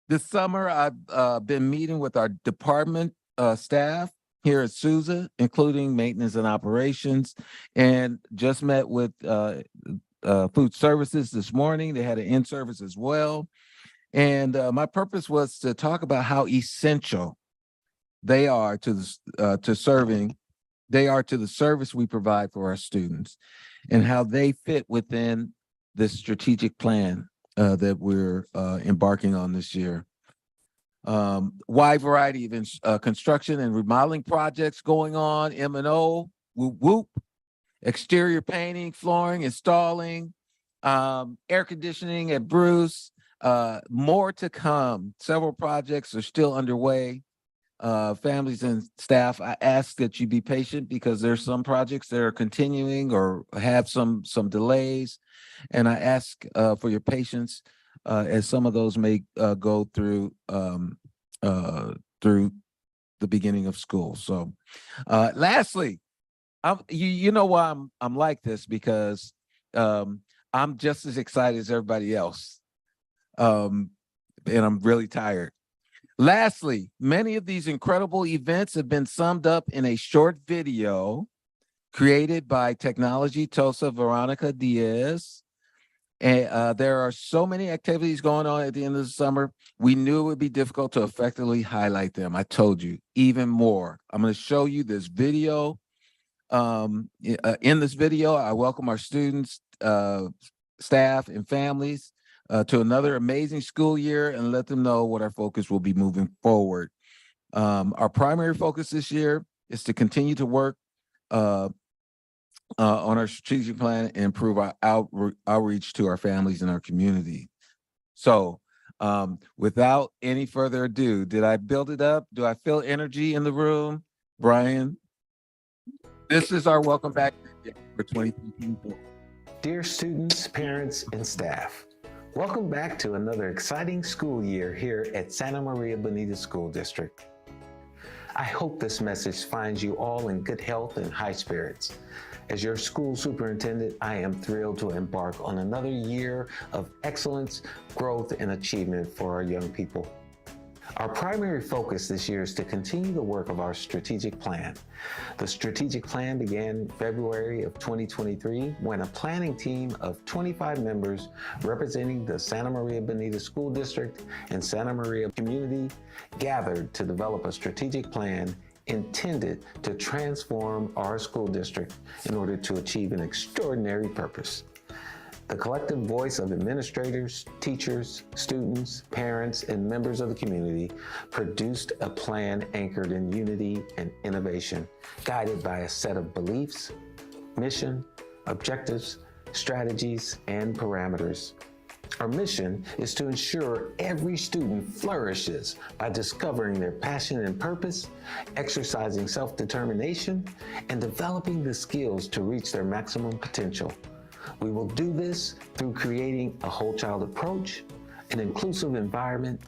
Speaker 2: This summer, I've been meeting with our department staff here at Sousa, including maintenance and operations, and just met with food services this morning. They had an in-service as well. And my purpose was to talk about how essential they are to serving they are to the service we provide for our students and how they fit within this strategic plan that we're embarking on this year. Wide variety of construction and remodeling projects going on, M&O, whoop, whoop, exterior painting, flooring, installing, air conditioning at Bruce, more to come. Several projects are still underway. Families and staff, I ask that you be patient because there's some projects that are continuing or have some delays. And I ask for your patience as some of those may go through the beginning of school. So lastly, you know why I'm like this, because I'm just as excited as everybody else. And I'm really tired. Lastly, many of these incredible events have been summed up in a short video created by Technology Tosa Veronica Diaz. And there are so many activities going on at the end of the summer. We knew it would be difficult to effectively highlight them. I told you even more. I'm going to show you this video. In this video, I welcome our students, staff, and families to another amazing school year and let them know what our focus will be moving forward. Our primary focus this year is to continue to work on our strategic plan and improve our outreach to our families and our community. So without any further ado, did I build it up? Do I feel energy in the room? Brian? This is our welcome back for 2024.
Speaker 8: Dear students, parents, and staff, welcome back to another exciting school year here at Santa Maria Bonita School District. I hope this message finds you all in good health and high spirits. As your school superintendent, I am thrilled to embark on another year of excellence, growth, and achievement for our young people. Our primary focus this year is to continue the work of our strategic plan. The strategic plan began in February of 2023 when a planning team of 25 members representing the Santa Maria Bonita School District and Santa Maria community gathered to develop a strategic plan intended to transform our school district in order to achieve an extraordinary purpose. The collective voice of administrators, teachers, students, parents, and members of the community produced a plan anchored in unity and innovation, guided by a set of beliefs, mission, objectives, strategies, and parameters. Our mission is to ensure every student flourishes by discovering their passion and purpose, exercising self-determination, and developing the skills to reach their maximum potential. We will do this through creating a whole child approach, an inclusive environment,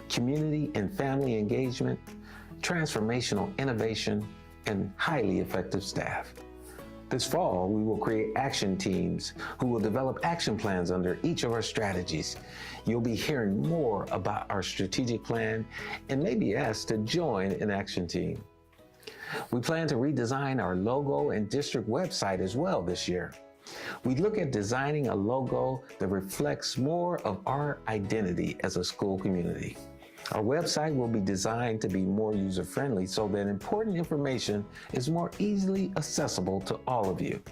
Speaker 8: community and family engagement, transformational innovation, and highly effective staff. This fall, we will create action teams who will develop action plans under each of our strategies. You'll be hearing more about our strategic plan and may be asked to join an action team. We plan to redesign our logo and district website as well this year. We look at designing a logo that reflects more of our identity as a school community. Our website will be designed to be more user-friendly so that important information is more easily accessible to all of you.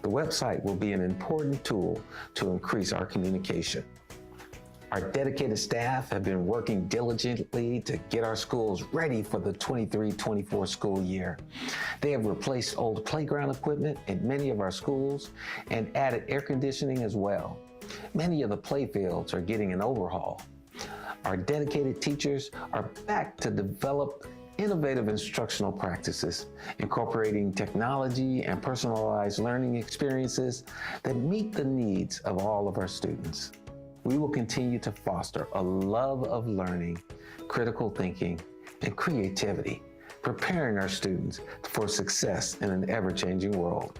Speaker 8: The website will be an important tool to increase our communication. Our dedicated staff have been working diligently to get our schools ready for the 23-24 school year. They have replaced old playground equipment in many of our schools and added air conditioning as well. Many of the playfields are getting an overhaul. Our dedicated teachers are back to develop innovative instructional practices, incorporating technology and personalized learning experiences that meet the needs of all of our students. We will continue to foster a love of learning, critical thinking, and creativity, preparing our students for success in an ever-changing world.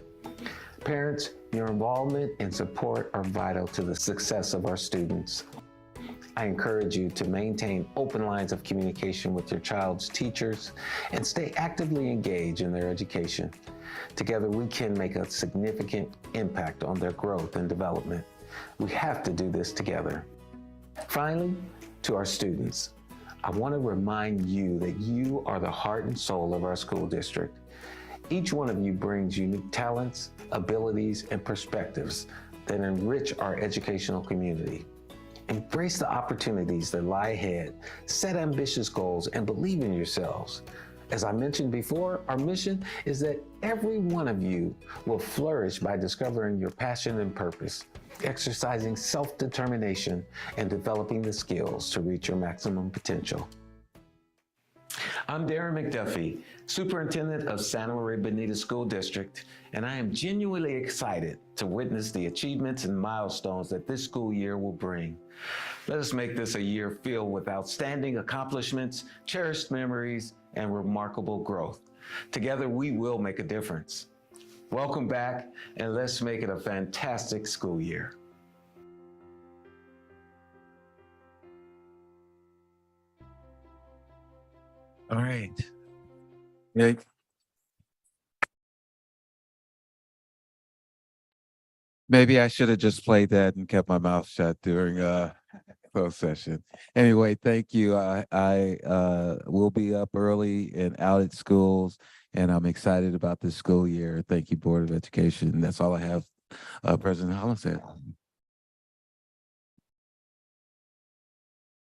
Speaker 8: Parents, your involvement and support are vital to the success of our students. I encourage you to maintain open lines of communication with your child's teachers and stay actively engaged in their education. Together, we can make a significant impact on their growth and development. We have to do this together. Finally, to our students, I want to remind you that you are the heart and soul of our school district. Each one of you brings unique talents, abilities, and perspectives that enrich our educational community. Embrace the opportunities that lie ahead, set ambitious goals, and believe in yourselves. As I mentioned before, our mission is that every one of you will flourish by discovering your passion and purpose, exercising self-determination, and developing the skills to reach your maximum potential. I'm Darren McDuffie, Superintendent of Santa Maria Bonita School District, and I am genuinely excited to witness the achievements and milestones that this school year will bring. Let us make this a year filled with outstanding accomplishments, cherished memories, and remarkable growth. Together, we will make a difference. Welcome back, and let's make it a fantastic school year.
Speaker 2: All right. Yeah. Maybe I should have just played that and kept my mouth shut during closed session. Anyway, thank you. I will be up early and out at schools, and I'm excited about this school year. Thank you, Board of Education. That's all I have. President Hollins said.